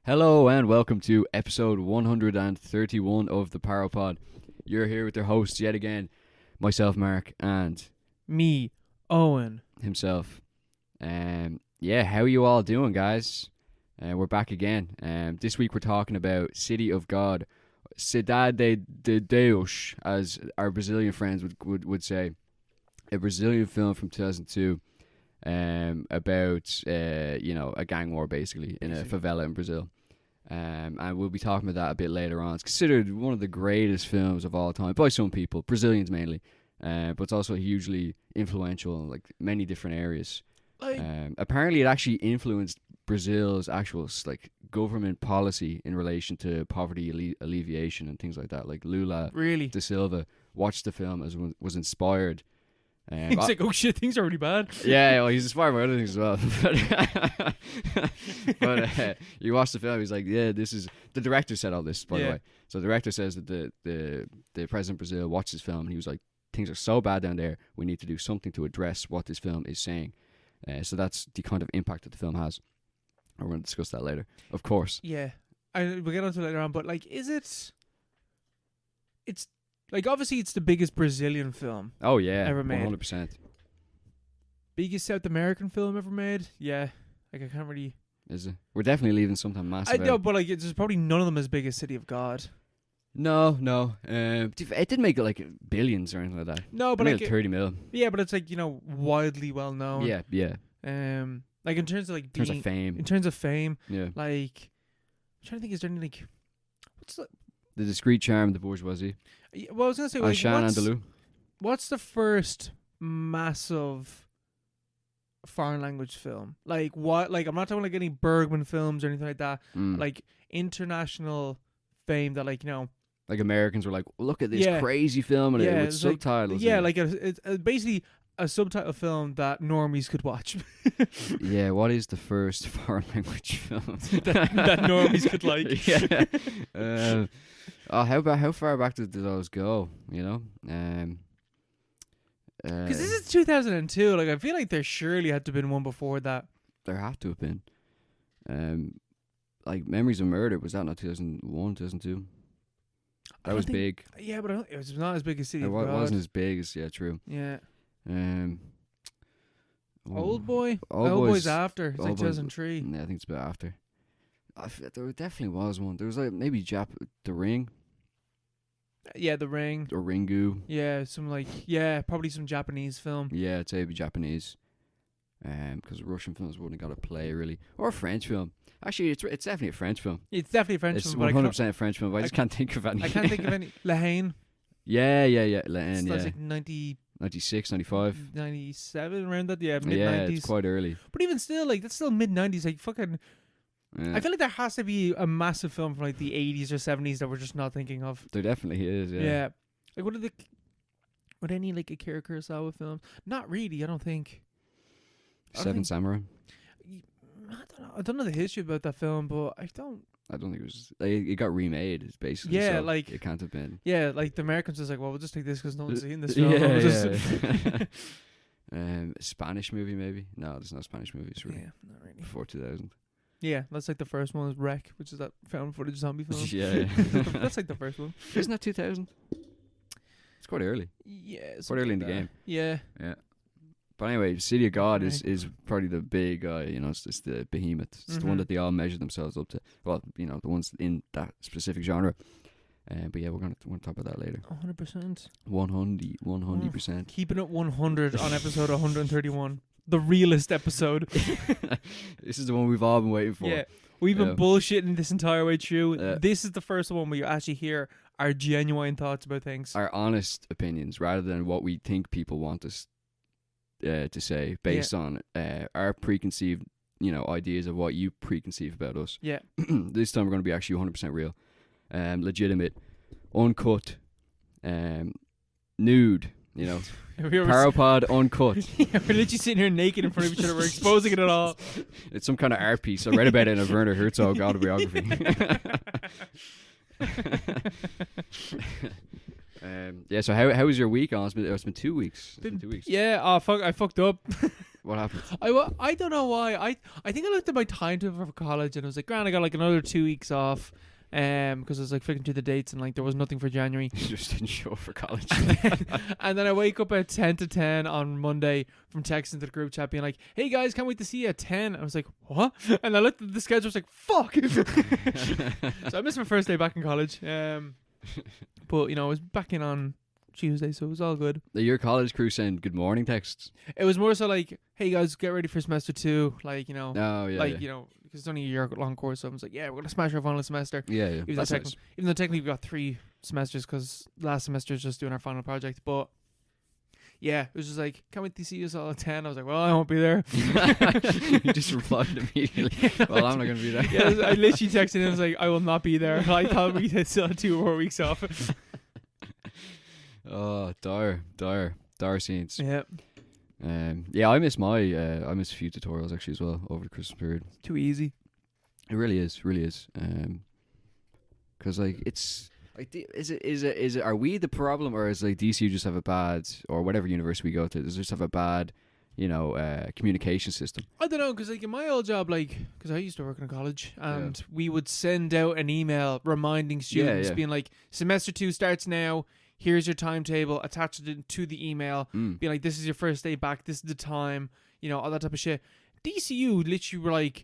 Hello and welcome to episode 131 of the Paropod. You're here with your hosts yet again, myself, Mark, and Me, Owen. himself. How are you all doing, guys? We're back again. This week we're talking about City of God, Cidade de Deus, as our Brazilian friends would say. A Brazilian film from 2002 about a gang war basically in a favela in Brazil. And we'll be talking about that a bit later on. It's considered one of the greatest films of all time by some people, Brazilians mainly, but it's also hugely influential in like many different areas. Apparently, it actually influenced Brazil's actual like government policy in relation to poverty alleviation and things like that. Like Lula Really? da Silva watched the film as was inspired. He's like, oh shit, things are really bad. Yeah, well, he's inspired by other things as well. but you watch the film, he's like, yeah, this is... The director said all this, by the way. So the director says that the president of Brazil watched this film and he was like, things are so bad down there, we need to do something to address what this film is saying. So that's the kind of impact that the film has. And we're going to discuss that later, of course. Yeah. We'll get onto it later on, but like, is it... It's... Like, obviously, it's the biggest Brazilian film. Oh, yeah. Ever made. 100%. Biggest South American film ever made? Yeah. Like, I can't really... Is it? We're definitely leaving something massive I know, out. but like, there's probably none of them as big as City of God. No. It didn't make it like billions or anything like that. No, but It like... made 30 mil. Yeah, but it's like, widely well known. Yeah. Like, in terms of like... In terms of fame. In terms of fame, Yeah. like... I'm trying to think, is there any like... What's the... The discreet charm of the bourgeoisie. Well, I was going to say, like, Shan Andalou. what's the first massive foreign language film? Like, what? Like, I'm not talking like any Bergman films or anything like that. Like, international fame that, like, Like Americans were like, look at this Yeah. crazy film and it with it's like- subtitles. yeah, in it. like, it's basically a subtitle film that normies could watch. Yeah, what is the first foreign language film? that normies could like. Yeah. How far back did those go? Because this is 2002. Like, I feel like there surely had to have been one before that. there had to have been. Like Memories of Murder, was that not 2001, 2002? That was big. Yeah, but it was not as big as City It of God. wasn't as big as, yeah, true. Yeah. Old Boy's after. It's like Old Boy's- 2003. Yeah, I think it's a bit after. There definitely was one. There was like maybe The Ring Yeah, The Ring. or Ringu. Yeah, probably some Japanese film. Yeah, I'd say it'd be Japanese. Because Russian films wouldn't got to play really, or a French film. Actually, it's definitely a French film. It's definitely a French It's film. 100% a French film. But I just can't think of any. I can't think of any. Lahane. Yeah. It's Yeah. like 90, 96, 95. 97, around that. Yeah, mid Yeah, 90s. it's quite early. But even still, like, that's still mid 90s. Like, fucking. Yeah. I feel like there has to be a massive film from like the 80s or 70s that we're just not thinking of. There definitely is. Yeah. Like, what any like Akira Kurosawa films? Not really. I don't think. Seven Samurai. I don't know the history about that film, but I don't think it was. It got remade. It's basically. Yeah, so like- it can't have been. Yeah, like the Americans was like, well, we'll just take this because no one's seen this film. Yeah. We'll just- Spanish movie maybe. No, there's no Spanish movies really. Yeah, not really. Before 2000. Yeah, that's like the first one is Wreck, which is that found footage zombie film. Yeah. That's like the first one. Isn't that 2000? It's quite early. Yeah, Quite early in the game. Yeah. But anyway, City of God Right. is probably the big, it's the behemoth. It's the one Mhm. that they all measure themselves up to. Well, the ones in that specific genre. But yeah, we're going to talk about that later. 100%. 100%. Keeping it 100 on episode 131. The realest episode. This is the one we've all been waiting for. Yeah. We've been bullshitting this entire way through. Yeah. This is the first one where you actually hear our genuine thoughts about things. Our honest opinions rather than what we think people want us to say based on our preconceived, ideas of what you preconceive about us. Yeah. This time we're going to be actually 100% real, legitimate, uncut, nude. Paropod uncut. Yeah, we're literally sitting here naked in front of each other. We're exposing it at all. It's some kind of art piece. I read about it in a Werner Herzog autobiography. Yeah. So how was your week? It's been 2 weeks. It's been 2 weeks. Yeah. Oh fuck! I fucked up. What happened? I don't know why. I think I looked at my timetable for college and I was like, "Grand, I got like another 2 weeks off." Because I was like flicking through the dates and like there was nothing for January. You just didn't show up for college. And then I wake up at 10 to 10 on Monday from texting to the group chat being like, "Hey guys, can't wait to see you at 10." I was like, "What?" And I looked at the schedule. I was like, "Fuck." So I missed my first day back in college. But I was back in on Tuesday, so it was all good. Your college crew send good morning texts. It was more so like, "Hey guys, get ready for semester 2." Like Oh yeah. like because it's only a year long course, so I was like, "Yeah, we're gonna smash our final semester." Yeah. Even That's though, nice. even though technically we got 3 semesters because last semester is just doing our final project. But yeah, it was just like, "Can't wait to see you all at 10." I was like, "Well, I won't be there." You just replied immediately. Well, I'm not gonna be there. Yeah, I literally texted and I was like, "I will not be there." I thought we still had 2 more weeks off. Oh, dire scenes. Yeah, Yeah, I miss a few tutorials actually as well over the Christmas period. too easy. It really is. Because like it's like, is it? Are we the problem, or is like DCU just have a bad, or whatever university we go to, does just have a bad, communication system? I don't know, because like in my old job, like, because I used to work in a college, and we would send out an email reminding students, being like, "Semester 2 starts now. Here's your timetable." Attach it to the email. Being like, "This is your first day back. This is the time." All that type of shit. DCU literally were like,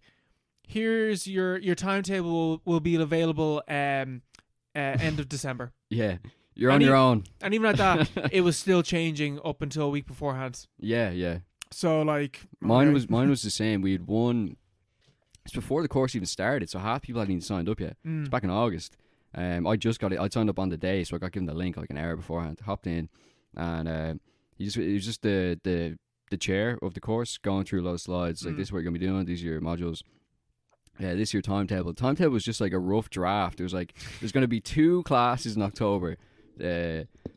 "Here's your timetable will be available end of December." Yeah, you're on your own. And even at that, it was still changing up until a week beforehand. Yeah. So like, mine was the same. We had one. It's before the course even started, so half people hadn't even signed up yet. It's back in August. I just got it. I signed up on the day, so I got given the link like an hour beforehand. Hopped in, and it was just the chair of the course going through a lot of slides. Like, this is what you're gonna be doing. These are your modules. Yeah, this is your timetable. The timetable was just like a rough draft. It was like, there's going to be 2 classes in October,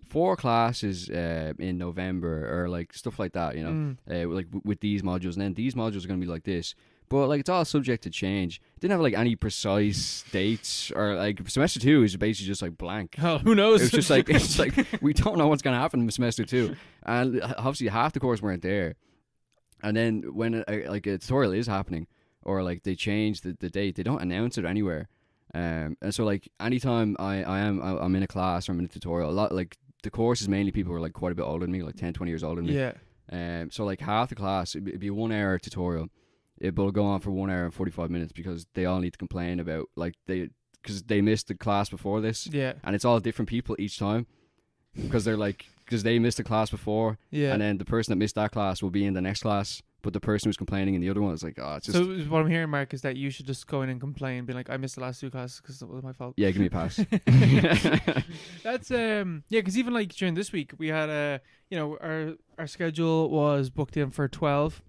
4 classes in November, or like stuff like that, like with these modules. And then these modules are going to be like this. But like, it's all subject to change. It didn't have like any precise dates, or like semester 2 is basically just like blank. Oh, who knows? It was just like, it's like, we don't know what's going to happen in semester 2. And obviously half the course weren't there. And then when a tutorial is happening, or like they change the date, they don't announce it anywhere. And so like, anytime I'm in a class or I'm in a tutorial, a lot, like, the course is mainly people who are like quite a bit older than me, like 10, 20 years older than me. Yeah. So like half the class, it'd be a 1 hour tutorial. It will go on for 1 hour and 45 minutes because they all need to complain about, like, because they missed the class before this. Yeah. And it's all different people each time, because they missed the class before. Yeah. And then the person that missed that class will be in the next class. But the person who's complaining in the other one is like, it's just... So what I'm hearing, Mark, is that you should just go in and complain, be like, "I missed the last 2 classes because it was my fault." Yeah, give me a pass. That's because even like during this week we had our schedule was booked in for 12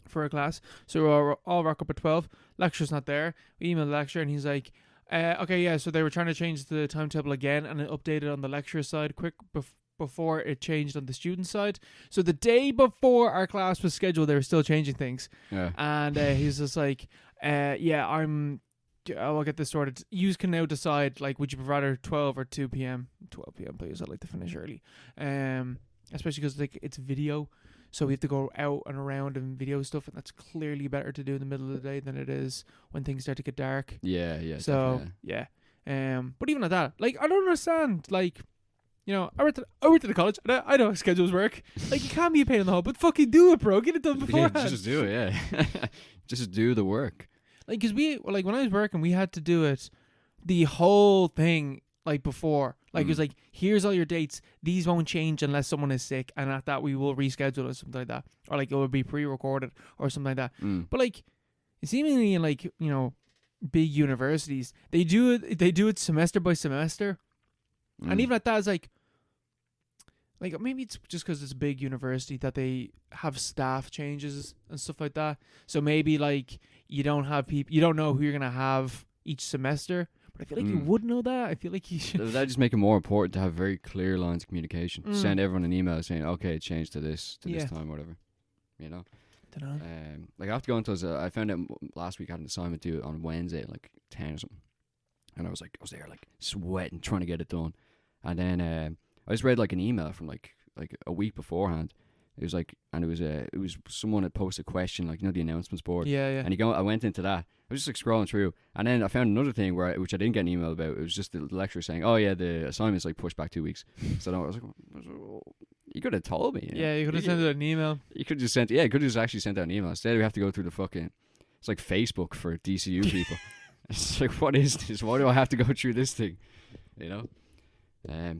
for a class, so we're all rock up at 12. Lecture's not there. We emailed the lecturer and he's like, "Okay, yeah." So they were trying to change the timetable again, and it updated on the lecturer side quick before it changed on the student side. So the day before our class was scheduled, they were still changing things. Yeah. And he's just like, I'll get this sorted. You can now decide, like, would you rather 12 or 2 p.m.? 12 p.m. please. I'd like to finish early. Especially because like it's video, so we have to go out and around and video stuff, and that's clearly better to do in the middle of the day than it is when things start to get dark. Yeah. So definitely. yeah. But even at that, like, I don't understand, like, I worked at the college, and I know how schedules work. Like, you can't be a pain in the hole, but fucking do it, bro. Get it done beforehand. Yeah, just do it, yeah. Just do the work. Like, because when I was working, we had to do it, the whole thing, like, before. Like, it was like, here's all your dates. These won't change unless someone is sick, and at that, we will reschedule or something like that. Or, like, it will be pre-recorded or something like that. But, like, seemingly in, like, big universities, they do it semester by semester. And even at that, it's like maybe it's just because it's a big university that they have staff changes and stuff like that. So maybe like you don't know who you're gonna have each semester. But I feel like you would know that. I feel like you should. That just make it more important to have very clear lines of communication. Send everyone an email saying, "Okay, change to this time, whatever." Don't know. Like, I have to go into. I found out last week I had an assignment due on Wednesday at like 10 or something, and I was there like sweating trying to get it done. And then I just read like an email from like a week beforehand. It was like, and it was someone had posted a question, like, you know, the announcements board. Yeah, yeah. And I went into that. I was just like scrolling through, and then I found another thing which I didn't get an email about. It was just the lecturer saying, "Oh yeah, the assignment's like pushed back 2 weeks." So I was like, "You could have told me." Yeah, you could have sent it an email. You could just sent. Yeah, you could have just actually sent out an email. Instead, we have to go through the fucking. It's like Facebook for DCU people. It's like, what is this? Why do I have to go through this thing? You know.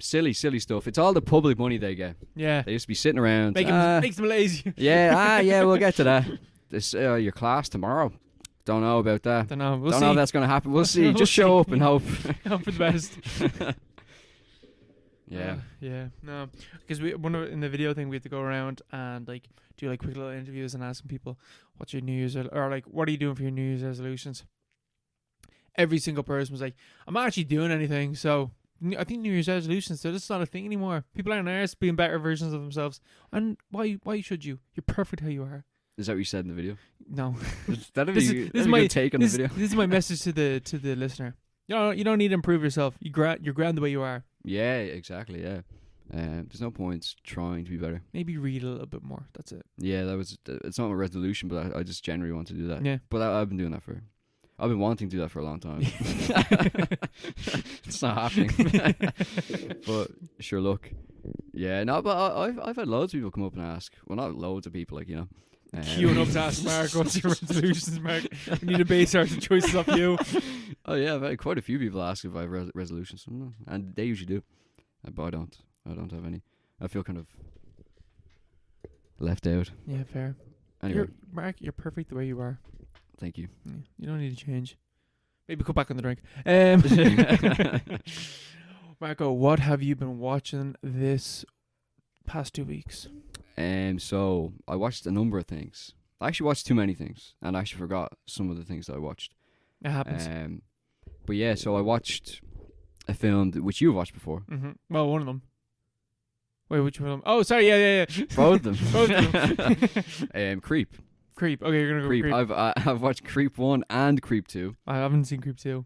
Silly stuff. It's all the public money they get. Yeah. They used to be sitting around. Makes them lazy. Yeah, we'll get to that. This your class tomorrow. Don't know about that. Don't know. Don't know if that's going to happen. We'll see. Just show up and hope. Hope for the best. Yeah. Yeah. No, because in the video thing we have to go around and like do like quick little interviews and asking people what's your New Year's or like what are you doing for your New Year's resolutions. Every single person was like, I'm not actually doing anything. So I think New Year's resolutions, they're just not a thing anymore. People aren't arsed being better versions of themselves. And why should you? You're perfect how you are. Is that what you said in the video? No. That'd be a good take on the video. This is my message to the listener. You don't need to improve yourself. You're grand the way you are. Yeah, exactly. Yeah. There's no point trying to be better. Maybe read a little bit more. That's it. Yeah, it's not a resolution, but I just generally want to do that. Yeah. But I've been doing that I've been wanting to do that for a long time. It's not happening. But sure, look. Yeah, no, but I've had loads of people come up and ask. Well, not loads of people, like, you know. Queuing up to ask Mark, what's your resolutions, Mark? We need to base our choices off you. Oh yeah, I've had quite a few people ask if I have resolutions, and they usually do, but I don't have any. I feel kind of left out. Yeah, fair. Anyway, Mark, you're perfect the way you are. Thank you. Yeah, you don't need to change. Maybe cut back on the drink. Marco, what have you been watching this past 2 weeks? So I watched a number of things. I actually watched too many things, and I actually forgot some of the things that I watched. It happens. But yeah, so I watched a film which you've watched before. Mm-hmm. Well, one of them. Wait, which one of them? Oh, sorry, yeah. Both of them. Creep. Creep. Okay, you're gonna go Creep. Creep. I've watched Creep 1 and Creep 2. I haven't seen Creep 2.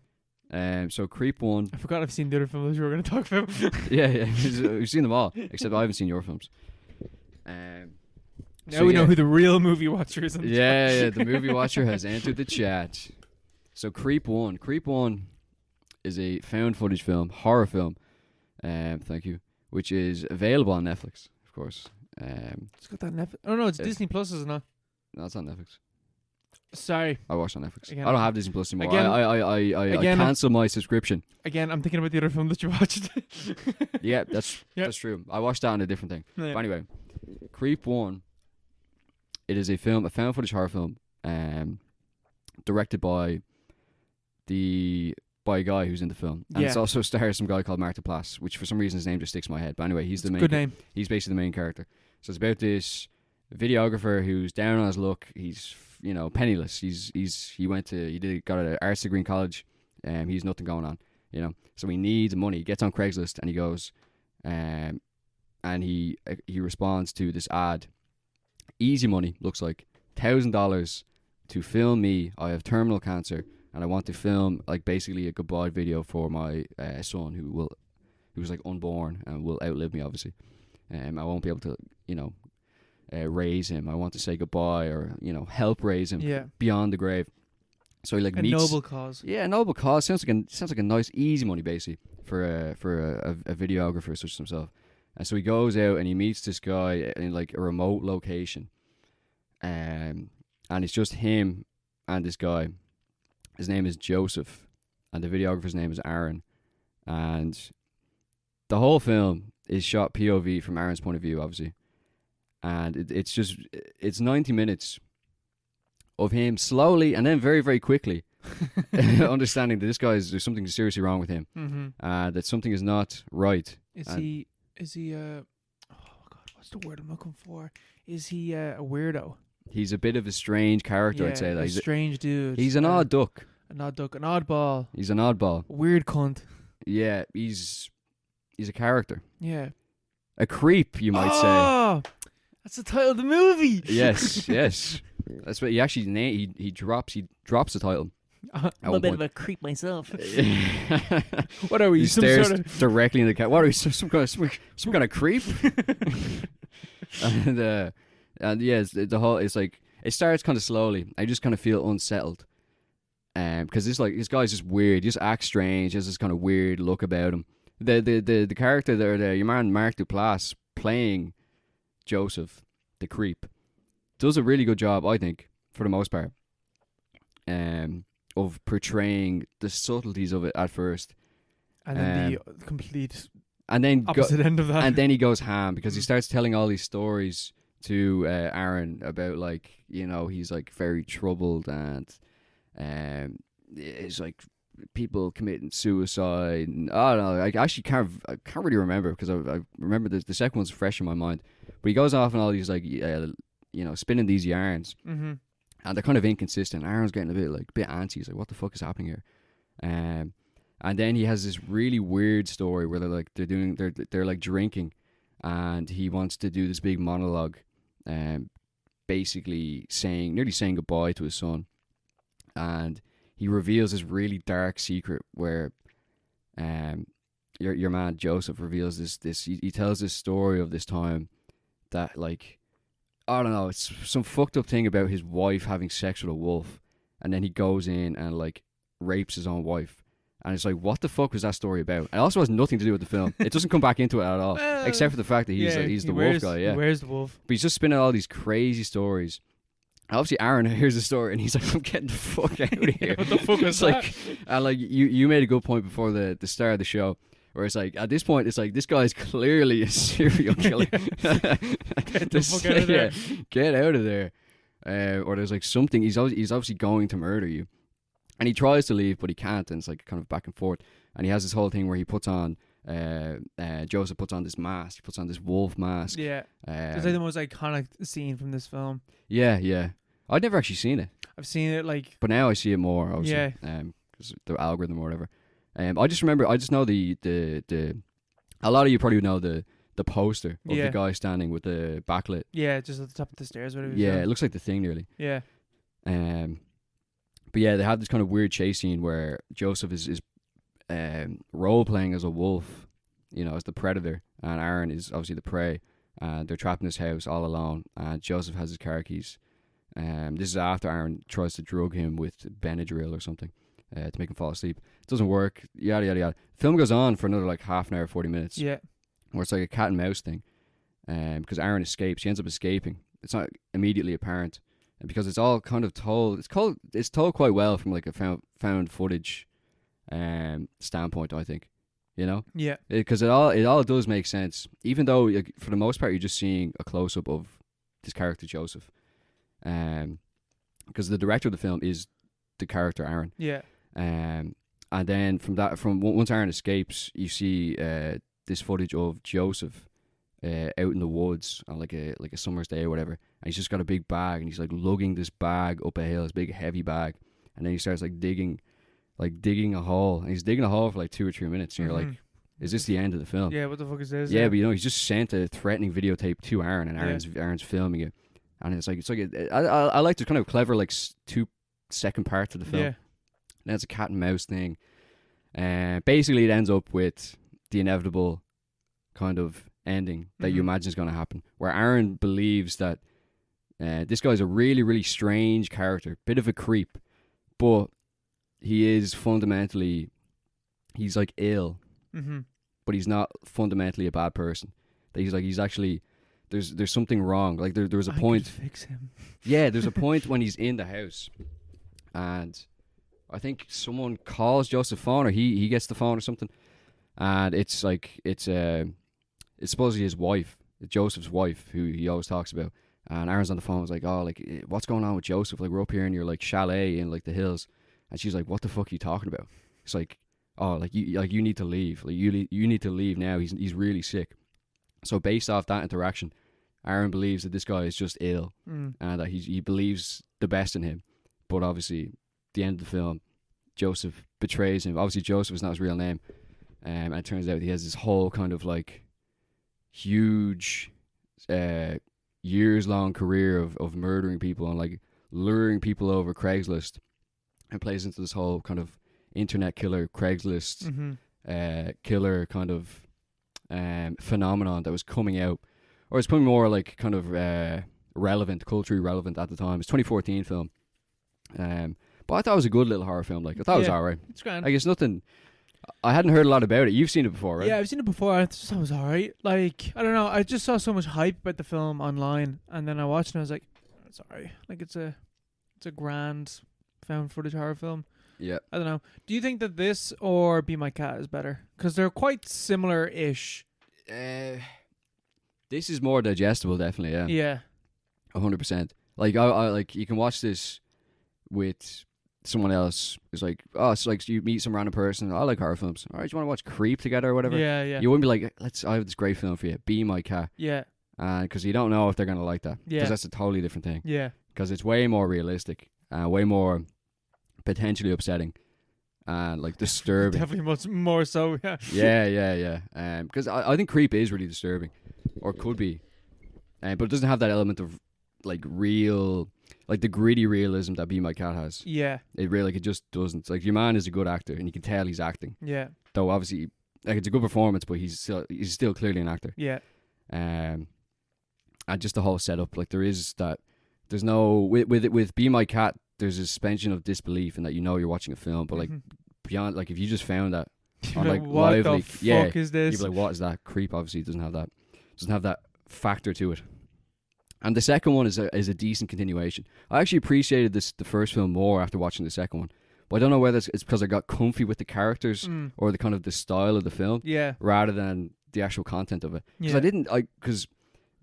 So Creep 1. I forgot I've seen the other films you were going to talk about. Yeah. We've seen them all, except I haven't seen your films. Now we know who the real movie watcher is. Yeah, the movie watcher has entered the chat. So Creep 1. Creep 1 is a found footage film, horror film, thank you, which is available on Netflix, of course. It's got that Netflix. Oh, no, it's Disney Plus, isn't it? No, it's on Netflix. Sorry. I watched on Netflix. Again, I don't have Disney Plus anymore. Again, I cancelled my subscription. Again, I'm thinking about the other film that you watched. Yeah, that's true. I watched that on a different thing. Yeah. But anyway, Creep 1, it is a found footage horror film, directed by a guy who's in the film. And it's also stars some guy called Marta Plass, which for some reason his name just sticks in my head. But anyway, he's the main. Good name. He's basically the main character. So it's about this videographer who's down on his luck. He's penniless. He got an arts degree in college. He's nothing going on. So he needs money. He gets on Craigslist and he goes, and he responds to this ad. Easy money, looks like $1,000 to film me. I have terminal cancer and I want to film like basically a goodbye video for my son who was like unborn and will outlive me, obviously. I won't be able to raise him. I want to say goodbye or help raise him beyond the grave. So he meets a noble cause. Yeah, a noble cause. Sounds like a nice easy money basically for a videographer such as himself. And so he goes out and he meets this guy in like a remote location, and it's just him and this guy. His name is Joseph, and the videographer's name is Aaron, and the whole film is shot POV from Aaron's point of view, obviously, and it's 90 minutes of him slowly and then very, very quickly understanding that there's something seriously wrong with him, that something is not right. Is he oh god, what's the word I'm looking for? Is he a weirdo? He's a bit of a strange character, I'd say. He's a strange dude. He's an odd duck. An oddball. He's an oddball. A weird cunt. Yeah, he's a character. Yeah. A creep, you might say. That's the title of the movie. Yes. That's what he actually he drops the title. I'm At a one bit point. of a creep myself. He What are we? Some stares sort of directly in the cat. What are we? Some kind of creep? and yeah, the whole. It's like it starts kind of slowly. I just kind of feel unsettled. Because this guy's just weird. He just acts strange. He has this kind of weird look about him. The character there, your man Mark Duplass playing Joseph, the creep, does a really good job, I think, for the most part, of portraying the subtleties of it at first, and then the complete and then opposite end of that. and then he goes ham because he starts telling all these stories to Aaron about, like, he's like very troubled, and it's like people committing suicide. And, I don't know. I actually can't really remember because I remember the second one's fresh in my mind. But he goes off on all these like spinning these yarns, Mm-hmm. and they're kind of inconsistent. Aaron's getting a bit antsy. He's like, "What the fuck is happening here?" And then he has this really weird story where they're like drinking, and he wants to do this big monologue, basically nearly saying goodbye to his son, and he reveals this really dark secret where your man Joseph reveals this he tells this story of this time that, like, I don't know, it's some fucked up thing about his wife having sex with a wolf, and then he goes in and like rapes his own wife, and it's like, what the fuck was that story about? It also has nothing to do with the film. It doesn't come back into it at all, except for the fact that he's the wolf guy. Yeah, He wears the wolf. but he's just spinning all these crazy stories. And obviously, Aaron hears the story and he's like, "I'm getting the fuck out of here." What the fuck was It's that? like, and like you made a good point before the start of the show, where it's like, at this point, it's like, this guy's clearly a serial killer. Get the fuck out of there. Yeah, get out of there. Or there's like something, he's obviously going to murder you, and he tries to leave but he can't, and it's like kind of back and forth. And he has this whole thing where he puts on Joseph puts on this mask. He puts on this wolf mask. Yeah. It's like the most iconic scene from this film. Yeah. I'd never actually seen it, I've seen it like. but now I see it more, obviously. Yeah. Because the algorithm or whatever. I just know the a lot of you probably know the poster of the guy standing with the backlit. Yeah, just at the top of the stairs. Whatever. Yeah, it looks like The Thing nearly. Yeah. But yeah, they have this kind of weird chase scene where Joseph is role playing as a wolf, as the predator, and Aaron is obviously the prey, and they're trapped in this house all alone, and Joseph has his car keys. This is after Aaron tries to drug him with Benadryl or something to make him fall asleep. It doesn't work. Yada yada yada. Film goes on for another like half an hour, 40 minutes. Yeah. Where it's like a cat and mouse thing, because Aaron escapes. He ends up escaping. It's not immediately apparent, and because it's all kind of told. It's told quite well from like a found footage standpoint, I think. Yeah. Because it all does make sense, even though, like, for the most part you're just seeing a close up of this character Joseph, because the director of the film is the character Aaron. Yeah. And then from once Aaron escapes, you see this footage of Joseph out in the woods on like a summer's day or whatever, and he's just got a big bag, and he's like lugging this bag up a hill, this big heavy bag, and then he starts like digging a hole, and he's digging a hole for like 2 or 3 minutes, and you're like, is this the end of the film? Yeah, what the fuck is this? Yeah, but he's just sent a threatening videotape to Aaron, and Aaron's filming it, and it's like I like the kind of clever like 2-second part to the film. Yeah. And it's a cat and mouse thing. Basically, it ends up with the inevitable kind of ending that you imagine is going to happen, where Aaron believes that this guy's a really, really strange character, bit of a creep, but he is fundamentally, he's like ill, but he's not fundamentally a bad person. That he's actually, there's something wrong. Like there was a point. I could fix him. Yeah, there's a point when he's in the house, and I think someone calls Joseph phone, or he gets the phone or something, and it's like it's supposedly his wife, Joseph's wife, who he always talks about. And Aaron's on the phone, was like, "Oh, like, what's going on with Joseph? Like, we're up here in your like chalet in like the hills," and she's like, "What the fuck are you talking about?" It's like, "Oh, like you need to leave. Like you need to leave now. He's really sick." So based off that interaction, Aaron believes that this guy is just ill, and that he believes the best in him. But obviously, the end of the film, Joseph betrays him. Obviously, Joseph is not his real name, and it turns out he has this whole kind of like huge, years-long career of murdering people and like luring people over Craigslist and plays into this whole kind of internet killer, Craigslist killer kind of phenomenon that was coming out, or it's probably more like kind of relevant, culturally relevant at the time. It's 2014 film, but I thought it was a good little horror film. Like I thought it was alright. It's grand. I guess nothing. I hadn't heard a lot about it. You've seen it before, right? Yeah, I've seen it before. I thought it was alright. Like, I don't know. I just saw so much hype about the film online, and then I watched it and I was like, it's alright. Like, it's a grand found footage horror film. Yeah. I don't know. Do you think that this or Be My Cat is better? Because they're quite similar-ish. This is more digestible, definitely. Yeah. Yeah. 100%. Like, I like you can watch this with someone else. It's like, oh, it's like you meet some random person. I like horror films. All right, you want to watch Creep together or whatever? Yeah, yeah. You wouldn't be like, I have this great film for you, Be My Cat. Yeah. Because you don't know if they're gonna like that. Yeah. Because that's a totally different thing. Yeah. Because it's way more realistic, way more potentially upsetting, and like disturbing. Definitely much more so. Yeah. Yeah. Because I think Creep is really disturbing, or could be, but it doesn't have that element of like real, like the gritty realism that Be My Cat has. Yeah. It really, like, it just doesn't. It's like your man is a good actor, and you can tell he's acting. Yeah. Though obviously, like, it's a good performance, but he's still clearly an actor. Yeah. And just the whole setup, like there's no with Be My Cat, there's a suspension of disbelief in that you're watching a film, but like beyond, like if you just found that on like what live the leak, fuck is this? you'd be like, what is that? Creep obviously doesn't have that factor to it. And the second one is a decent continuation. I actually appreciated the first film more after watching the second one, but I don't know whether it's because I got comfy with the characters or the kind of the style of the film, rather than the actual content of it. Because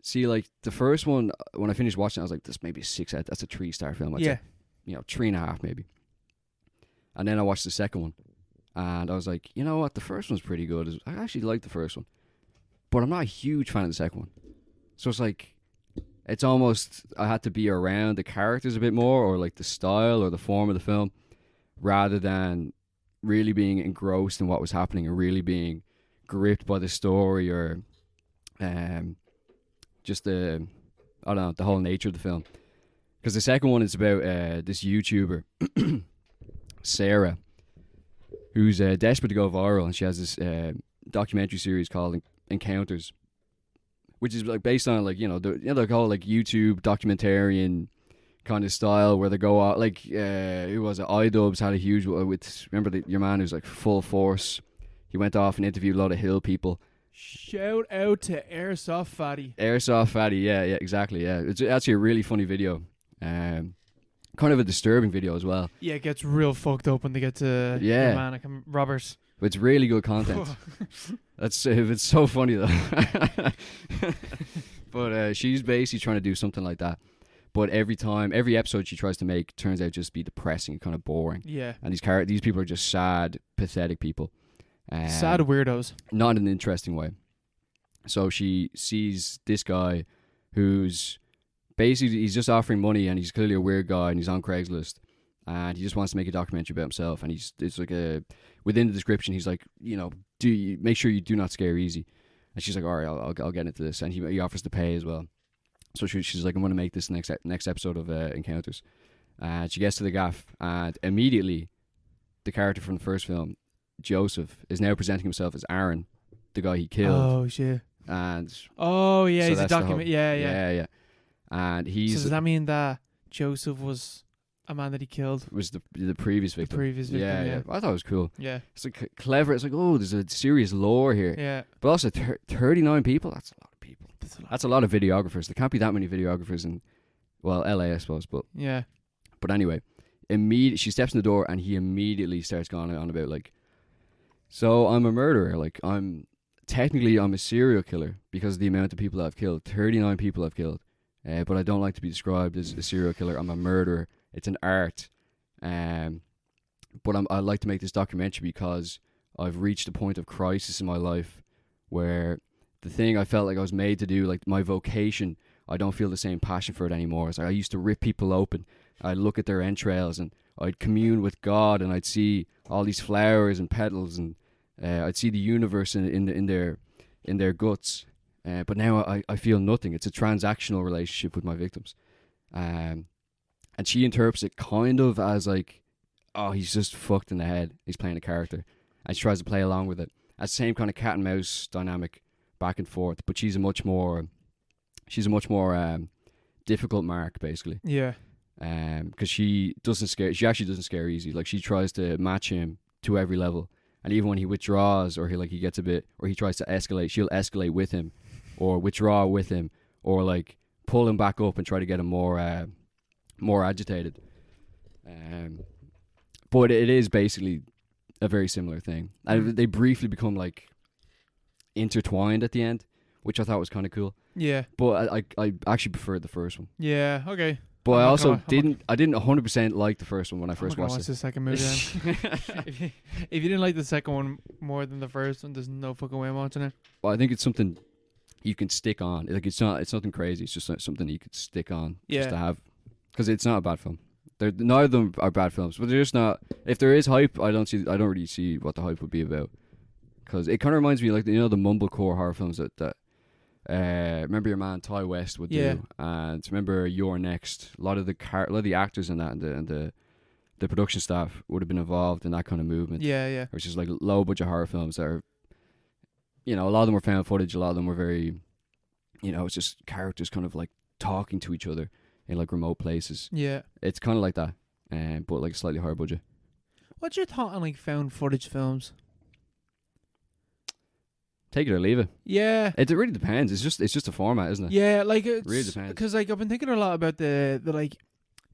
see, like the first one, when I finished watching it, I was like, this may be a 6 out. That's a 3-star film. I'd say, 3.5 maybe. And then I watched the second one, and I was like, you know what? The first one's pretty good. I actually liked the first one, but I'm not a huge fan of the second one. So it's like, it's almost, I had to be around the characters a bit more, or like the style or the form of the film, rather than really being engrossed in what was happening and really being gripped by the story, or just the whole nature of the film. Because the second one is about this YouTuber, Sarah, who's desperate to go viral, and she has this documentary series called Encounters, which is like based on like the whole like YouTube documentarian kind of style, where they go out like who was it? iDubbbz had a huge with your man who's like Full Force. He went off and interviewed a lot of Hill people. Shout out to Airsoft Fatty. Airsoft Fatty, yeah, exactly, yeah. It's actually a really funny video. Kind of a disturbing video as well. Yeah, it gets real fucked up when they get to your man, Roberts. But it's really good content. It's so funny though. But she's basically trying to do something like that. But every episode she tries to make turns out just be depressing and kind of boring. Yeah. And these people are just sad, pathetic people. Sad weirdos. Not in an interesting way. So she sees this guy who's basically, he's just offering money, and he's clearly a weird guy, and he's on Craigslist, and he just wants to make a documentary about himself. And it's like within the description, he's like, do you make sure you do not scare easy. And she's like, all right, I'll get into this. And he offers to pay as well. So she's like, I'm going to make this next episode of Encounters. And she gets to the gaff, and immediately the character from the first film, Joseph, is now presenting himself as Aaron, the guy he killed. Oh shit! And he's a document. Yeah. And So does that mean that Joseph was a man that he killed? Was the previous victim? Yeah. I thought it was cool. Yeah. It's like clever. It's like, oh, there's a serious lore here. Yeah. But also 39 people. That's a lot of people. That's a lot of videographers. There can't be that many videographers in, well, LA, I suppose. But yeah. But anyway, she steps in the door, and he immediately starts going on about like, so I'm a murderer. Like I'm a serial killer because of the amount of people that I've killed. 39 people I've killed. But I don't like to be described as a serial killer. I'm a murderer. It's an art. But I like to make this documentary because I've reached a point of crisis in my life where the thing I felt like I was made to do, like my vocation, I don't feel the same passion for it anymore. It's like I used to rip people open. I'd look at their entrails, and I'd commune with God, and I'd see all these flowers and petals, and I'd see the universe in their guts. But now I feel nothing. It's a transactional relationship with my victims. And she interprets it kind of as like oh, he's just fucked in the head. He's playing a character, and she tries to play along with it. It's the same kind of cat and mouse dynamic, back and forth. But she's a much more difficult mark, basically. Yeah. Because she actually doesn't scare easy. Like, she tries to match him to every level, and even when he withdraws or he gets a bit, or he tries to escalate, she'll escalate with him, or withdraw with him, or like pull him back up and try to get him more agitated. But it is basically a very similar thing. And they briefly become like intertwined at the end, which I thought was kind of cool. Yeah. But I actually preferred the first one. Yeah. Okay. But I also didn't 100% like the first one when I first watched it. The second movie then. if you didn't like the second one more than the first one, there's no fucking way I'm watching it. Well, I think it's something you can stick on. Like, it's nothing crazy. It's just something you could stick on just to have, because it's not a bad film. Neither of them are bad films, but they're just not. If there is hype, I don't really see what the hype would be about, because it kind of reminds me, like, the mumblecore horror films that remember your man Ty West would do, and remember You're Next. A lot of the actors in that and the production staff would have been involved in that kind of movement. Yeah. Which is like low budget horror films that are, a lot of them were found footage. A lot of them were very, it's just characters kind of like talking to each other in like remote places. Yeah. It's kind of like that, but like slightly higher budget. What's your thought on like found footage films? Take it or leave it. Yeah. It really depends. It's just a format, isn't it? Yeah, like It really depends. Because like I've been thinking a lot about the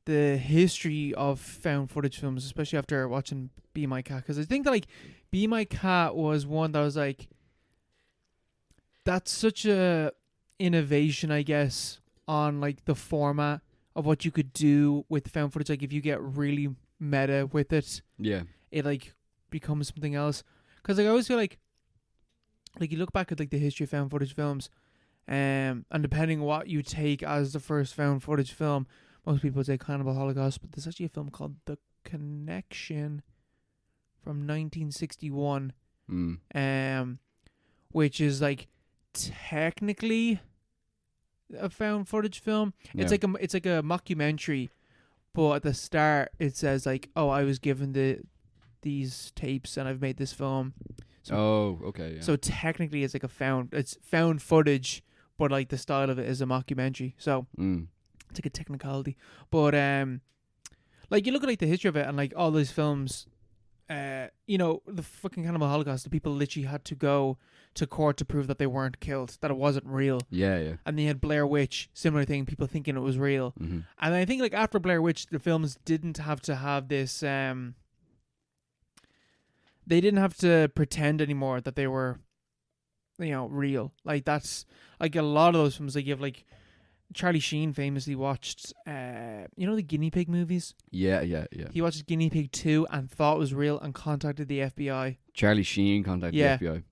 history of found footage films, especially after watching Be My Cat. Because I think that like Be My Cat was one that was like, that's such a innovation, I guess, on like the format of what you could do with found footage. Like if you get really meta with it, it like becomes something else. Because like I always feel like you look back at like the history of found footage films, and depending on what you take as the first found footage film, most people would say Cannibal Holocaust, but there's actually a film called The Connection from 1961, which is like technically a found footage film. Yeah. It's like a mockumentary, but at the start it says like, oh, I was given these tapes and I've made this film. So, okay. Yeah. So technically it's like it's found footage, but like the style of it is a mockumentary. So it's like a technicality. But like you look at like the history of it and like all these films, the fucking Cannibal Holocaust, the people literally had to go to court to prove that they weren't killed, that it wasn't real. Yeah. And they had Blair Witch, similar thing, people thinking it was real. Mm-hmm. And I think like after Blair Witch, the films didn't have to have this they didn't have to pretend anymore that they were, real. Like that's like a lot of those films. Like you have like Charlie Sheen famously watched, the guinea pig movies. Yeah. He watched Guinea Pig 2 and thought it was real and contacted the FBI. Charlie Sheen contacted the FBI.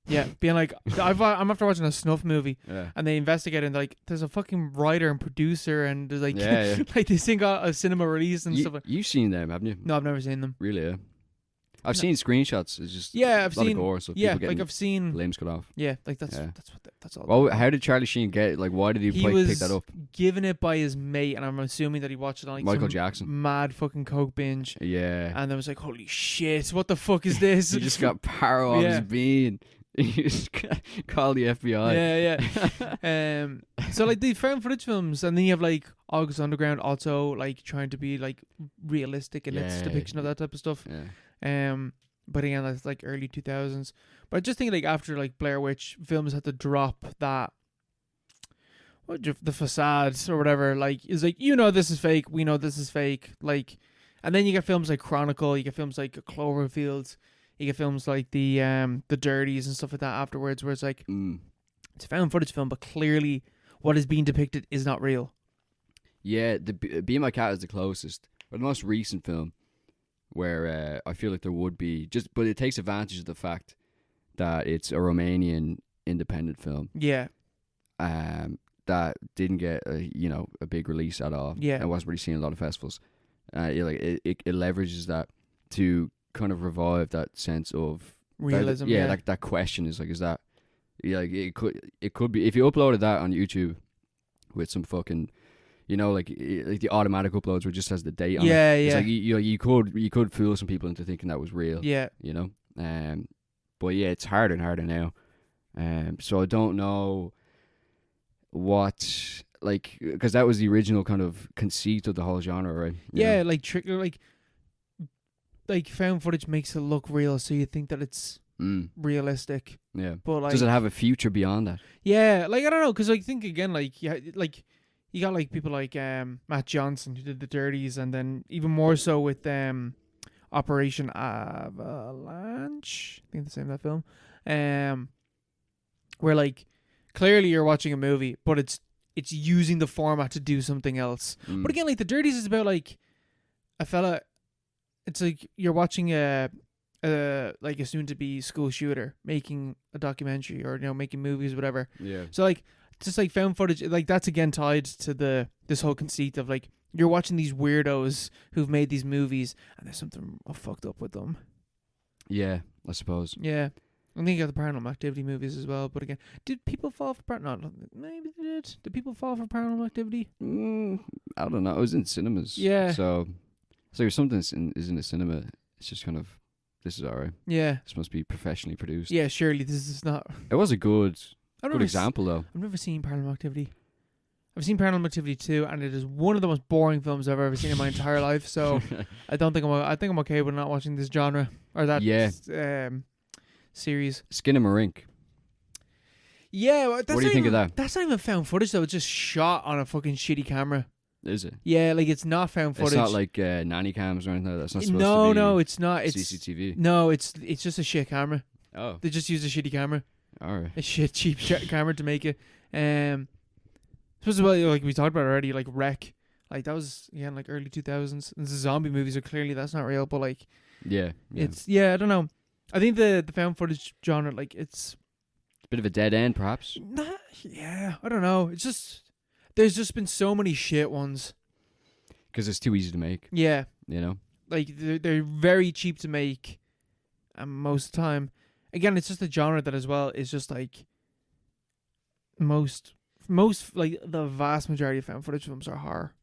Yeah, being like, I'm after watching a snuff movie, and they investigate and they're like, there's a fucking writer and producer and there's like, like this thing got a cinema release and stuff. You've seen them, haven't you? No, I've never seen them. Really? Yeah. I've seen screenshots. It's just I've seen gore, so like I've seen limbs cut off. Yeah, like that's all. Well, how did Charlie Sheen get? Like, why did he pick that up? Given it by his mate, and I'm assuming that he watched it on like Michael Jackson, mad fucking coke binge. Yeah, and I was like, holy shit, what the fuck is this? He just got power off his bean. You just call the FBI. Yeah. So like the found footage films, and then you have like August Underground also like trying to be like realistic in its depiction of that type of stuff. But again, that's like early 2000s. But I just think like after like Blair Witch, films had to drop that the facades or whatever. Like it's like, this is fake, we know this is fake. Like, and then you get films like Chronicle, you get films like Cloverfield, you get films like the Dirties and stuff like that afterwards, where it's like it's a found footage film, but clearly what is being depicted is not real. Yeah, the Be My Cat is the closest, or the most recent film where I feel like there would be but it takes advantage of the fact that it's a Romanian independent film. Yeah. That didn't get a big release at all. Yeah. And wasn't really seen in a lot of festivals. It leverages that to kind of revive that sense of realism. Like that question is like, is that it could be if you uploaded that on YouTube with some fucking you know, like the automatic uploads where it just has the date on it. Yeah, It's yeah. like you could fool some people into thinking that was real. Yeah. You know, but yeah, it's harder and harder now. So I don't know what, like, because that was the original kind of conceit of the whole genre, right? You Yeah, know? like trick, like found footage makes it look real, so you think that it's realistic. Yeah. But like, Does it have a future beyond that? yeah, like I don't know, because I think again, like like you got like people like Matt Johnson who did the Dirties, and then even more so with Operation Avalanche. I think that's the name of that film. Where like clearly you're watching a movie, but it's using the format to do something else. But again, like the Dirties is about like a fella. It's like you're watching a soon to be school shooter making a documentary, or making movies, whatever. Yeah. So like just like found footage, like that's again tied to this whole conceit of like you're watching these weirdos who've made these movies and there's something fucked up with them. Yeah, I suppose. Yeah. I think you got the Paranormal Activity movies as well, but again, did people fall for maybe they did. Did people fall for Paranormal Activity? I don't know. It was in cinemas. Yeah. So if something is in a cinema, it's just kind of, this is alright. Yeah. This must be professionally produced. Yeah, surely this is not. It was a good I've example though. I've never seen Paranormal Activity. I've seen Paranormal Activity 2, and it is one of the most boring films I've ever seen in my entire life. So I think I'm okay with not watching this genre or that series. Skinamarink. Yeah, well, What do you think of that? That's not even found footage though. It's just shot on a fucking shitty camera. Is it? Yeah, like it's not found footage. It's not like nanny cams or anything like that. That's not supposed to be. No, it's not. It's CCTV. No, it's just a shit camera. Oh, They just used a shitty camera, alright. a shit cheap camera to make it. Supposed to be like we talked about already, like Wreck, like that was again like early 2000s. And the zombie movies are clearly that's not real, but like Yeah. it's I don't know. I think the found footage genre, like it's a bit of a dead end, perhaps. I don't know. It's just there's just been so many shit ones. Because it's too easy to make. Yeah, You know. like they're very cheap to make, and most of the time, again, it's just a genre that as well is just like most like the vast majority of found footage films are horror.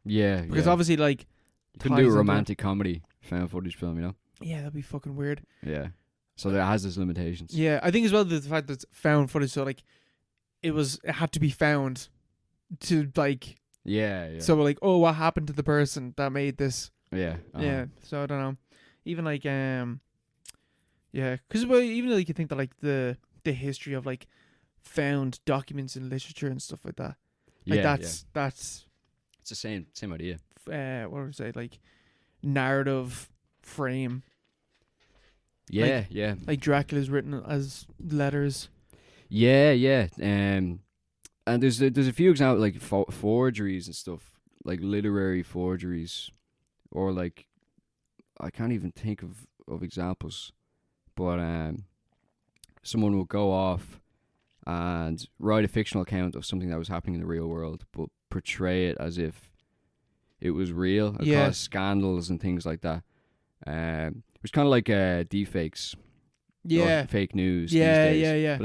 Yeah. Because yeah. obviously, like, you couldn't ties do a into romantic comedy found footage film, you know. yeah, that'd be fucking weird. Yeah. So that has its limitations. Yeah, I think as well the fact that it's found footage, so like it had to be found to like Yeah. Yeah. so like, oh, what happened to the person that made this? yeah. Yeah, so I don't know. Even like yeah, because even like you think that like the history of like found documents in literature and stuff like that. Like that's It's the same idea. what would I say, like narrative frame. Yeah. Yeah. Like Dracula's written as letters. Yeah. Yeah. And there's a few examples like forgeries and stuff, like literary forgeries, or like I can't even think of examples, but someone will go off and write a fictional account of something that was happening in the real world, but portray it as if it was real, and cause scandals and things like that. It was kind of like deepfakes, or fake news. These days. Yeah.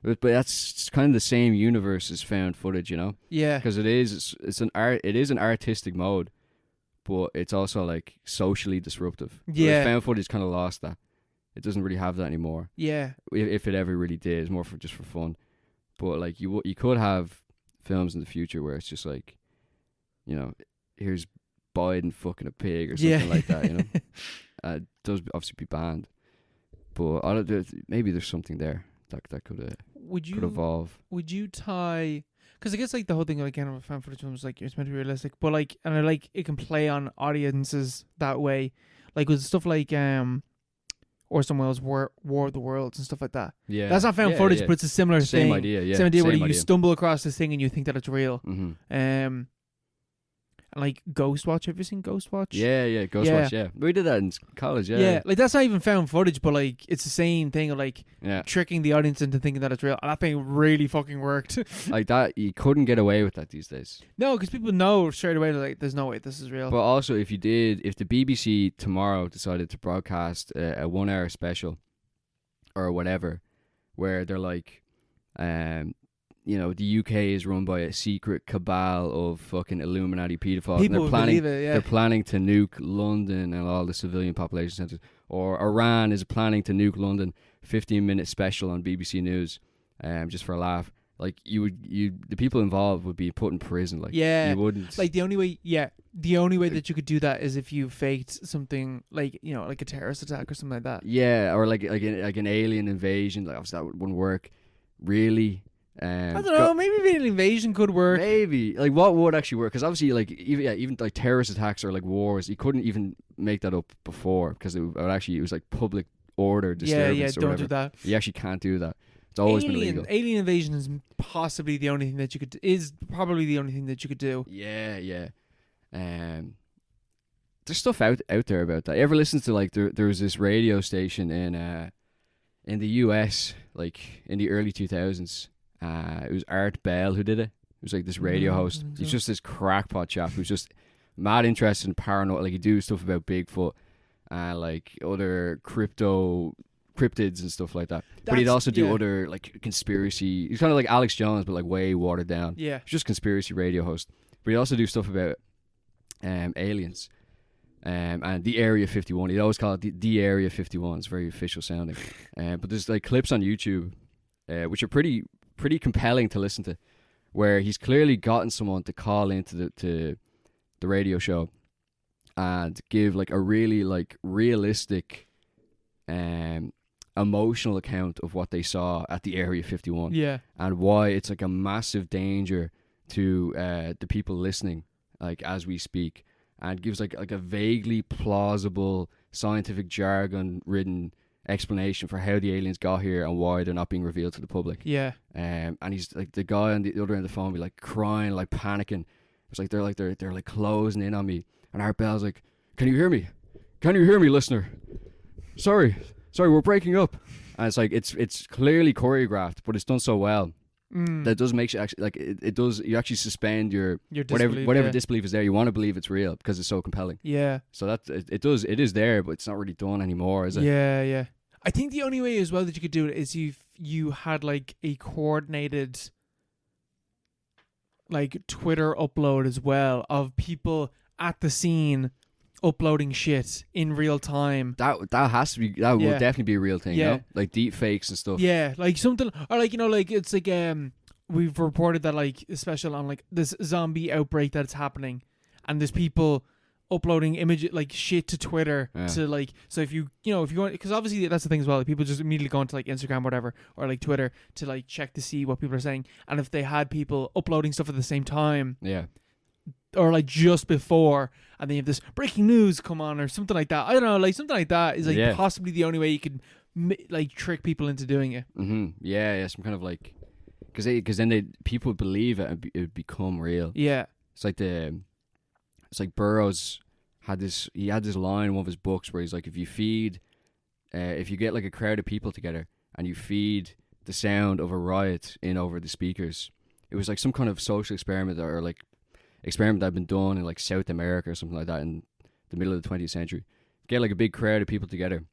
But that's kind of the same universe as found footage, you know? Yeah. Because it is an artistic mode, but it's also like socially disruptive. Yeah. Whereas found footage kind of lost that. It doesn't really have that anymore. Yeah. If it ever really did, it's more for just for fun. But like you could have films in the future where it's just like, you know, here's Biden fucking a pig or something like that. You know, those obviously be banned. But maybe there's something there that could evolve. Would you tie? Because I guess like the whole thing again of fan footage films, like it's meant to be realistic, but like, and I like it can play on audiences that way, like with stuff like Orson Welles' War of the Worlds and stuff like that. Yeah, that's not found footage, but it's a similar thing. Same idea, yeah. Same idea where you stumble across this thing and you think that it's real. Mm-hmm. And like Ghostwatch, have you seen Ghostwatch? Yeah, Ghostwatch, yeah. We did that in college, yeah. Yeah, like that's not even found footage, but like it's the same thing of like tricking the audience into thinking that it's real. And that thing really fucking worked. Like that, you couldn't get away with that these days. No, because people know straight away, like, there's no way this is real. But also, if the BBC tomorrow decided to broadcast a 1 hour special or whatever, where they're like, the UK is run by a secret cabal of fucking Illuminati pedophiles. People and would believe it, yeah. They're planning to nuke London and all the civilian population centres. Or Iran is planning to nuke London. 15-minute special on BBC News, just for a laugh. Like the people involved would be put in prison. Like, yeah, you wouldn't. Like the only way that you could do that is if you faked something like like a terrorist attack or something like that. Yeah, or like an alien invasion. Like, obviously that wouldn't work. Really. I don't know. Maybe an invasion could work. Maybe. Like, what would actually work? Because obviously, like, even like terrorist attacks or like wars, you couldn't even make that up before because it was like public order disturbance. Yeah. Or Don't whatever. do that. You actually can't do that. It's always been illegal. Alien invasion is possibly the only thing that you could. Is probably the only thing that you could do. Yeah. There's stuff out there about that. You ever listen to like there was this radio station in the US like in the early 2000s. It was Art Bell who did it. It was like this radio host. He's just this crackpot chap who's just mad interested in paranoid. Like, he do stuff about Bigfoot and like other cryptids and stuff like that. But he'd also do other like conspiracy. He's kind of like Alex Jones, but like way watered down. Yeah, he's just conspiracy radio host. But he'd also do stuff about aliens. And the Area 51. He'd always call it the Area 51. It's very official sounding. But there's like clips on YouTube, which are pretty compelling to listen to, where he's clearly gotten someone to call into the radio show and give like a really like realistic emotional account of what they saw at the Area 51. Yeah. And why it's like a massive danger to the people listening, like, as we speak, and gives like a vaguely plausible scientific jargon ridden explanation for how the aliens got here and why they're not being revealed to the public. Yeah. And he's like, the guy on the other end of the phone be like crying, like panicking. It's like they're like closing in on me. And Art Bell's like, "Can you hear me? Can you hear me, listener? Sorry, we're breaking up." And it's like it's clearly choreographed, but it's done so well that does make you actually like it does. You actually suspend your disbelief, whatever disbelief is there. You want to believe it's real because it's so compelling. Yeah. So that it is there, but it's not really done anymore, is it? Yeah. I think the only way as well that you could do it is if you had like a coordinated like Twitter upload as well of people at the scene uploading shit in real time. That has to be, that will definitely be a real thing. Yeah. You know? Like deep fakes and stuff. Yeah, like something, or like, like it's like we've reported that like especially on like this zombie outbreak that's happening, and there's people uploading images like shit to Twitter to like, so if you want, because obviously that's the thing as well, like, people just immediately go into like Instagram or whatever, or like Twitter to like check to see what people are saying, and if they had people uploading stuff at the same time, or like just before, and then you have this breaking news come on or something like that, I don't know, like something like that is like possibly the only way you could like trick people into doing it. Some kind of like, because then people would believe it and it would become real. It's like Burroughs had this line in one of his books where he's like, if you get like a crowd of people together and you feed the sound of a riot in over the speakers, it was like some kind of social experiment or like experiment that had been done in like South America or something like that in the middle of the 20th century. Get like a big crowd of people together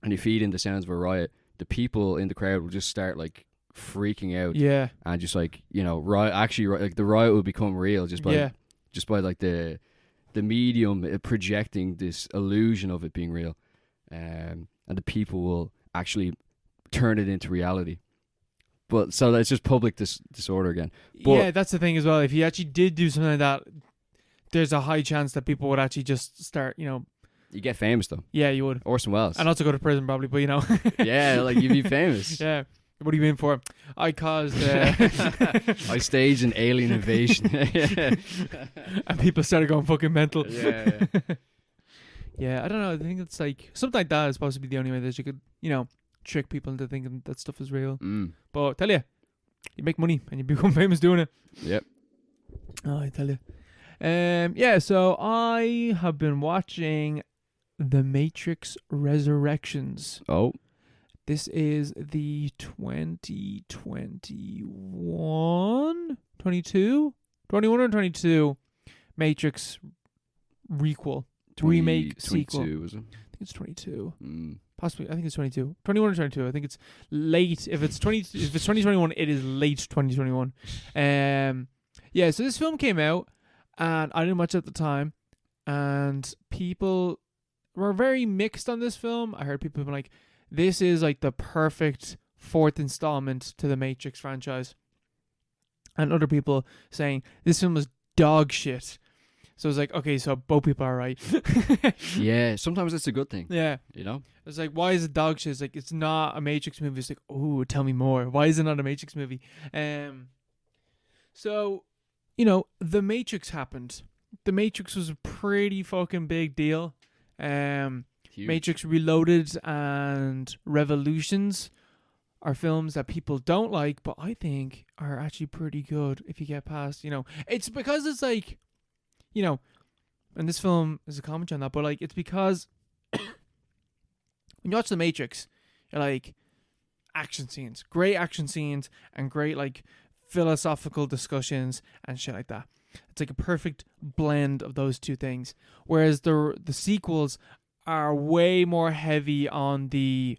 and you feed in the sounds of a riot, the people in the crowd will just start like freaking out. Yeah. And just like, like the riot will become real just by like the medium projecting this illusion of it being real, and the people will actually turn it into reality. But so that's just public disorder again. But that's the thing as well. If you actually did do something like that, there's a high chance that people would actually just start, You get famous though. Yeah, you would. Orson Welles. And also go to prison probably, but Yeah, like you'd be famous. Yeah. What are you in for? I caused... I staged an alien invasion. And people started going fucking mental. Yeah. Yeah, I don't know. I think it's like... Something like that is possibly the only way that you could, trick people into thinking that stuff is real. But I tell you make money and you become famous doing it. Yep. Oh, I tell you. So I have been watching The Matrix Resurrections. Oh. This is the 2021 or 22 Matrix requel, remake, sequel. Was it? I think it's 22. Possibly, I think it's 22. 21 or 22. I think it's late. If it's 2021, it is late 2021. Yeah, so this film came out, and I didn't watch it at the time, and people were very mixed on this film. I heard people being like, this is like the perfect fourth installment to the Matrix franchise. And other people saying, this film was dog shit. So it's like, okay, so both people are right. Yeah, sometimes it's a good thing. Yeah. You know? It's like, why is it dog shit? It's like, it's not a Matrix movie. It's like, oh, tell me more. Why is it not a Matrix movie? So, The Matrix happened. The Matrix was a pretty fucking big deal. Huge. Matrix Reloaded and Revolutions are films that people don't like, but I think are actually pretty good if you get past, It's because it's like, and this film is a commentary on that, but like, it's because when you watch The Matrix, you're like, action scenes, great action scenes, and great like philosophical discussions and shit like that. It's like a perfect blend of those two things. Whereas the sequels are way more heavy on the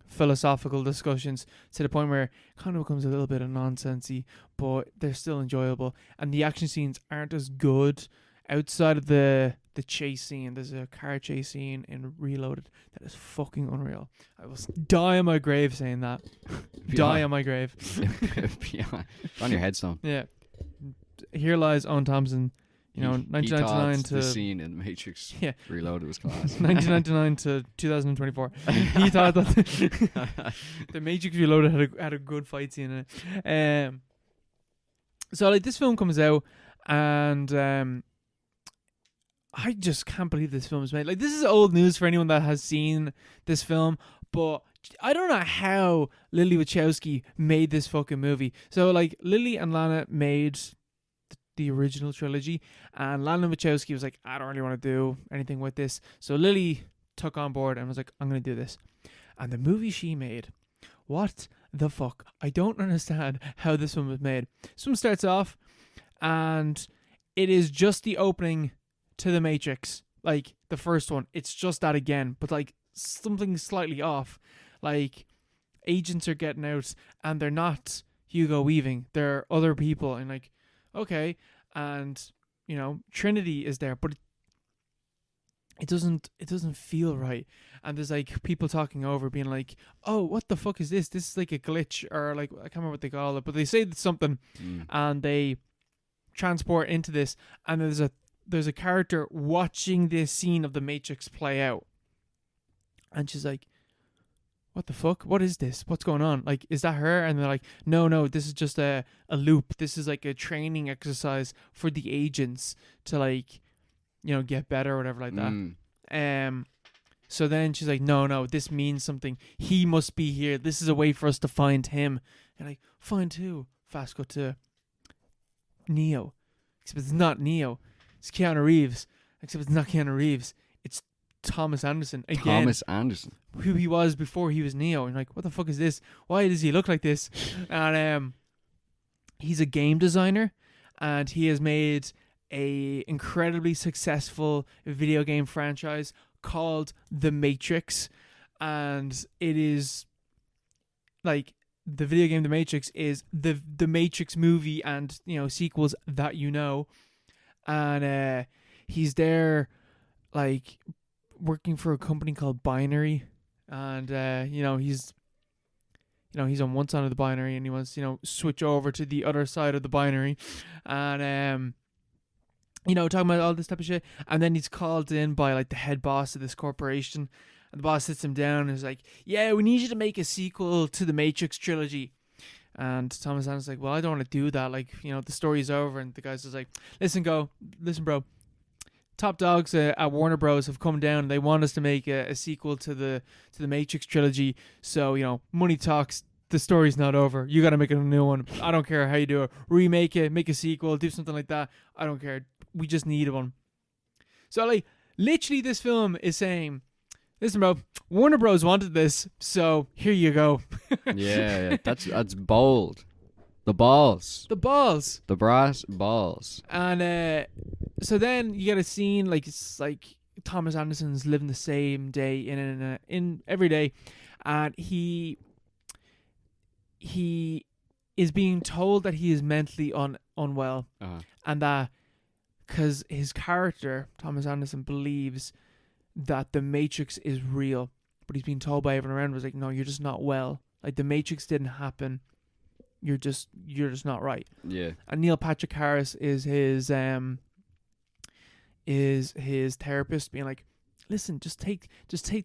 philosophical discussions to the point where it kind of becomes a little bit of nonsensey, but they're still enjoyable. And the action scenes aren't as good outside of the chase scene. There's a car chase scene in Reloaded that is fucking unreal. I will die on my grave saying that. Die on my grave. On your headstone. Yeah. Here lies Owen Thompson. 1999 to the scene in Matrix Reloaded was class. 1999 to 2024. He thought that the Matrix Reloaded had a good fight scene in it. So like this film comes out, and I just can't believe this film is made. Like, this is old news for anyone that has seen this film, but I don't know how Lily Wachowski made this fucking movie. So like Lily and Lana made the original trilogy, and Lana Wachowski was like, I don't really want to do anything with this. So Lily took on board and was like, I'm going to do this. And the movie she made, what the fuck? I don't understand how this one was made. This one starts off, and it is just the opening to The Matrix. Like, the first one. It's just that again, but like something slightly off. Like, agents are getting out, and they're not Hugo Weaving. They're other people, and like, okay, and Trinity is there, but it doesn't feel right. And there's like people talking over, being like, "Oh, what the fuck is this? This is like a glitch," or like, I can't remember what they call it, but they say something, and they transport into this, and there's a character watching this scene of the Matrix play out, and she's like, what the fuck? What is this? What's going on? Like, is that her? And they're like, no, this is just a loop. This is like a training exercise for the agents to like, get better or whatever like that. So then she's like, no, this means something. He must be here. This is a way for us to find him. And like, find who? Fast cut to Neo. Except it's not Neo. It's Keanu Reeves. Except it's not Keanu Reeves. It's Thomas Anderson again. Thomas Anderson, who he was before he was Neo. And like, what the fuck is this? Why does he look like this? And he's a game designer, and he has made a incredibly successful video game franchise called The Matrix. And it is like, the video game The Matrix is the Matrix movie and sequels that and he's there like working for a company called Binary, and he's on one side of the binary, and he wants switch over to the other side of the binary, and talking about all this type of shit. And then he's called in by like the head boss of this corporation, and the boss sits him down and is like, yeah, we need you to make a sequel to the Matrix trilogy. And Thomas Anderson's like, well, I don't want to do that, like, the story's over. And the guy's just like, listen bro, top dogs at Warner Bros have come down. They want us to make a sequel to the Matrix trilogy. So money talks. The story's not over. You got to make a new one. I don't care how you do it. Remake it, make a sequel, do something like that. I don't care. We just need one. So like, literally, this film is saying, listen, bro, Warner Bros wanted this, so here you go. Yeah, that's bold. The balls. The brass balls. And so then you get a scene, like, it's like Thomas Anderson's living the same day in every day, and he is being told that he is mentally unwell, and that because his character Thomas Anderson believes that the Matrix is real, but he's being told by everyone around was like, no, you're just not well. Like the Matrix didn't happen. You're just not right. Yeah. And Neil Patrick Harris is his therapist, being like, listen, just take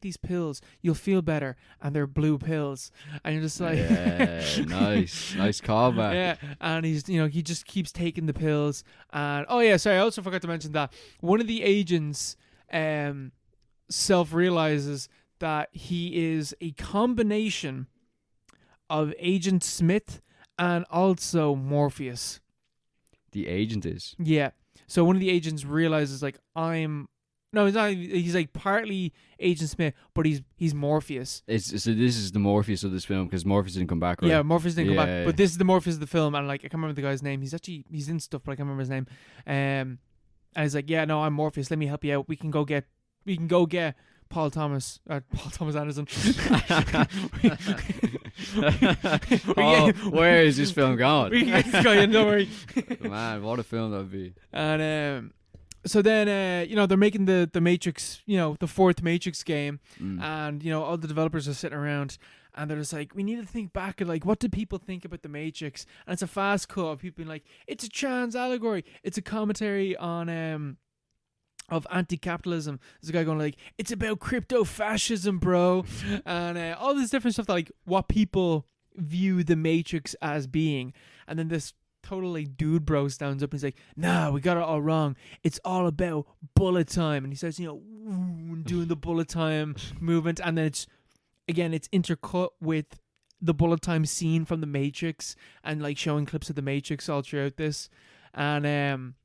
these pills, you'll feel better, and they're blue pills, and you're just like, yeah, nice callback. Yeah, and he's he just keeps taking the pills, and I also forgot to mention that one of the agents self-realizes that he is a combination of Agent Smith and also Morpheus. The agent is? Yeah. So one of the agents realizes like, no, he's not. He's like partly Agent Smith, but he's Morpheus. So this is the Morpheus of this film, because Morpheus didn't come back, right? Yeah, Morpheus didn't come back, but this is the Morpheus of the film, and like I can't remember the guy's name. He's in stuff, but I can't remember his name. And he's like, yeah, no, I'm Morpheus. Let me help you out. We can go get Paul Thomas Anderson. Where is this film going? We can get this guy in, don't worry. Man, what a film that would be. And so then they're making the Matrix, the fourth Matrix game, and all the developers are sitting around, and they're just like, we need to think back at like, what did people think about the Matrix? And it's a fast cut of people being like, it's a trans allegory, it's a commentary on of anti-capitalism. There's a guy going like, it's about crypto-fascism, bro. And all this different stuff that like what people view the Matrix as being. And then this totally dude bro stands up and he's like, nah, we got it all wrong. It's all about bullet time. And he starts, doing the bullet time movement. And then it's intercut with the bullet time scene from the Matrix and like showing clips of the Matrix all throughout this. And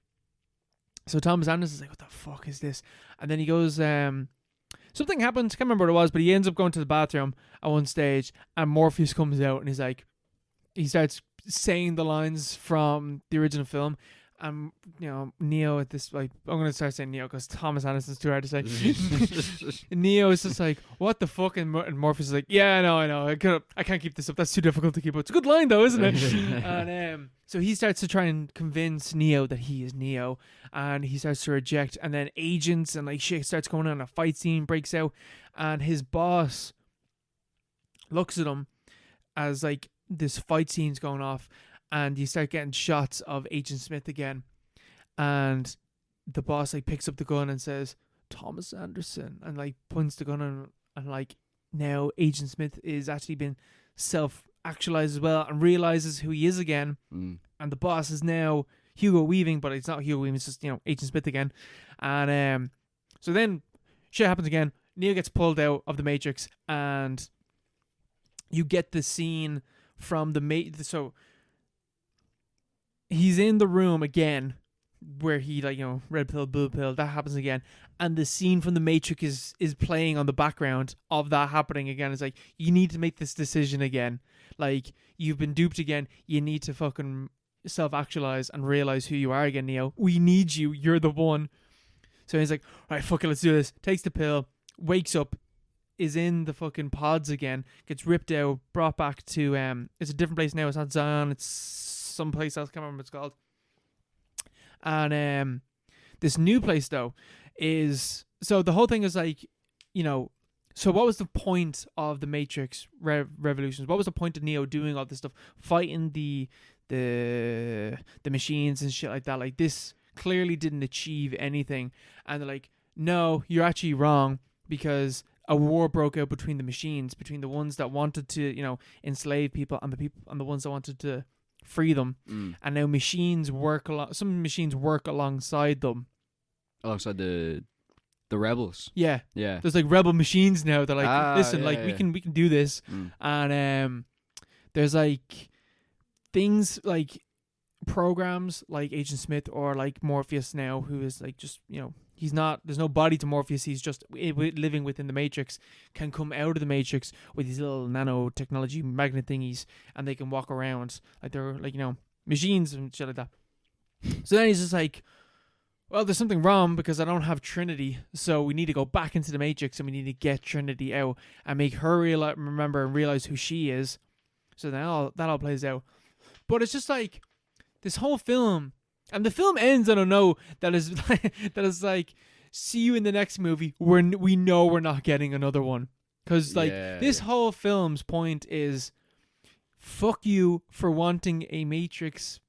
so Thomas Anderson's like, what the fuck is this? And then he goes, something happens, can't remember what it was, but he ends up going to the bathroom at one stage, and Morpheus comes out, and he's like, he starts saying the lines from the original film. Neo at this, like, I'm going to start saying Neo because Thomas Anderson's too hard to say. Neo is just like, what the fuck? And Morpheus is like, yeah, I know. I can't keep this up. That's too difficult to keep up. It's a good line though, isn't it? And so he starts to try and convince Neo that he is Neo, and he starts to reject. And then agents and like shit starts going on. A fight scene breaks out, and his boss looks at him as like this fight scene's going off. And you start getting shots of Agent Smith again. And the boss like picks up the gun and says, Thomas Anderson, and like points the gun on, and like now Agent Smith is actually been self-actualized as well and realizes who he is again. And the boss is now Hugo Weaving, but it's not Hugo Weaving, it's just, Agent Smith again. And so then shit happens again. Neo gets pulled out of the Matrix, and you get the scene from the so he's in the room again where he red pill, blue pill, that happens again, and the scene from the Matrix is playing on the background of that happening again. It's like, you need to make this decision again, like you've been duped again, you need to fucking self-actualize and realize who you are again, Neo. We need you, you're the one. So he's like, alright, fuck it, let's do this. Takes the pill, wakes up, is in the fucking pods again, gets ripped out, brought back to it's a different place now. It's not Zion, it's someplace else, can't remember what it's called. And this new place though is, so the whole thing is like, so what was the point of the Matrix revolutions? What was the point of Neo doing all this stuff, fighting the machines and shit like that? Like, this clearly didn't achieve anything. And they're like, no, you're actually wrong, because a war broke out between the machines, between the ones that wanted to enslave people and the ones that wanted to free them. And now some machines work alongside them, alongside the rebels. Yeah There's like rebel machines now. They're like, listen, we can do this. And there's like things like programs like Agent Smith or like Morpheus now, who is like just there's no body to Morpheus, he's just living within the Matrix, can come out of the Matrix with these little nanotechnology magnet thingies, and they can walk around like they're like machines and shit like that. So then he's just like, well, there's something wrong because I don't have Trinity, so we need to go back into the Matrix and we need to get Trinity out and make her remember and realize who she is. So that all plays out. But it's just like this whole film, and the film ends on a note that is like, see you in the next movie. We know we're not getting another one, because this whole film's point is, fuck you for wanting a Matrix,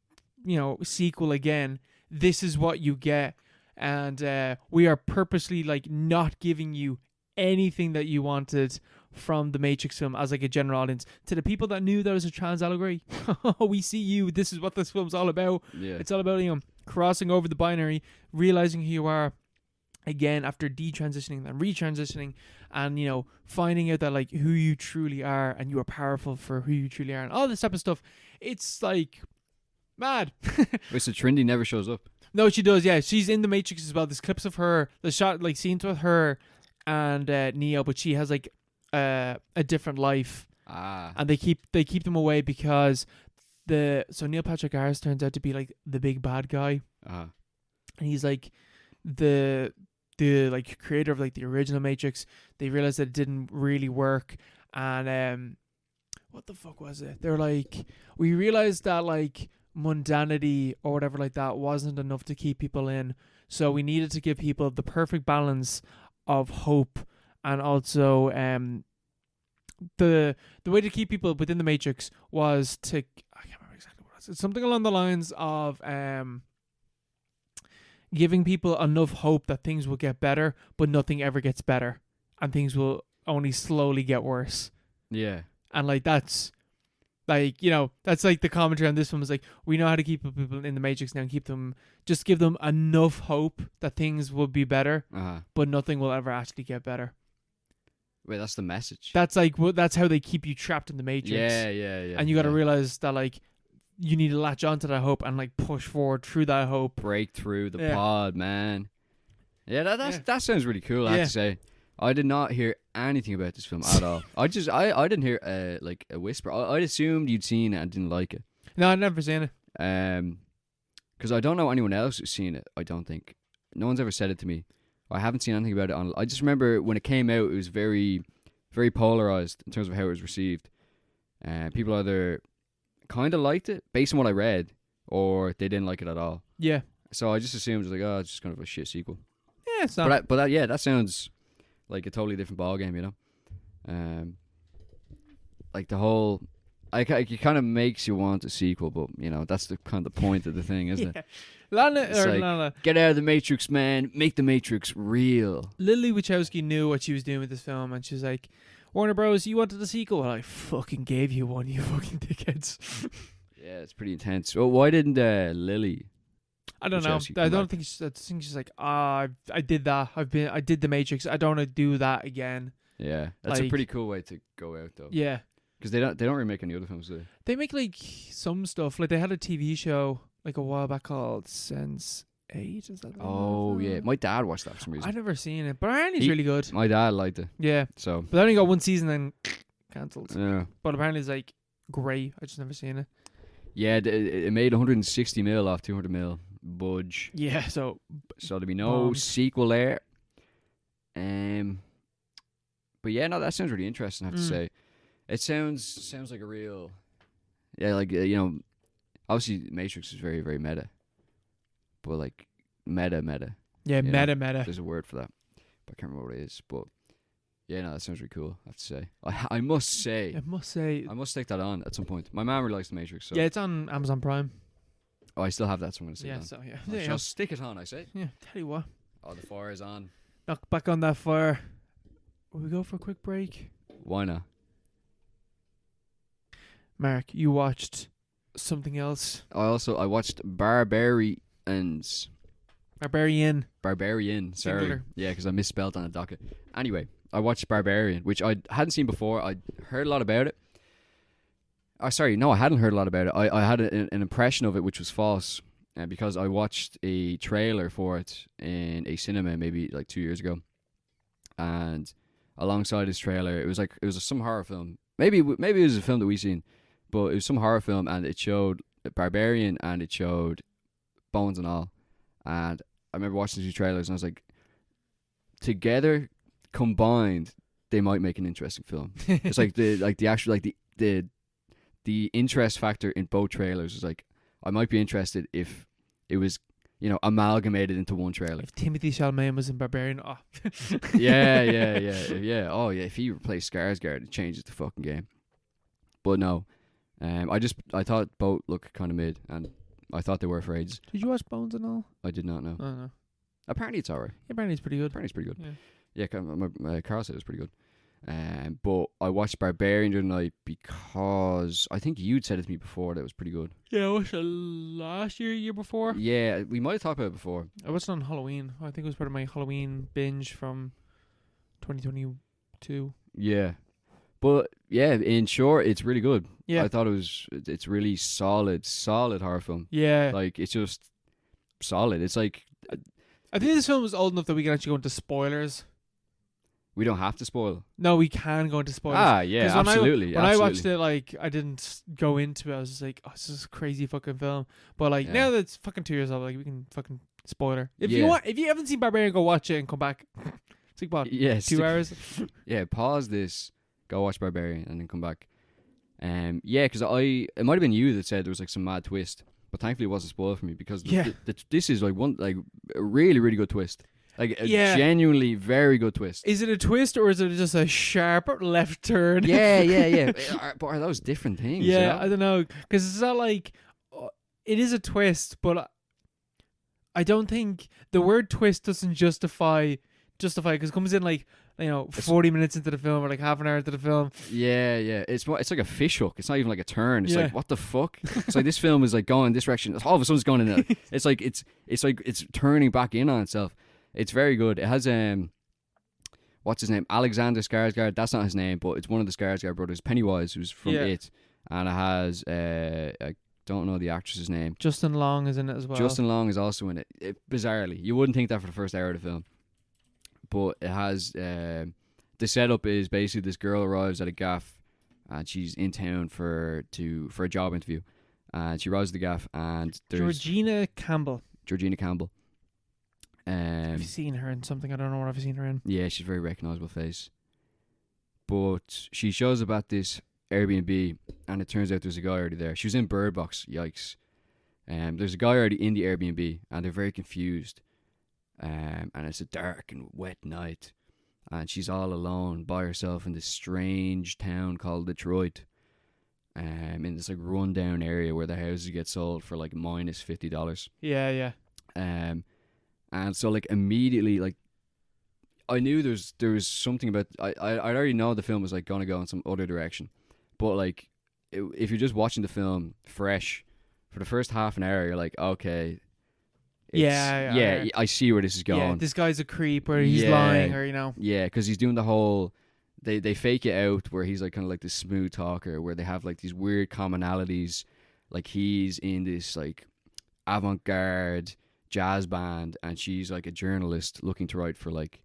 sequel again. This is what you get, and we are purposely like not giving you anything that you wanted from the Matrix film as like a general audience. To the people that knew there was a trans allegory, we see you. This is what this film's all about. Yeah. It's all about crossing over the binary, realizing who you are again after detransitioning and retransitioning, and finding out that like who you truly are, and you are powerful for who you truly are, and all this type of stuff. It's like mad. Wait, so Trinity never shows up? No, she does. Yeah, she's in the Matrix as well. There's clips of her, the shot like scenes with her and Neo, but she has like a different life, and they keep them away because so Neil Patrick Harris turns out to be like the big bad guy, and he's like the like creator of like the original Matrix. They realized that it didn't really work, and what the fuck was it? They're like, we realized that like mundanity or whatever like that wasn't enough to keep people in, so we needed to give people the perfect balance of hope, and also the way to keep people within the Matrix was to, I can't remember exactly what it was. It's something along the lines of giving people enough hope that things will get better, but nothing ever gets better, and things will only slowly get worse. Yeah. And like that's like, that's like the commentary on this one was like, we know how to keep people in the Matrix now and just give them enough hope that things will be better, but nothing will ever actually get better. Wait, that's the message. That's like that's how they keep you trapped in the Matrix. Yeah. And you got to realize that like you need to latch onto that hope and like push forward through that hope. Break through the pod, man. Yeah, that sounds really cool. I have to say, I did not hear anything about this film at all. I didn't hear like a whisper. I assumed you'd seen it and didn't like it. No, I'd never seen it. Because I don't know anyone else who's seen it. I don't think no one's ever said it to me. I haven't seen anything about it. I just remember when it came out, it was very, very polarized in terms of how it was received. People either kind of liked it based on what I read, or they didn't like it at all. Yeah. So I just assumed it was like, oh, it's just kind of a shit sequel. Yeah, it's not. But that sounds like a totally different ballgame, like the whole, it kind of makes you want a sequel, but that's the kind of the point of the thing, isn't it? Lana, get out of the Matrix, man. Make the Matrix real. Lily Wachowski knew what she was doing with this film, and she was like, Warner Bros, you wanted a sequel? Well, I fucking gave you one, you fucking dickheads. Yeah, it's pretty intense. Well, why didn't Lily? I don't know. I don't think she's like, I did that. I did the Matrix. I don't want to do that again. Yeah, that's a pretty cool way to go out, though. Yeah, because they don't remake any other films, do they? They make like some stuff. Like they had a TV show like a while back called Sense8. Is that? Oh yeah, my dad watched that for some reason. I've never seen it, but apparently it's really good. My dad liked it. Yeah, so but I only got one season and cancelled. Yeah, but apparently it's like great. I just never seen it. Yeah, it made 160 mil off 200 mil. Budge. Yeah, so there'll be no sequel there. But yeah, no, that sounds really interesting, I have to say. It sounds like a real, like obviously Matrix is very, very meta, but like meta. Yeah, meta. There's a word for that, but I can't remember what it is. But yeah, no, that sounds really cool, I have to say. I must say. I must take that on at some point. My mom really likes the Matrix. So. Yeah, it's on Amazon Prime. Oh, I still have that, so I'm going to say that. Yeah, so Just stick it on, I say. Yeah, tell you what. Oh, the fire is on. Knock back on that fire. Will we go for a quick break? Why not? Mark, you watched something else. I watched Barbarian. Sorry. Singular. Yeah, because I misspelled on a docket. Anyway, I watched Barbarian, which I hadn't seen before. I heard a lot about it. I hadn't heard a lot about it. I had an impression of it which was false, because I watched a trailer for it in a cinema maybe like 2 years ago, and alongside this trailer, it was some horror film. Maybe it was a film that we've seen, but it was some horror film, and it showed Barbarian and it showed bones and all, and I remember watching the 2 trailers and I was like, together, combined, they might make an interesting film. It's like the actual like the interest factor in both trailers is like, I might be interested if it was, amalgamated into one trailer. If Timothy Chalamet was in Barbarian, Yeah. Oh yeah, if he replaced Skarsgård, it changes the fucking game. But no, I thought both looked kind of mid, and I thought they were for ages. Did you watch Bones and all? I did not know. Oh no. Apparently it's alright. Yeah, apparently it's pretty good. Yeah, Carl said it was pretty good. But I watched Barbarian the other night because I think you'd said it to me before that it was pretty good. Yeah, I watched it last year before. Yeah, we might have talked about it before. I watched it on Halloween. I think it was part of my Halloween binge from 2022. Yeah. But yeah, in short, it's really good. Yeah. I thought it's really solid horror film. Yeah. Like, it's just solid. It's like, I think this film was old enough that we can actually go into spoilers. we don't have to spoil. No, we can go into spoilers. Yeah, 'Cause absolutely. When I watched it, like, I didn't go into it. I was just like, oh, this is a crazy fucking film. But like, now that it's fucking 2 years old, like, we can fucking spoiler. If you haven't seen Barbarian, go watch it and come back. It's like, what, 2 hours? Yeah, pause this, go watch Barbarian, and then come back. Yeah, because it might have been you that said there was like some mad twist, but thankfully it wasn't spoiled for me because this is like a really, really good twist. Like a genuinely very good twist. Is it a twist or is it just a sharp left turn? Yeah. But are those different things? Yeah, I don't know. Because it's not like... it is a twist, but I don't think... The word twist doesn't justify because it comes in like, 40 minutes into the film or like half an hour into the film. Yeah. It's like a fish hook. It's not even like a turn. It's like, what the fuck? It's like this film is like going this direction. All of a sudden it's going in there. It's like it's turning back in on itself. It's very good. It has what's his name? Alexander Skarsgård. That's not his name, but it's one of the Skarsgård brothers, Pennywise, who's from It, and it has I don't know the actress's name. Justin Long is in it as well. Justin Long is also in it. Bizarrely, you wouldn't think that for the first hour of the film, but it has the setup is basically this girl arrives at a gaff, and she's in town for a job interview, and she arrives at the gaff, and there's Georgina Campbell. Have you seen her in something? I don't know what I've seen her in. Yeah, she's a very recognisable face. But she shows up at this Airbnb, and it turns out there's a guy already there. She was in Bird Box, yikes. There's a guy already in the Airbnb, and they're very confused. And it's a dark and wet night, and she's all alone by herself in this strange town called Detroit. In this like rundown area where the houses get sold for like minus $50. Yeah. And so like immediately, like, I knew there was something about I already know the film was like gonna go in some other direction, but like if you're just watching the film fresh for the first half an hour, you're like, okay, I see where this is going. Yeah, this guy's a creep, or he's lying, or because he's doing the whole they fake it out where he's like kind of like this smooth talker where they have like these weird commonalities, like he's in this like avant-garde jazz band and she's like a journalist looking to write for like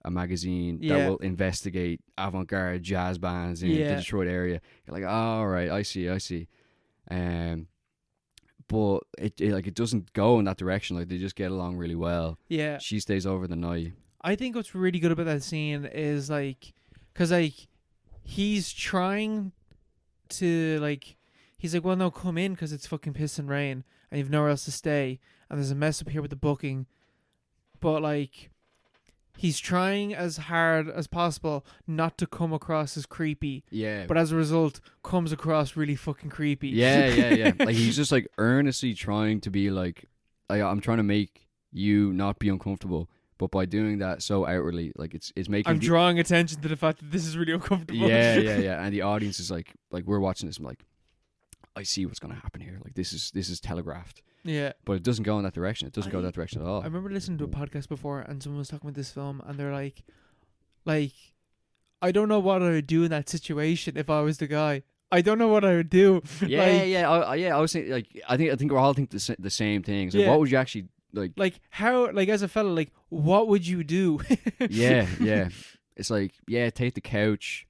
a magazine that will investigate avant-garde jazz bands in the Detroit area. You're like, all right, I see. But it doesn't go in that direction. Like, they just get along really well. Yeah, she stays over the night. I think what's really good about that scene is like, because like he's trying to like, he's like, well, no, come in because it's fucking piss and rain and you've nowhere else to stay and there's a mess up here with the booking, but like he's trying as hard as possible not to come across as creepy. Yeah. But as a result, comes across really fucking creepy. Yeah. Like, he's just like earnestly trying to be like, I'm trying to make you not be uncomfortable. But by doing that so outwardly, like it's making... I'm drawing attention to the fact that this is really uncomfortable. Yeah. And the audience is like we're watching this, I'm like, I see what's going to happen here. Like, this is telegraphed. Yeah. But it doesn't go in that direction. It doesn't go that direction at all. I remember listening to a podcast before and someone was talking about this film and they're like, I don't know what I would do in that situation if I was the guy. I don't know what I would do. I was saying, like, I think we're all thinking the same things. Like, what would you actually... Like how, like, as a fella, like, what would you do? yeah. It's like, take the couch,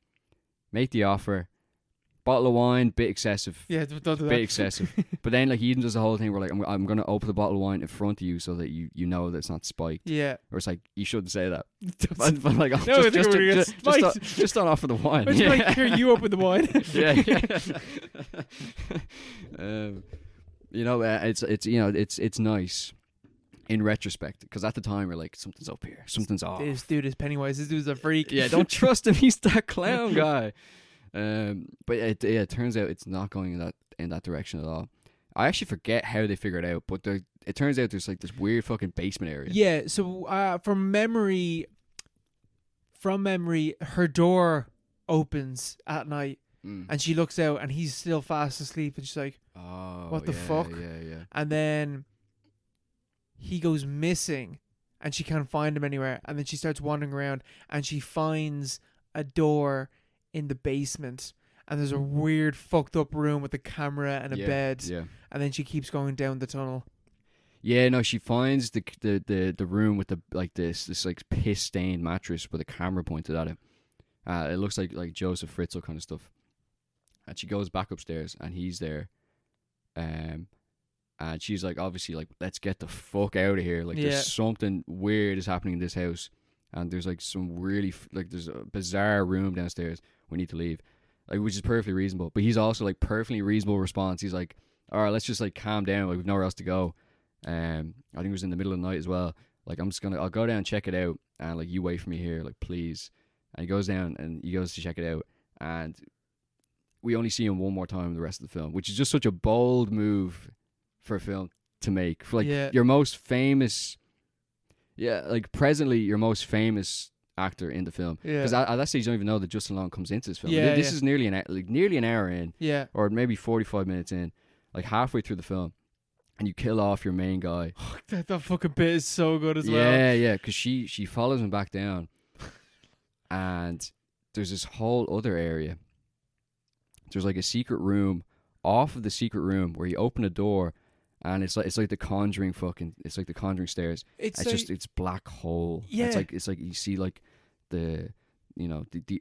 make the offer, bottle of wine, bit excessive. Yeah, don't do Bit that. excessive. But then like he even does the whole thing where like I'm gonna open the bottle of wine in front of you so that you know that it's not spiked. Yeah. Or it's like you shouldn't say that. Don't- But like No, I think we're gonna get spiked. just don't offer the wine. It's like, here, you open the wine. You know, it's nice in retrospect because at the time we're like something's up here, something's off. This dude is Pennywise. This dude's a freak. Yeah, don't trust him. He's that clown guy. But it turns out it's not going in that direction at all. I actually forget how they figure it out, but it turns out there's like this weird fucking basement area. Yeah. So from memory, her door opens at night, and she looks out, and he's still fast asleep, and she's like, "Oh, what the fuck?" Yeah. And then he goes missing, and she can't find him anywhere. And then she starts wandering around, and she finds a door in the basement, and there's a weird fucked up room with a camera and a bed. Yeah. And then she keeps going down the tunnel. Yeah, no, she finds the room with this like piss stained mattress with a camera pointed at it. It looks like Joseph Fritzl kind of stuff. And she goes back upstairs, and he's there. And she's like, obviously, like, let's get the fuck out of here. Like, there's something weird is happening in this house, and there's like some really there's a bizarre room downstairs. We need to leave, like, which is perfectly reasonable. But he's also like perfectly reasonable response. He's like, all right, let's just like calm down. Like, we've nowhere else to go. I think it was in the middle of the night as well. Like, I'll go down and check it out, and like, you wait for me here, like, please. And he goes down and he goes to check it out, and we only see him one more time in the rest of the film, which is just such a bold move for a film to make. For like your most famous, like presently your most famous actor in the film. Because at that stage you don't even know that Justin Long comes into this film. This is nearly an hour in, or maybe 45 minutes in, like halfway through the film, and you kill off your main guy. that fucking bit is so good as well. Yeah, because she follows him back down, and there's this whole other area. There's like a secret room off of the secret room where you open a door, and it's like the Conjuring it's like the Conjuring stairs. It's black hole. Yeah. It's like you see like the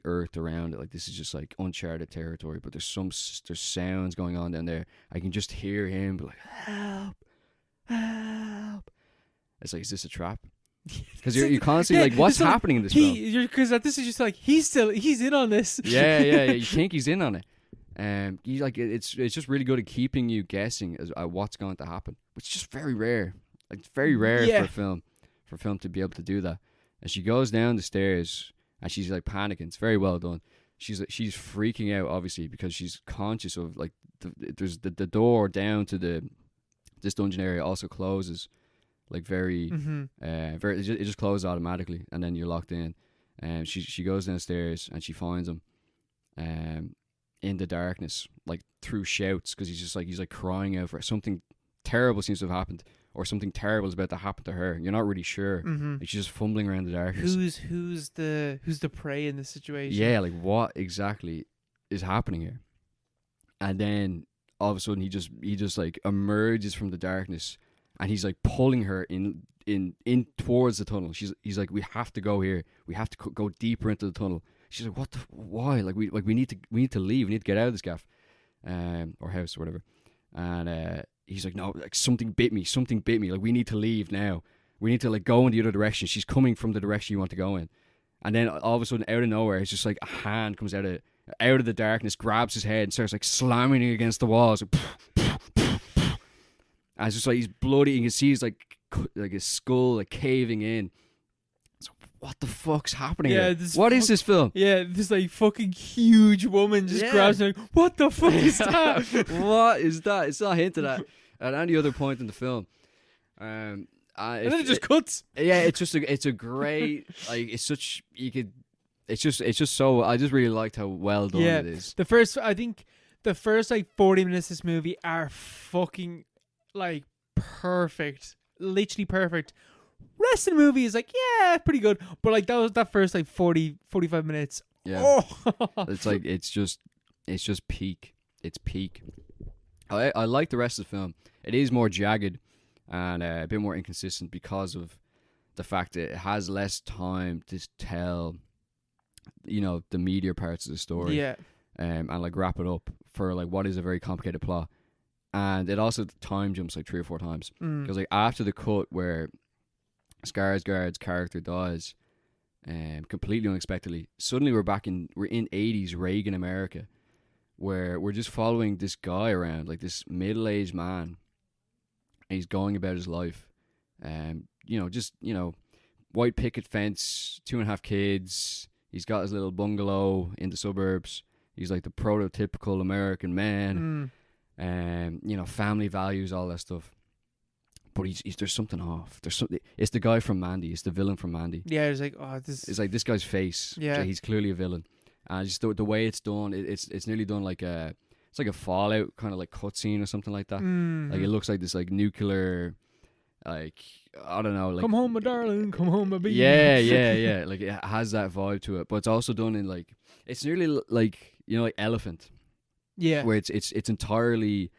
earth around it. Like, this is just like uncharted territory, but there's sounds going on down there. I can just hear him be like, help. It's like, is this a trap? Because you're constantly like, what's happening in this film? Because this is just like, he's in on this. Yeah. You think he's in on it. He's like, it's just really good at keeping you guessing as what's going to happen, which is just very rare. Like, it's very rare for a film to be able to do that. And she goes down the stairs and she's like panicking. It's very well done. She's freaking out, obviously, because she's conscious of like there's the door down to this dungeon area also closes, like very very it just closes automatically, and then you're locked in. And she goes downstairs and she finds him in the darkness, like through shouts, because he's like crying out for something terrible seems to have happened, or something terrible is about to happen to her. You're not really sure. Like, she's just fumbling around the darkness. Who's the prey in this situation? Yeah, like, what exactly is happening here? And then all of a sudden he just like emerges from the darkness, and he's like pulling her in towards the tunnel. He's like, we have to go here. We have to go deeper into the tunnel. She's like, why? Like, we need to leave. We need to get out of this gaff, or house or whatever. And he's like, no, like, something bit me. Like, we need to leave now. We need to like go in the other direction. She's coming from the direction you want to go in. And then all of a sudden, out of nowhere, it's just like a hand comes out of the darkness, grabs his head, and starts like slamming it against the walls. And it's just like, he's bloody. You can see he's like his skull like caving in. What the fuck's happening here? What is this film? Yeah, this like fucking huge woman just grabs me like, what the fuck is that? What is that? It's not hinted at any other point in the film. And then it just cuts. Yeah, it's a great, like, it's just so, I just really liked how well done it is. The first like 40 minutes of this movie are fucking like perfect. Literally perfect. Rest of the movie is like, yeah, pretty good, but like that first like 45 minutes. Yeah. Oh. It's like, it's just peak. It's peak. I like the rest of the film. It is more jagged and a bit more inconsistent because of the fact that it has less time to tell, the meatier parts of the story. Yeah. and like wrap it up for like what is a very complicated plot. And it also time jumps like 3 or 4 times because like after the cut where Skarsgård's character dies, completely unexpectedly, suddenly we're in 80s Reagan America, where we're just following this guy around, like this middle-aged man, and he's going about his life, white picket fence, 2.5 kids. He's got his little bungalow in the suburbs. He's like the prototypical American man. Family values, all that stuff. But he's there's something off. There's something. It's the guy from Mandy. It's the villain from Mandy. Yeah, it's like, oh, this. It's like this guy's face. Yeah, he's clearly a villain. And just the way it's done, it's nearly done like it's like a Fallout kind of like cutscene or something like that. Like it looks like this like nuclear, like I don't know, like come home, my darling, come home, my baby. Yeah. Like it has that vibe to it, but it's also done in like it's nearly like like Elephant. Yeah, where it's entirely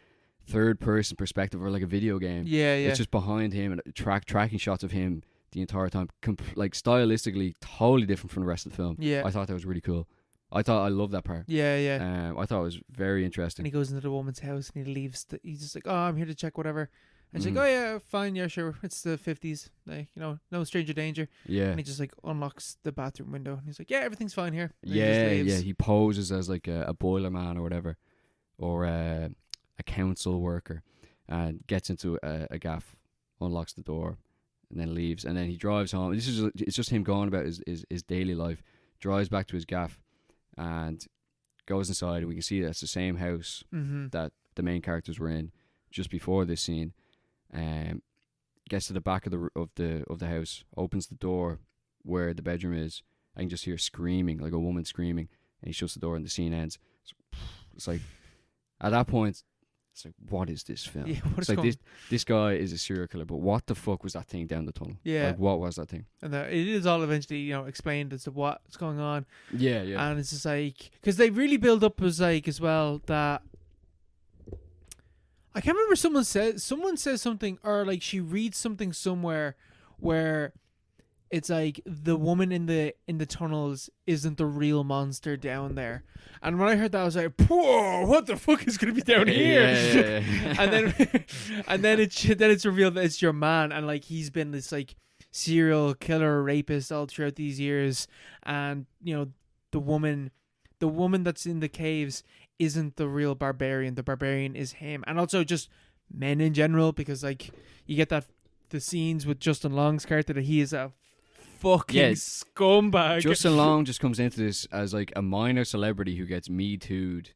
third person perspective, or like a video game. Yeah. It's just behind him and tracking shots of him the entire time. Like stylistically, totally different from the rest of the film. Yeah, I thought that was really cool. I loved that part. Yeah. I thought it was very interesting. And he goes into the woman's house and he leaves. He's just like, oh, I'm here to check whatever. And she's like, oh yeah, fine, yeah, sure. It's the 50s, like no stranger danger. Yeah. And he just like unlocks the bathroom window and he's like, yeah, everything's fine here. And yeah. He poses as like a boiler man or whatever, or a council worker, and gets into a gaff, unlocks the door, and then leaves. And then he drives home. It's just him going about his daily life. Drives back to his gaff, and goes inside, and we can see that it's the same house that the main characters were in just before this scene. Gets to the back of the house, opens the door where the bedroom is. I can just hear screaming, like a woman screaming, and he shuts the door and the scene ends. It's like at that point, it's like, what is this film? Yeah, it's like this guy is a serial killer, but what the fuck was that thing down the tunnel? Yeah, like what was that thing? And it is all eventually explained as to what's going on. Yeah. And it's just like, because they really build up as like as well that I can't remember, someone says something, or like she reads something somewhere where it's like the woman in the tunnels isn't the real monster down there. And when I heard that, I was like, whoa, what the fuck is going to be down here? Yeah. and then it's revealed that it's your man, and like he's been this like serial killer, rapist all throughout these years. And the woman that's in the caves isn't the real Barbarian. The Barbarian is him. And also just men in general, because like you get the scenes with Justin Long's character that he is a fucking scumbag. Justin Long just comes into this as like a minor celebrity who gets Me Too'd.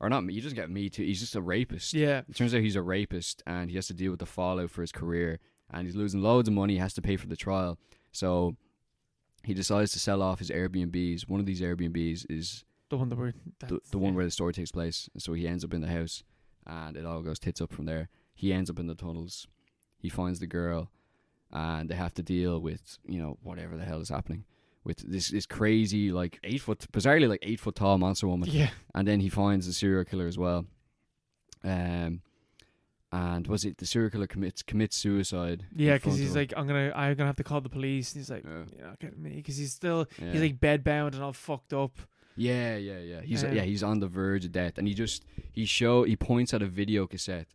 Or not, he doesn't get Me Too'd, he's just a rapist. Yeah. It turns out he's a rapist, and he has to deal with the fallout for his career, and he's losing loads of money, he has to pay for the trial. So he decides to sell off his Airbnbs. One of these Airbnbs is the one the one where the story takes place. So he ends up in the house, and it all goes tits up from there. He ends up in the tunnels. He finds the girl, and they have to deal with whatever the hell is happening with this crazy like 8 foot, bizarrely like 8 foot tall monster woman. Yeah. And then he finds the serial killer as well. And was it the serial killer commits suicide? Yeah, because he's like, I'm gonna have to call the police. And he's like, you're not getting me, because he's he's like bedbound and all fucked up. Yeah. He's on the verge of death, and he points at a video cassette,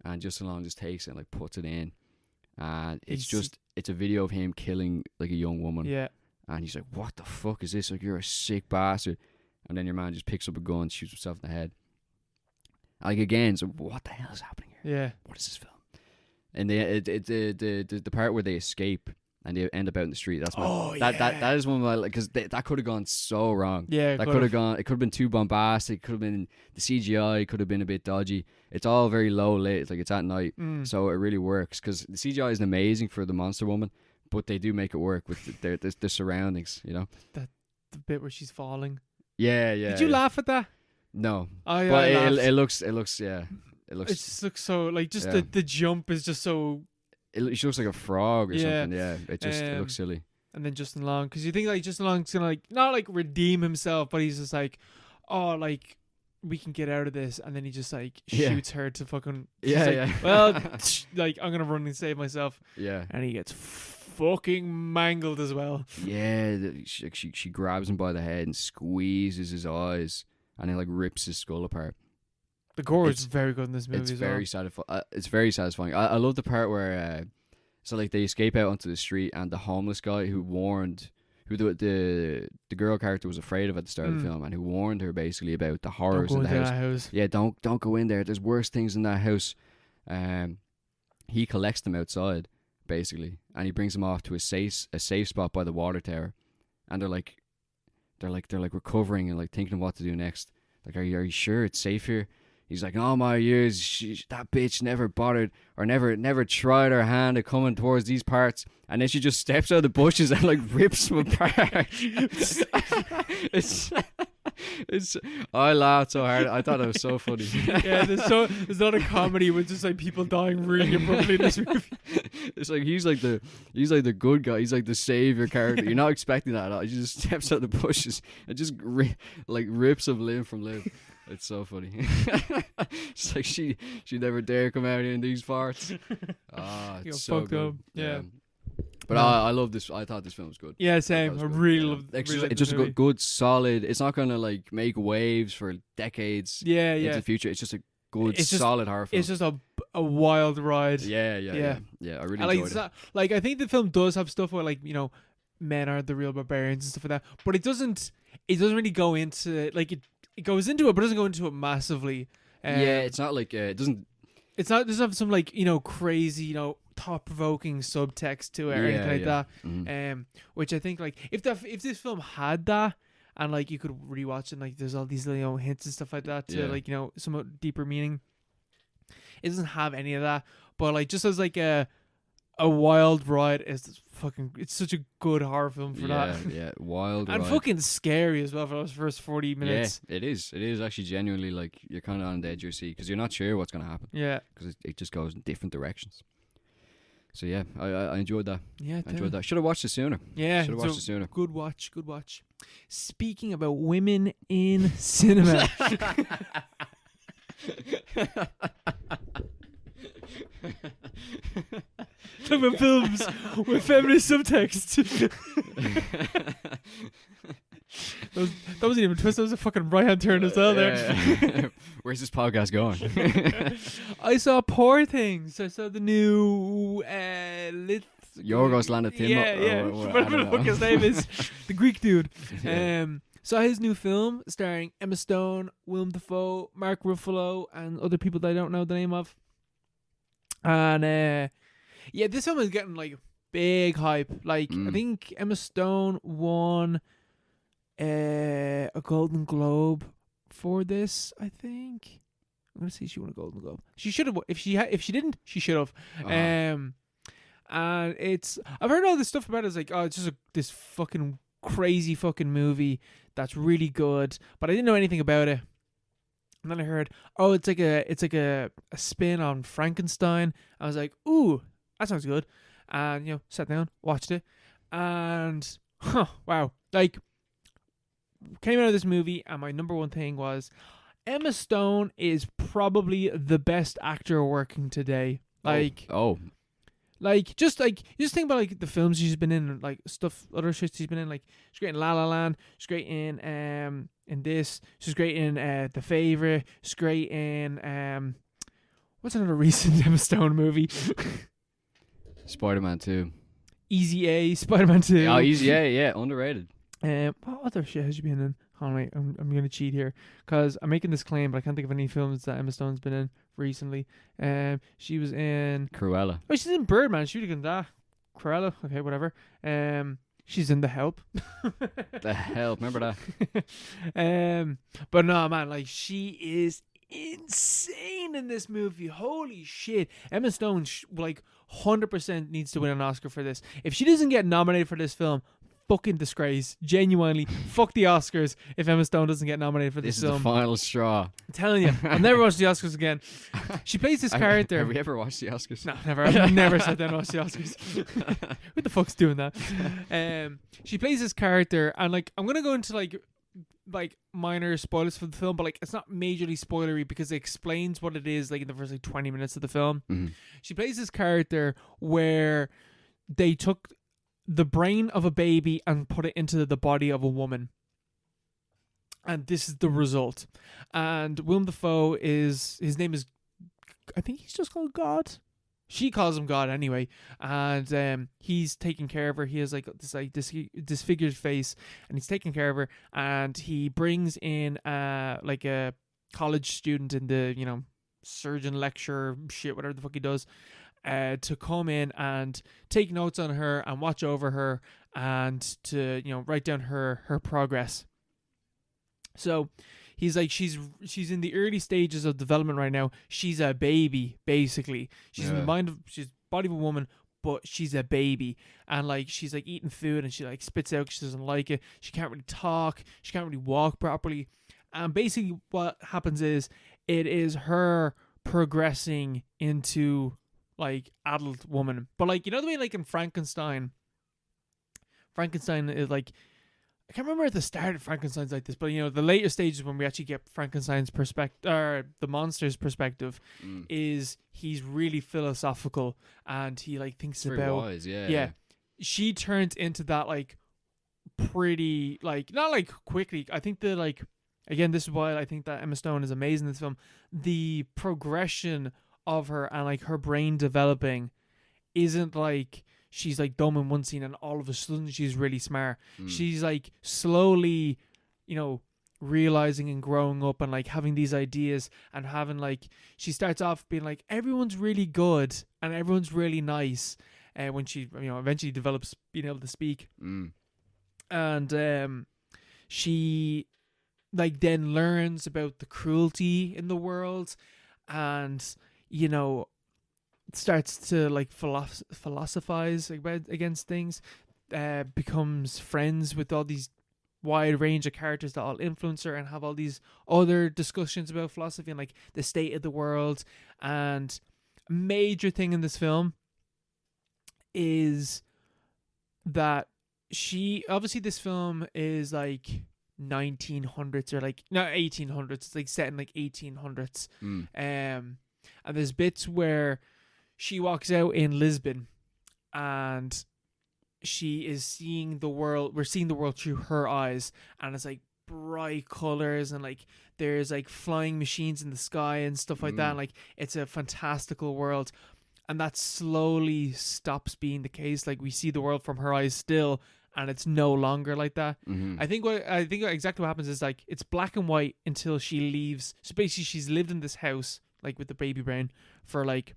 and Justin Long just takes it and like puts it in, and it's a video of him killing like a young woman. Yeah. And he's like, what the fuck is this? Like, you're a sick bastard. And then your man just picks up a gun, shoots himself in the head. Like again, so what the hell is happening here? Yeah. What is this film? And the part where they escape and they end up out in the street. That is one of my, like, because that could have gone so wrong. Yeah, that could have gone. It could have been too bombastic. It could have been the CGI. Could have been a bit dodgy. It's all very low lit. It's like it's at night, so it really works because the CGI isn't amazing for the monster woman, but they do make it work with their surroundings. The bit where she's falling. Yeah. Did you laugh at that? No. Oh yeah. But it looks. Yeah. It looks. It just looks so like the jump is just so. She looks like a frog or something. Yeah. It looks silly. And then Justin Long, because you think like Justin Long's gonna like not like redeem himself, but he's just like, oh, like we can get out of this, and then he just like shoots her to fucking. Well, like I'm gonna run and save myself. Yeah. And he gets fucking mangled as well. Yeah. She grabs him by the head and squeezes his eyes. and he like rips his skull apart. The gore is very good in this movie. It's as very satisfying. It's very satisfying. I love the part where so like they escape out onto the street, and the homeless guy who the girl character was afraid of at the start of the film, and who warned her basically about the horrors in the house. Yeah, don't go in there. There's worse things in that house. He collects them outside basically, and he brings them off to a safe spot by the water tower, and they're like recovering and like thinking of what to do next. Like, are you sure it's safe here? He's like, in all my years, that bitch never bothered or never tried her hand at coming towards these parts. And then she just steps out of the bushes and like rips them apart. it's I laughed so hard. I thought it was so funny. Yeah, there's not a comedy with just like people dying really abruptly in this movie. It's like he's like the good guy. He's like the savior character. You're not expecting that at all. He just steps out of the bushes and just rips him limb from limb. It's so funny. It's like she never dare come out in these parts. It's so good. Up. Yeah. But I love this. I thought this film was good. Yeah, same. I really love it. It's just a good, solid. It's not gonna like make waves for decades. Into the future. It's just a good, solid horror film. It's just a wild ride. Yeah. I really enjoyed it. Like, I think the film does have stuff where, like, you know, men are the real barbarians and stuff like that. But it doesn't really go into, like, it goes into it, but doesn't go into it massively. It's not like it doesn't have some, like, you know, crazy, you know, thought-provoking subtext to it or anything like that. Mm-hmm. Which I think, like, if this film had that, and like you could rewatch it, and like there's all these, you know, hints and stuff like that to like, you know, somewhat deeper meaning. It doesn't have any of that, but like just as like a wild ride, it's such a good horror film for that. Yeah, wild and ride. fucking scary as well for those first 40 minutes. Yeah, it is actually genuinely, like, you're kind of on the edge of your seat because you're not sure what's going to happen. Yeah, because it just goes in different directions. So yeah, I enjoyed that. Yeah, I enjoyed that. Should have watched it sooner. Yeah, should have watched it sooner. Good watch. Speaking about women in cinema. Talking about films with feminist subtext. that wasn't even a twist. That was a fucking right hand turn as well there. Where's this podcast going? I saw Poor Things. I saw the new Yorgos Lanthimos. Yeah. Whatever the fuck his name is. The Greek dude. Saw his new film starring Emma Stone, Willem Dafoe, Mark Ruffalo, and other people that I don't know the name of. And this film is getting like big hype. Like I think Emma Stone won a Golden Globe for this. I think I'm gonna say she won a Golden Globe. She should have. If she didn't, she should have. And I've heard all this stuff about it. It's like, oh, it's just this fucking crazy fucking movie that's really good, but I didn't know anything about it. And then I heard, oh, it's like a spin on Frankenstein. I was like, ooh, that sounds good. And, you know, sat down, watched it, and wow, like, came out of this movie, and my number one thing was Emma Stone is probably the best actor working today. Like, Like, just think about, like, the films she's been in, like, other shit she's been in. Like, she's great in La La Land. She's great in this. She's great in The Favourite. She's great in, what's another recent Emma Stone movie? Spider-Man 2. Easy A, Spider-Man 2. Oh, Easy A, yeah, underrated. What other shit has she been in? Hold on, wait, I'm going to cheat here. Because I'm making this claim, but I can't think of any films that Emma Stone's been in recently. She was in Cruella. Oh, she's in Birdman. She would have done that. Cruella. Okay, whatever. She's in The Help. The Help. Remember that? But no, man. Like, she is insane in this movie. Holy shit. Emma Stone, 100% needs to win an Oscar for this. If she doesn't get nominated for this film, fucking disgrace. Genuinely. Fuck the Oscars if Emma Stone doesn't get nominated for this film. This is the final straw. I'm telling you. I'll never watch the Oscars again. She plays this character. Have we ever watched the Oscars? No, never. I've never sat down and watched the Oscars. Who the fuck's doing that? She plays this character, and, like, I'm going to go into, like minor spoilers for the film, but, like, it's not majorly spoilery because it explains what it is, like, in the first, like, 20 minutes of the film. Mm-hmm. She plays this character where they took the brain of a baby and put it into the body of a woman. And this is the result. And Willem Dafoe his name is, I think he's just called God. She calls him God anyway, and he's taking care of her. He has this disfigured face, and he's taking care of her. And he brings in like a college student in the surgeon lecturer shit, whatever the fuck he does, to come in and take notes on her and watch over her and to write down her progress. So he's like, she's in the early stages of development right now. She's a baby, basically. She's in the she's body of a woman, but she's a baby. And like, she's like eating food and she like spits out 'cause she doesn't like it. She can't really talk. She can't really walk properly. And basically what happens is, it is her progressing into like adult woman. But like, the way like in Frankenstein is like, I can't remember at the start of Frankenstein's like this, but the later stages when we actually get Frankenstein's perspective, or the monster's perspective, is he's really philosophical and he like thinks Very about wise, yeah. She turns into that like pretty like, not like quickly. I think the like, again, this is why I think that Emma Stone is amazing in this film. The progression of her and like her brain developing isn't like she's like dumb in one scene and all of a sudden she's really smart. She's like slowly, realizing and growing up and like having these ideas and having like, she starts off being like, everyone's really good and everyone's really nice. When she, eventually develops being able to speak. And she like then learns about the cruelty in the world and, starts to like philosophize against things, becomes friends with all these wide range of characters that all influence her and have all these other discussions about philosophy and like the state of the world. And a major thing in this film is that obviously this film is like 1900s or like, no, 1800s. It's like set in like 1800s. And there's bits where she walks out in Lisbon and she is seeing the world. We're seeing the world through her eyes, and it's like bright colors and like there's like flying machines in the sky and stuff like that. And, like, it's a fantastical world, and that slowly stops being the case. Like, we see the world from her eyes still, and it's no longer like that. I think exactly what happens is like it's black and white until she leaves. So basically, she's lived in this house like with the baby brain for like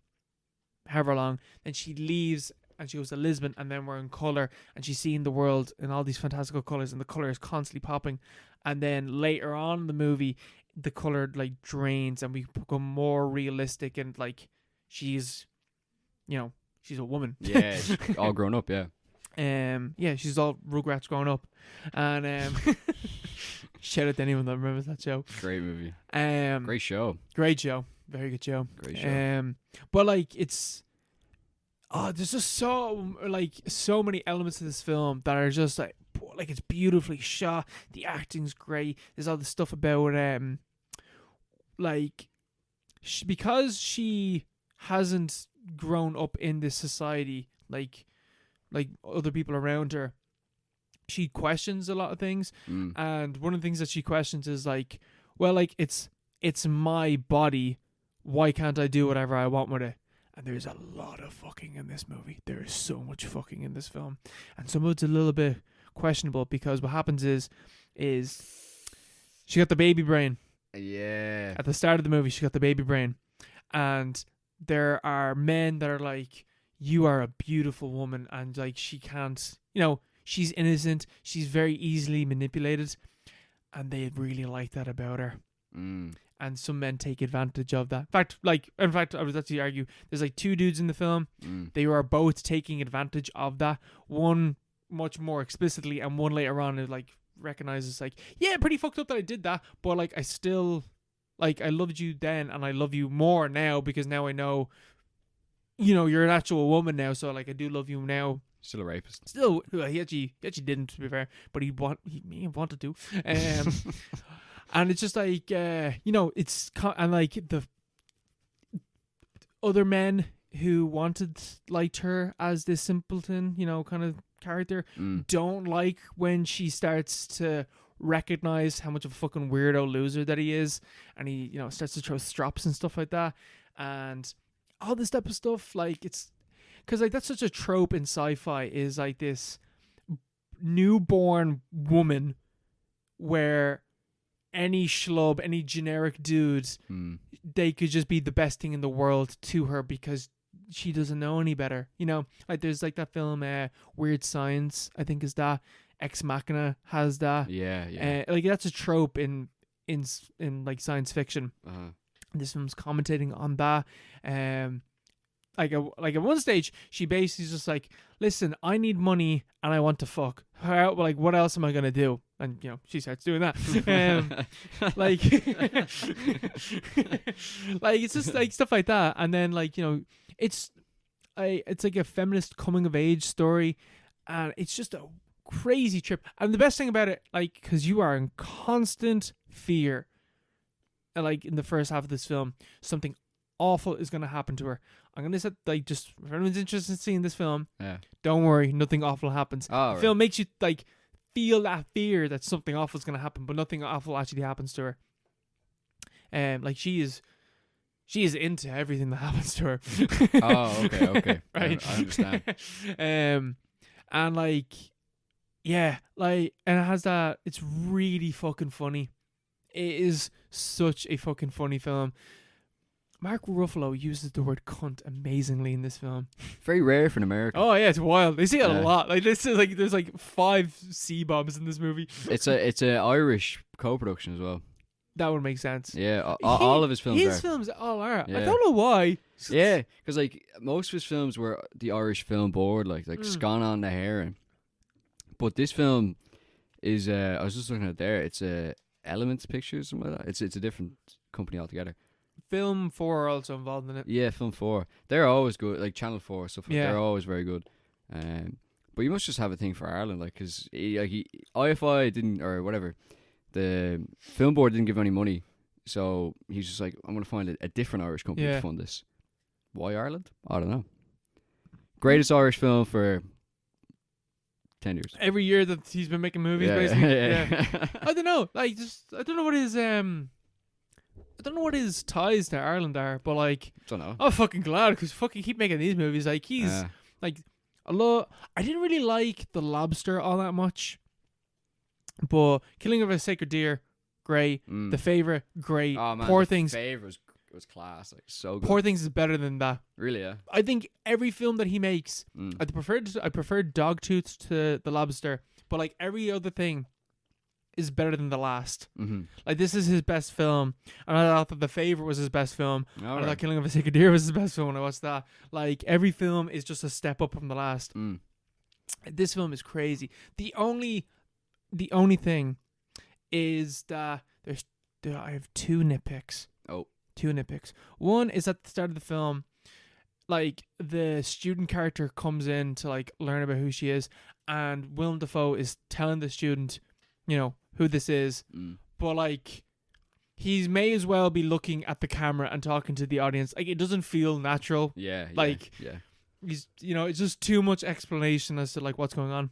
however long. Then she leaves and she goes to Lisbon, and then we're in color, and she's seeing the world in all these fantastical colors, and the color is constantly popping. And then later on in the movie, the color like drains, and we become more realistic, and like she's a woman. Yeah, all grown up. Yeah. She's all Rugrats grown up, and shout out to anyone that remembers that show. Great movie. Great show. Very good show. Great show. But like there's just so many elements of this film that are just like it's beautifully shot. The acting's great. There's all the stuff about because she hasn't grown up in this society like other people around her, she questions a lot of things. And one of the things that she questions is like, well, like it's my body, why can't I do whatever I want with it? And there's a lot of fucking in this movie. There is so much fucking in this film, and some of it's a little bit questionable, because what happens is she got the baby brain. Yeah. At the start of the movie, she got the baby brain, and there are men that are like, you are a beautiful woman, and like she can't, she's innocent, she's very easily manipulated, and they really like that about her. And some men take advantage of that. In fact, I was actually argue there's like two dudes in the film. They are both taking advantage of that. One much more explicitly, and one later on is like recognizes like, yeah, pretty fucked up that I did that, but like I still like, I loved you then and I love you more now, because now I know, you're an actual woman now, so like I do love you now. Still a rapist. Still, he actually didn't, to be fair, but he wanted to. And it's just like, and like the other men who liked her as this simpleton, kind of character, don't like when she starts to recognize how much of a fucking weirdo loser that he is, and he, you know, starts to throw strops and stuff like that, and all this type of stuff. Like, it's because like that's such a trope in sci-fi, is like this newborn woman where any schlub, any generic dudes, they could just be the best thing in the world to her because she doesn't know any better. You know, like there's like that film Weird Science, I think is that. Ex Machina has that. Yeah. Like that's a trope in like science fiction. Uh-huh. This film's commentating on that. Like at one stage, she basically is just like, listen, I need money and I want to fuck. Like, what else am I gonna do? And you know, she starts doing that. Like, like it's just like stuff like that. And then like, you know, it's like a feminist coming of age story, and it's just a crazy trip. And the best thing about it, like, because you are in constant fear, like in the first half of this film, something awful is going to happen to her. I'm going to say, like, just if anyone's interested in seeing this film, don't worry, nothing awful happens. The film makes you like feel that fear that something awful is going to happen, but nothing awful actually happens to her. Like she is into everything that happens to her. Oh, okay. Right. I understand. And like, yeah, like, and it has that. It's really fucking funny. It is such a fucking funny film. Mark Ruffalo uses the word cunt amazingly in this film. Very rare for an American. Oh yeah, it's wild. They say it a lot. Like this is like there's like 5 C-bombs in this movie. It's a Irish co-production as well. That would make sense. Yeah, all of his films are. His films all are. Yeah. I don't know why. Yeah, because like most of his films were the Irish Film Board, like Scone on the Heron. But this film is I was just looking at it there. It's Elements Pictures, something like that. It's a different company altogether. Film 4 are also involved in it. Yeah, Film 4. They're always good. Like Channel 4 stuff. Yeah. They're always very good. But you must just have a thing for Ireland, like, because IFI didn't, or whatever, the film board didn't give any money, so he's just like, I'm gonna find a different Irish company to fund this. Why Ireland? I don't know. Greatest Irish film for 10 years. Every year that he's been making movies, basically. Yeah. I don't know. Like, just I don't know what his ties to Ireland are, but like, Don't know. I'm fucking glad because fucking keep making these movies. Like he's like a lot. I didn't really like The Lobster all that much, but Killing of a Sacred Deer, great. The Favourite, great. Oh man, Poor The Things. Favourite was class, like so good. Poor Things is better than that. Really, yeah. I think every film that he makes, I preferred Dogtooth to The Lobster, but like every other thing is better than the last. Mm-hmm. Like this is his best film, and I thought that The Favourite was his best film. All I thought Killing of a Sacred Deer was his best film when I watched that. Like every film is just a step up from the last. This film is crazy. The only thing is that I have 2 nitpicks. Oh. 2 nitpicks. One is at the start of the film, like the student character comes in to like learn about who she is, and Willem Dafoe is telling the student, you know, who this is, but like he may as well be looking at the camera and talking to the audience. Like it doesn't feel natural. Like he's, you know, it's just too much explanation as to like what's going on.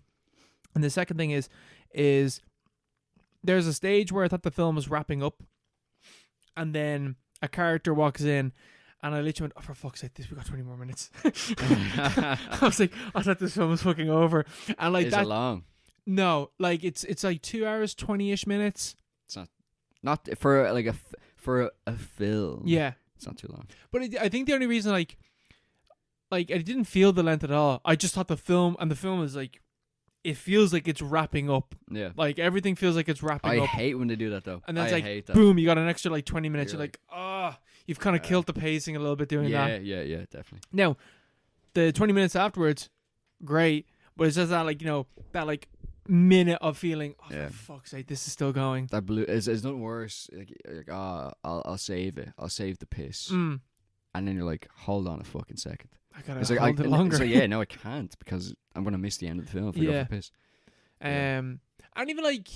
And the second thing is there's a stage where I thought the film was wrapping up, and then a character walks in, and I literally went, oh, for fuck's sake, we got 20 more minutes. I was like, I thought this film was fucking over. And like, is it long? No, like it's like 2 hours 20-ish minutes. It's not for like for a film. Yeah, it's not too long. But I think the only reason like I didn't feel the length at all. I just thought the film is like, it feels like it's wrapping up. Yeah, like everything feels like it's wrapping up. I hate when they do that though. And then it's like, boom, you got an extra like 20 minutes. You're like, you've kind of Yeah. killed the pacing a little bit doing that. Yeah, definitely. Now, the 20 minutes afterwards, great, but it's just that like, you know, that like minute of feeling, for fuck's sake, this is still going. That blue is nothing worse. Like I'll save it. I'll save the piss. And then you're like, hold on a fucking second. I gotta it's hold it longer. It's like, yeah, no, I can't because I'm gonna miss the end of the film if I go for piss. And even like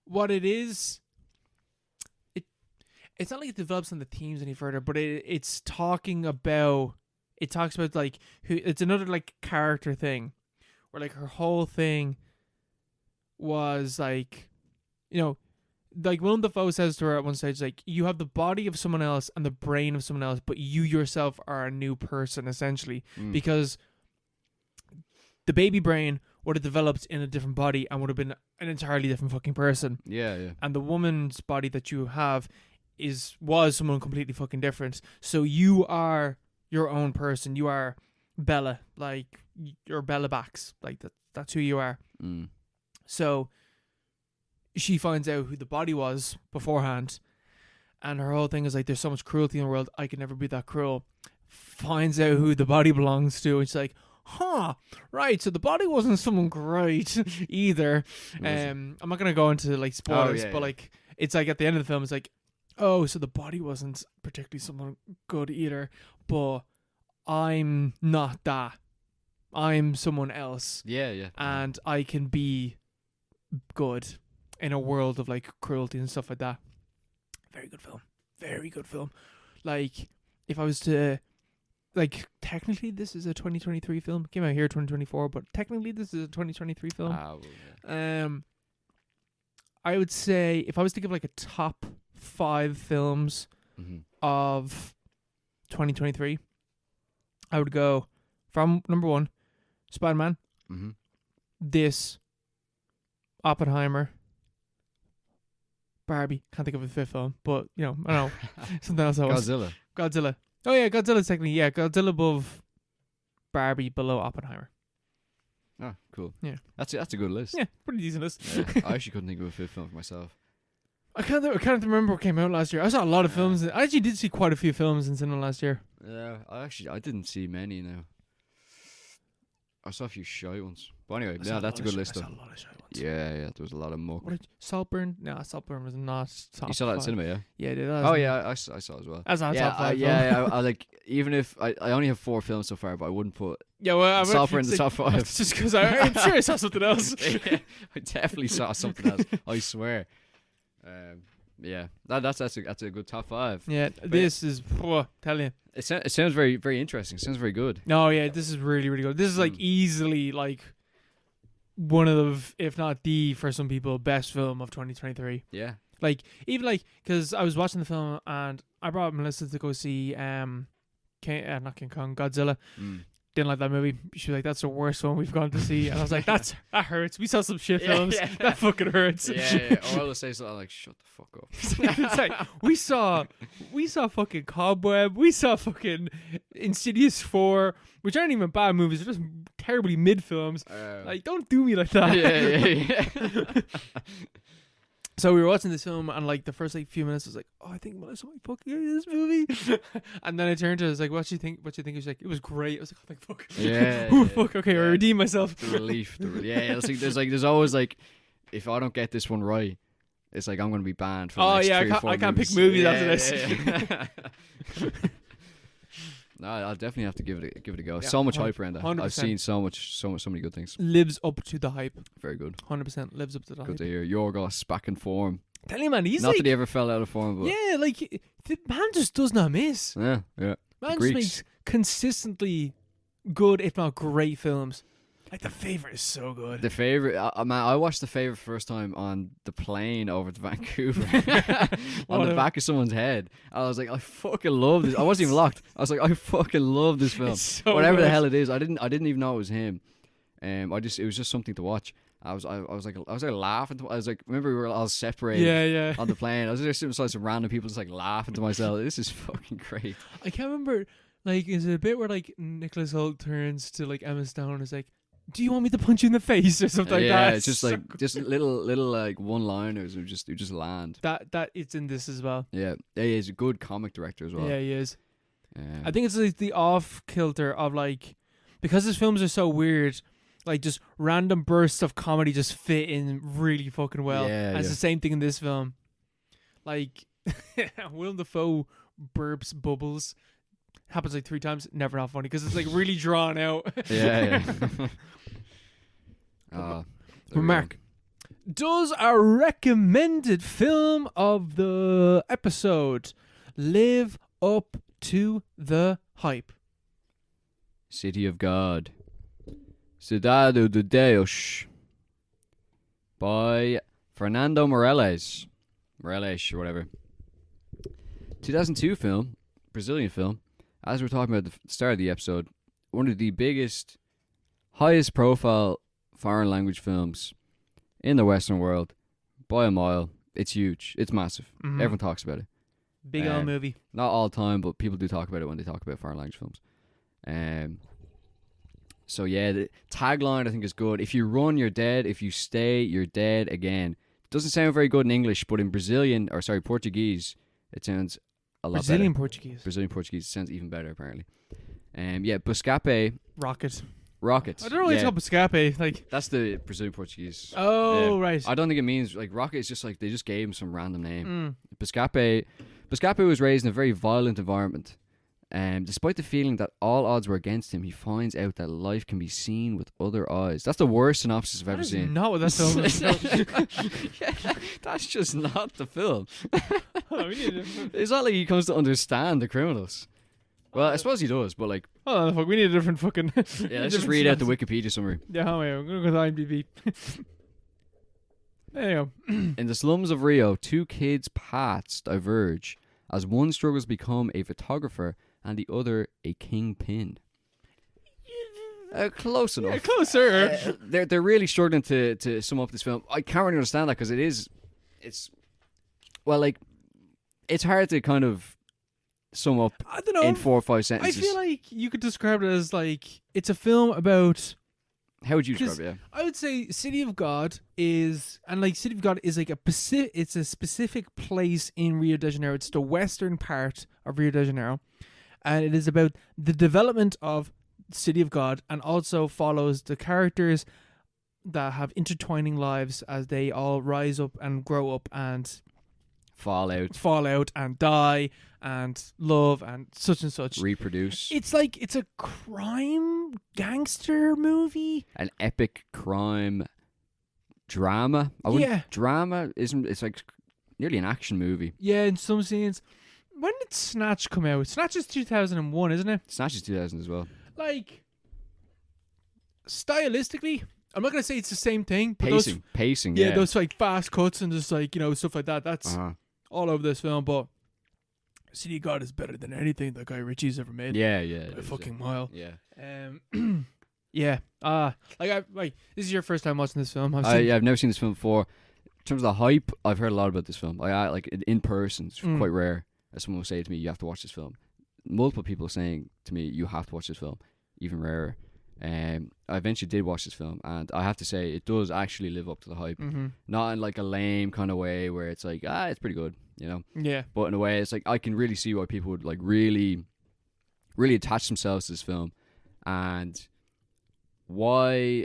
what it is, it's not like it develops on the themes any further, but it talks about like who, it's another like character thing where like her whole thing was like, you know, like Willem Dafoe says to her at one stage, like, you have the body of someone else and the brain of someone else, but you yourself are a new person, essentially, because the baby brain would have developed in a different body and would have been an entirely different fucking person. Yeah, yeah. And the woman's body that you have was someone completely fucking different. So you are your own person. You are Bella, like you're Bella Bax, like that's who you are. So she finds out who the body was beforehand, and her whole thing is like, there's so much cruelty in the world, I could never be that cruel. Finds out who the body belongs to, and she's like, huh, right, so the body wasn't someone great either. I'm not gonna go into like spoilers, but like it's like at the end of the film, it's like, oh, so the body wasn't particularly someone good either, but I'm not that. I'm someone else. Yeah, yeah. And I can be good in a world of like cruelty and stuff like that. Very good film. Very good film. Like, if I was to, like, technically this is a 2023 film. Came out here 2024, but technically this is a 2023 film. Well, yeah. I would say if I was to give like a top 5 films of 2023, I would go from number 1, Spider-Man, this, Oppenheimer, Barbie. Can't think of a 5th film, but you know, I know something else. Godzilla. Oh yeah, Godzilla's technically, yeah, Godzilla above Barbie, below Oppenheimer. Oh, cool. Yeah, that's a good list. Yeah, pretty decent list. Yeah, I actually couldn't think of a 5th film for myself. I can't remember what came out last year. I saw a lot of films. I actually did see quite a few films in cinema last year. Yeah, I didn't see many now. I saw a few shy ones. But anyway, yeah, that's a good list. I saw a lot of shy ones. Yeah, there was a lot of muck. Saltburn? No, Saltburn was not top. You saw that 5. in cinema, yeah? Yeah, I did. Oh yeah, I saw as well. That's not top 5. I like, even if I only have 4 films so far, but I wouldn't put Saltburn in the top 5. That's just because I'm sure I saw something else. Yeah, I definitely saw something else. I swear. Yeah, that's a good top 5. Yeah, but this is tell you. It sounds very, very interesting. It sounds very good. No, yeah, this is really, really good. This is like easily like one of the, if not the, for some people, best film of 2023. Yeah. Like, even like, because I was watching the film and I brought Melissa to go see not King Kong, Godzilla. Didn't like that movie. She was like, that's the worst one we've gone to see. And I was like, that hurts. We saw some shit films. Yeah. That fucking hurts. Yeah. Or I'll say something like, shut the fuck up. It's like, we saw fucking Cobweb. We saw fucking Insidious 4, which aren't even bad movies. They're just terribly mid films. Like, don't do me like that. Yeah. So we were watching this film, and like the first like few minutes, I was like, "Oh, I think Melissa might fucking hate this movie." And then I turned to her, I was like, "What you think?" She's like, "It was great." I was like, "Oh, thank fuck." Yeah. Fuck. Okay, I redeemed myself. The relief. Yeah. There's always like, if I don't get this one right, it's like I'm gonna be banned from. The next 3 or 4 I can't movies. pick movies after this. Yeah. No, I'll definitely have to give it a go. Yeah, so much hype around that. 100%. I've seen so many good things. Lives up to the hype. Very good. 100% lives up to the hype. Good to hear. Yorgos back in form. Tell you, man, he's not like, that he ever fell out of form, but yeah, like the man just does not miss. Yeah. Man just makes consistently good, if not great, films. Like The Favourite is so good. The Favourite, man, I watched The Favourite first time on the plane over to Vancouver, on the back of someone's head. I was like, I fucking love this. I wasn't even locked. I was like, I fucking love this film. So whatever good. the hell it is, I didn't even know it was him. It was just something to watch. I was like laughing. I was like, remember we were all separated on the plane. I was just sitting beside some random people, just like laughing to myself. This is fucking great. I can't remember. Like, is it a bit where like Nicholas Hoult turns to like Emma Stone and is like, "Do you want me to punch you in the face?" or something like that? Yeah, it's just like just little like one-liners who just land. That it's in this as well. Yeah, he is a good comic director as well. Yeah, he is. I think it's like the off kilter of like, because his films are so weird, like just random bursts of comedy just fit in really fucking well. Yeah, and it's the same thing in this film. Like Willem Dafoe burps bubbles. Happens like 3 times. Never not funny because it's like really drawn out. Yeah. Mark, does our recommended film of the episode live up to the hype? City of God. Cidade de Deus. by Fernando Morales or whatever. 2002 film, Brazilian film. As we're talking about at the start of the episode, one of the biggest, highest profile foreign language films in the Western world by a mile. It's huge. It's massive. Mhm. Everyone talks about it. Big old movie. Not all the time, but people do talk about it when they talk about foreign language films. So yeah, the tagline I think is good. If you run, you're dead. If you stay, you're dead again. Doesn't sound very good in English, but in Portuguese, it sounds a lot Brazilian better. Portuguese. Brazilian Portuguese sounds even better apparently. Yeah, Buscape, Rocket. rocket. I don't know why it's called Buscape. Like, That's the Brazilian Portuguese. oh, Yeah. right. I don't think it means like rocket. It's just like they just gave him some random name. Mm. Buscape was raised in a very violent environment. Despite the feeling that all odds were against him, he finds out that life can be seen with other eyes. That's the worst synopsis I've That ever is seen. not what that film is. Yeah, that's just not the film. Hold on, we need to, It's not like he comes to understand the criminals. Well, I suppose he does, but like, hold on, fuck. We need a different fucking. yeah, let's just read out the Wikipedia summary. Yeah, hold on, I'm gonna go to IMDb. There you go. In the slums of Rio, two kids' paths diverge as one struggles to become a photographer and the other a kingpin. Close enough. Yeah, closer. They're really struggling to sum up this film. I can't really understand that because it's hard to kind of sum up I don't know. in 4 or 5 I sentences. feel like you could describe it as like it's a film about. How would you describe it? Yeah. I would say City of God is, and like City of God is like it's a specific place in Rio de Janeiro. It's the western part of Rio de Janeiro, and it is about the development of City of God, and also follows the characters that have intertwining lives as they all rise up and grow up and Fallout, fall out and die and love and such. reproduce. It's like it's a crime gangster movie. An epic crime drama. Yeah. Drama isn't. It's like nearly an action movie. Yeah, in some scenes. When did Snatch come out? Snatch is 2001, isn't it? Snatch is 2000 as well. Like, stylistically, I'm not going to say it's the same thing. But Pacing. yeah, Yeah. those like fast cuts and just like, stuff like that. That's Uh-huh. all over this film. But City of God is better than anything that Guy Ritchie's ever made. Yeah. By a fucking mile. Yeah. Yeah. This is your first time watching this film. I've never seen this film before. In terms of the hype, I've heard a lot about this film. I like in person. It's quite rare that someone will say to me, "You have to watch this film." Multiple people are saying to me, "You have to watch this film." Even rarer. I eventually did watch this film, and I have to say it does actually live up to the hype. Not in like a lame kind of way where it's like, it's pretty good, Yeah. But in a way, it's like I can really see why people would like really, really attach themselves to this film, and why?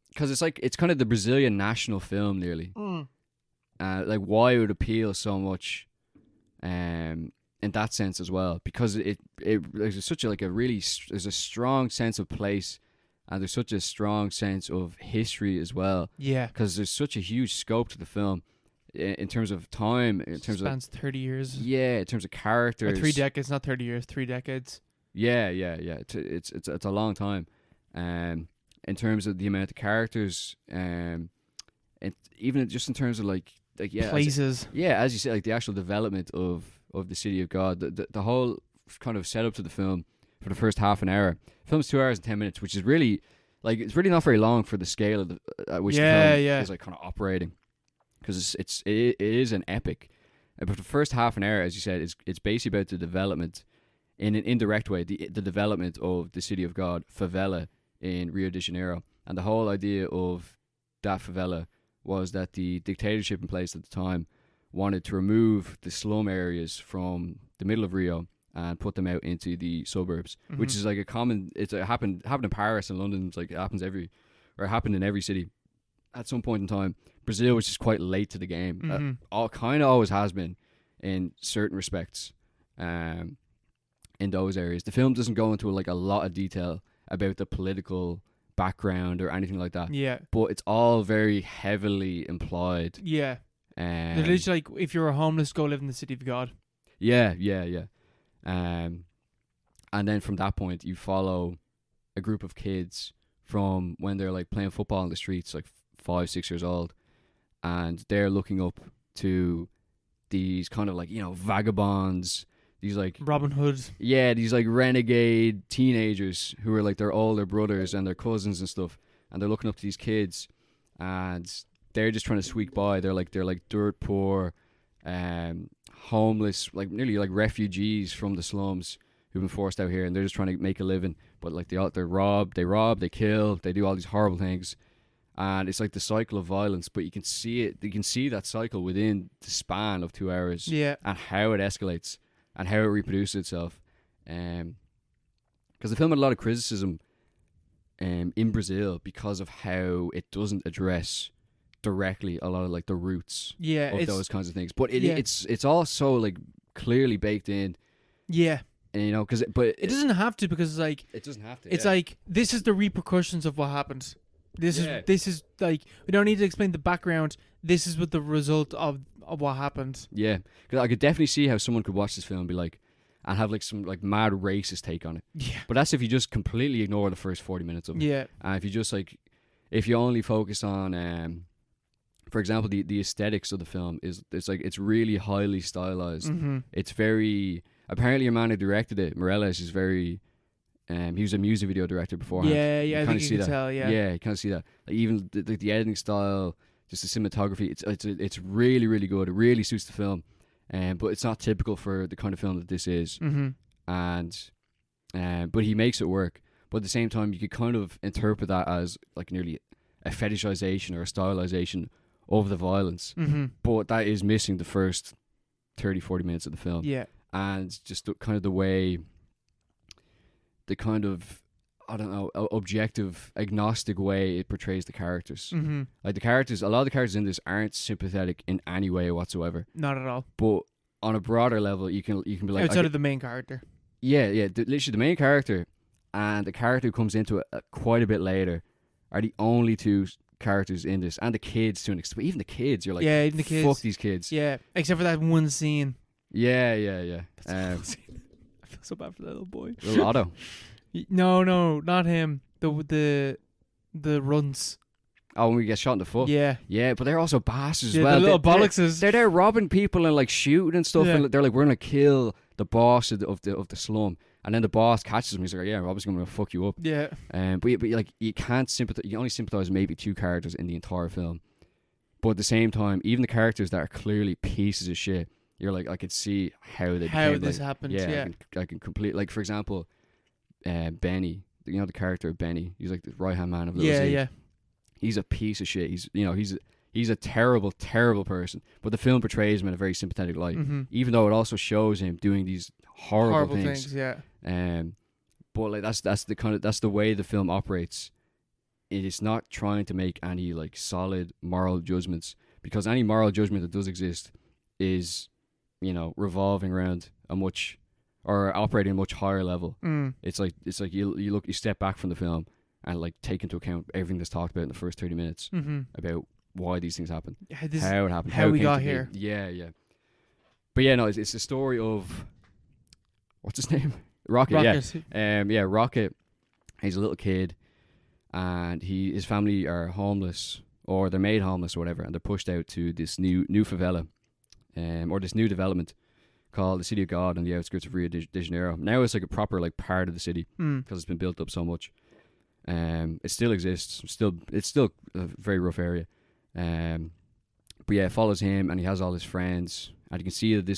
Because it's kind of the Brazilian national film, nearly. Like why it would appeal so much, in that sense as well, because there's such a there's a strong sense of place, and there's such a strong sense of history as well. Yeah. Because there's such a huge scope to the film, in terms of time, in terms Spans 30 years. in terms of characters. 3 decades, not 30 years. 3 decades. Yeah. It's a long time, in terms of the amount of characters, and even just in terms of Places. as you said, like the actual development of the City of God, the whole kind of setup to the film for the first half an hour. The film's 2 hours and 10 minutes, which is really it's really not very long for the scale of at which the film is like kind of operating, because it is an epic. But the first half an hour, as you said, it's basically about the development in an indirect way, the development of the City of God favela in Rio de Janeiro, and the whole idea of that favela was that the dictatorship in place at the time wanted to remove the slum areas from the middle of Rio and put them out into the suburbs, which is like a common. It happened in Paris and London. It's like it happened in every city at some point in time. Brazil was just quite late to the game. Kind of always has been in certain respects. In those areas, the film doesn't go into a lot of detail about the political background or anything like that. Yeah. But it's all very heavily implied. Yeah. They're literally like, if you're a homeless, go live in the City of God. Yeah. And then from that point, you follow a group of kids from when they're like playing football in the streets, like 5-6 years old, and they're looking up to these kind of like, vagabonds, these like Robin Hood. yeah, these like renegade teenagers who are like their older brothers and their cousins and stuff, and they're looking up to these kids, and they're just trying to squeak by. They're like dirt poor, homeless, like nearly like refugees from the slums who've been forced out here, and they're just trying to make a living. But like they rob, they kill, they do all these horrible things, and it's like the cycle of violence. But you can see it. You can see that cycle within the span of 2 hours, Yeah. and how it escalates and how it reproduces itself. Because the film had a lot of criticism in Brazil because of how it doesn't address directly a lot of like the roots Yeah. of those kinds of things. But yeah. it's all so like clearly baked in, Yeah. and, It doesn't have to, because it's like, it doesn't have to. it's yeah. like, this is the repercussions of what happened. This Yeah. is like, we don't need to explain the background. This is what the result of what happened. Yeah, because I could definitely see how someone could watch this film and be like, and have like some like mad racist take on it. Yeah. But that's if you just completely ignore the first 40 minutes of it. Yeah. And if you just like, if you only focus on, for example, the aesthetics of the film it's really highly stylized. Mm-hmm. It's very, apparently a man who directed it, Morales, is very, he was a music video director beforehand. Yeah. Yeah. I kinda think see you can that. tell. Yeah. Yeah, you kind of see that. Like even the editing style, just the cinematography, it's really, really good. It really suits the film. But it's not typical for the kind of film that this is. Mm-hmm. And but he makes it work. But at the same time, you could kind of interpret that as like nearly a fetishization or a stylization of the violence. Mm-hmm. But that is missing the first 30-40 minutes of the film. Yeah. And just kind of the way, the kind of, I don't know, objective, agnostic way it portrays the characters. Mm-hmm. Like the characters, a lot of the characters in this aren't sympathetic in any way whatsoever. Not at all. But on a broader level, you can be like, Outside of the main character. yeah, literally the main character and the character who comes into it quite a bit later are the only two characters in this, and the kids to an extent. But even the kids, you're like, Yeah, even the kids. fuck these kids. Yeah. Except for that one scene. Yeah. I feel so bad for that little boy. Little Otto. No, not him. The runts. Oh, when we get shot in the foot. Yeah. Yeah, but they're also bastards Yeah, as well. the little They're- bollockses. They're there robbing people and like shooting and stuff, Yeah. and they're like, we're gonna kill the boss of the slum, and then the boss catches him. He's like, yeah, I'm obviously gonna fuck you up. Yeah. But like you can't sympathize. You only sympathize with maybe two characters in the entire film. But at the same time, even the characters that are clearly pieces of shit, you're like, I could see how they How became, this like, happened. Yeah, Yeah. I can complete, like, for example, Benny. You know the character of Benny. He's like the right hand man of Little Yeah. Z. Yeah. He's a piece of shit. He's a terrible, terrible person. But the film portrays him in a very sympathetic light, Mm-hmm. even though it also shows him doing these horrible things. Yeah. But like that's the way the film operates. It is not trying to make any like solid moral judgments, because any moral judgment that does exist is, revolving around or operating a much higher level. Mm. It's like you step back from the film and like take into account everything that's talked about in the first 30 minutes Mm-hmm. about why these things happen, Yeah, how it happened, how it we came got to be. here. Yeah. But yeah, no, it's a story of, what's his name? Rocket. Rocket. Rocket. He's a little kid, and his family are homeless, or they're made homeless or whatever, and they're pushed out to this new favela, or this new development called the City of God on the outskirts of Rio de Janeiro. Now it's like a proper like part of the city Mm. because it's been built up so much. It still exists. It's still a very rough area. But yeah, it follows him, and he has all his friends, and you can see that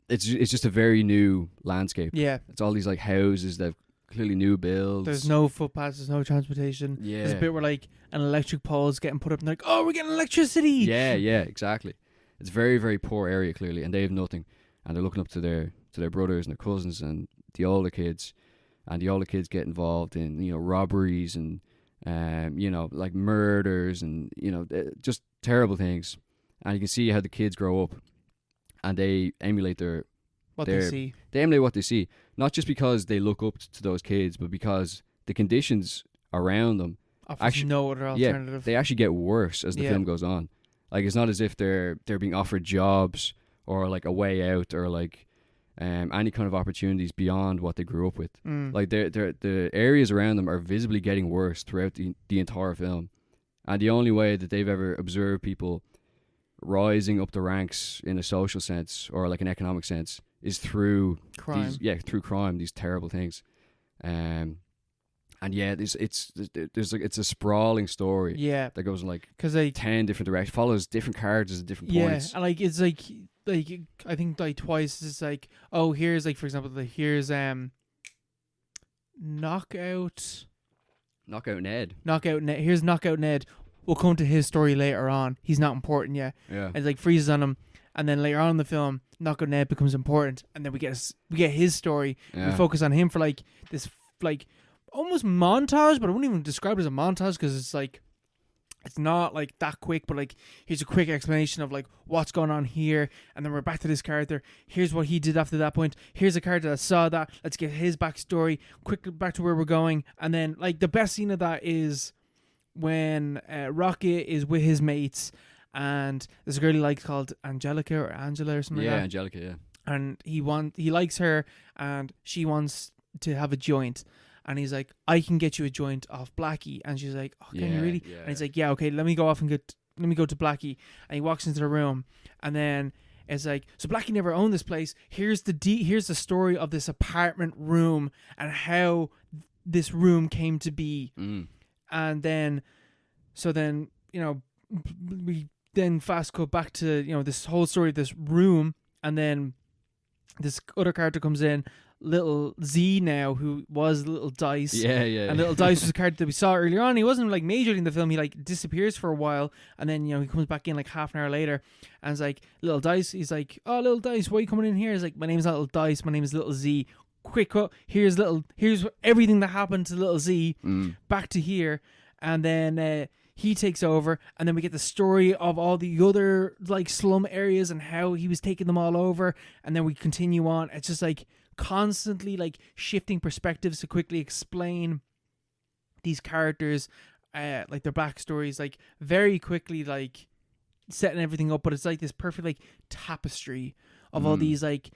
it's just a very new landscape. Yeah. It's all these like houses that have clearly new builds. There's no footpaths. There's no transportation. Yeah. There's a bit where like an electric pole is getting put up, and they're like, oh, we're getting electricity. Yeah, exactly. It's a very, very poor area clearly, and they have nothing, and they're looking up to their brothers and their cousins and the older kids, and the older kids get involved in robberies and like murders and just terrible things, and you can see how the kids grow up, and they emulate What they see. They emulate what they see, not just because they look up to those kids, but because the conditions around them Offers no other alternative. they actually get worse as the film goes on. Like, it's not as if they're being offered jobs or like a way out or like any kind of opportunities beyond what they grew up with. Mm. Like the areas around them are visibly getting worse throughout the entire film, And the only way that they've ever observed people rising up the ranks in a social sense or like an economic sense is through Crime. through crime, these terrible things. And yeah, it's a sprawling story. Yeah, that goes in like because like 10 different directions, follows different characters at different yeah, points. and like it's like I think like twice it's like, oh, here's like, for example, here's Knockout Ned. Ned. Here's Knockout Ned. We'll come to his story later on. He's not important yet. Yeah. And it like freezes on him, and then later on in the film, Knockout Ned becomes important, and then we get his story. Yeah. We focus on him for like this like almost montage, but I wouldn't even describe it as a montage because it's like, it's not like that quick, but like here's a quick explanation of like what's going on here, and then we're back to this character. Here's what he did after that point. Here's a character that saw that. Let's get his backstory. Quickly back to where we're going, and then like the best scene of that is when Rocket is with his mates, and there's a girl he likes called Angelica or Angela or something. Yeah, like that. Angelica. Yeah. And he likes her, and she wants to have a joint. And he's like, I can get you a joint off Blackie. And she's like, oh, can you really? Yeah. And he's like, yeah, okay, let me go to Blackie. And he walks into the room, and then it's like, so Blackie never owned this place. Here's the story of this apartment room and how this room came to be. And then, we then fast cut back to, this whole story of this room, and then this other character comes in, Little Z now, who was Little Dice. Yeah. And Little Dice was a character that we saw earlier on. He wasn't like majorly in the film. He like disappears for a while, and then he comes back in like half an hour later, and it's like Little Dice. He's like, oh, Little Dice, why are you coming in here? He's like, my name's not Little Dice. My name is Little Z. Quick cut. Here's everything that happened to Little Z. Back to here, and then he takes over, and then we get the story of all the other like slum areas and how he was taking them all over, and then we continue on. It's just like constantly like shifting perspectives to quickly explain these characters, like their backstories, like very quickly, like setting everything up. But it's like this perfect like tapestry of all these like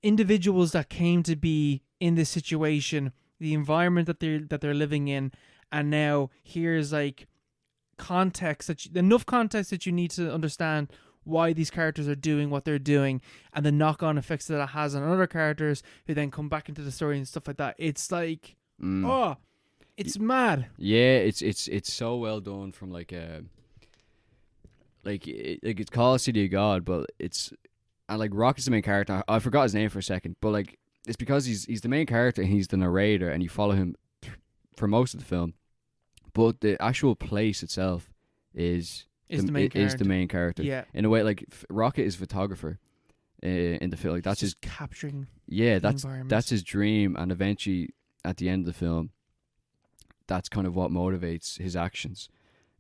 individuals that came to be in this situation, the environment that they're living in, and now here's like enough context that you need to understand why these characters are doing what they're doing, and the knock-on effects that it has on other characters who then come back into the story and stuff like that. It's like, it's mad. Yeah, it's so well done from like it's called City of God, but and like Rocket's the main character. I forgot his name for a second, but like it's because he's the main character and he's the narrator, and you follow him for most of the film. But the actual place itself is the main character. Yeah. In a way, like Rocket is photographer in the film. Like that's just his capturing. Yeah, that's his dream, and eventually at the end of the film, that's kind of what motivates his actions,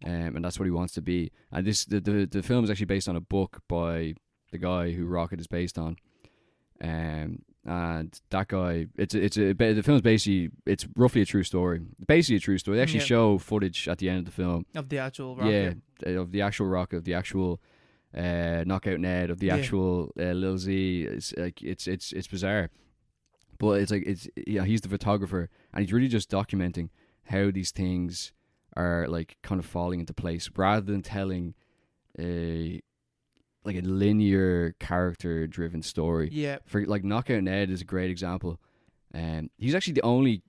and that's what he wants to be. And the film is actually based on a book by the guy who Rocket is based on, and that guy, the film's basically, it's roughly a true story. Basically a true story. They actually show footage at the end of the film Of the actual Rocket. Yeah, of the actual Rocket, of the actual Knockout Ned, of the actual Lil Z. It's like it's bizarre, but it's like he's the photographer, and he's really just documenting how these things are like kind of falling into place, rather than telling a linear character driven story. Yeah. For like Knockout Ned is a great example. He's actually the only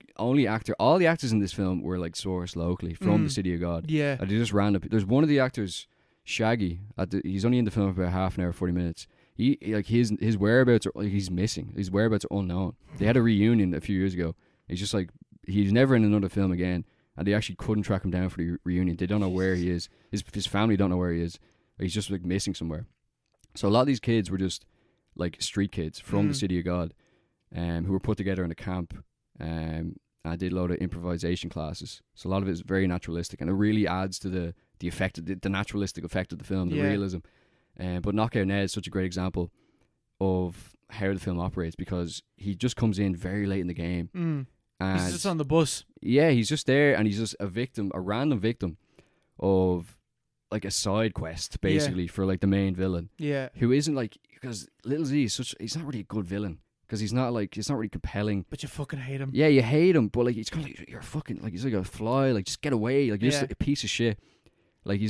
actor. All the actors in this film were like sourced locally from the City of God. Yeah. They just ran up. There's one of the actors, Shaggy. He's only in the film for about half an hour, 40 minutes. His whereabouts are he's missing. His whereabouts are unknown. They had a reunion a few years ago. He's just like he's never in another film again, and they actually couldn't track him down for the reunion. They don't know where he is. His family don't know where he is. He's just like missing somewhere. So a lot of these kids were just like street kids from the City of God, who were put together in a camp, and did a lot of improvisation classes. So a lot of it is very naturalistic, and it really adds to the effect, the naturalistic effect of the film, the realism. But Knockout Ned is such a great example of how the film operates, because he just comes in very late in the game. And he's just on the bus. Yeah, he's just there, and he's just a random victim of like a side quest, basically, for like the main villain. Yeah. Who isn't like, because Little Z is he's not really a good villain, because he's not really compelling. But you fucking hate him. Yeah, you hate him, but like he's kind of like, you're fucking, like he's like a fly, like just get away, like you're just like a piece of shit. Like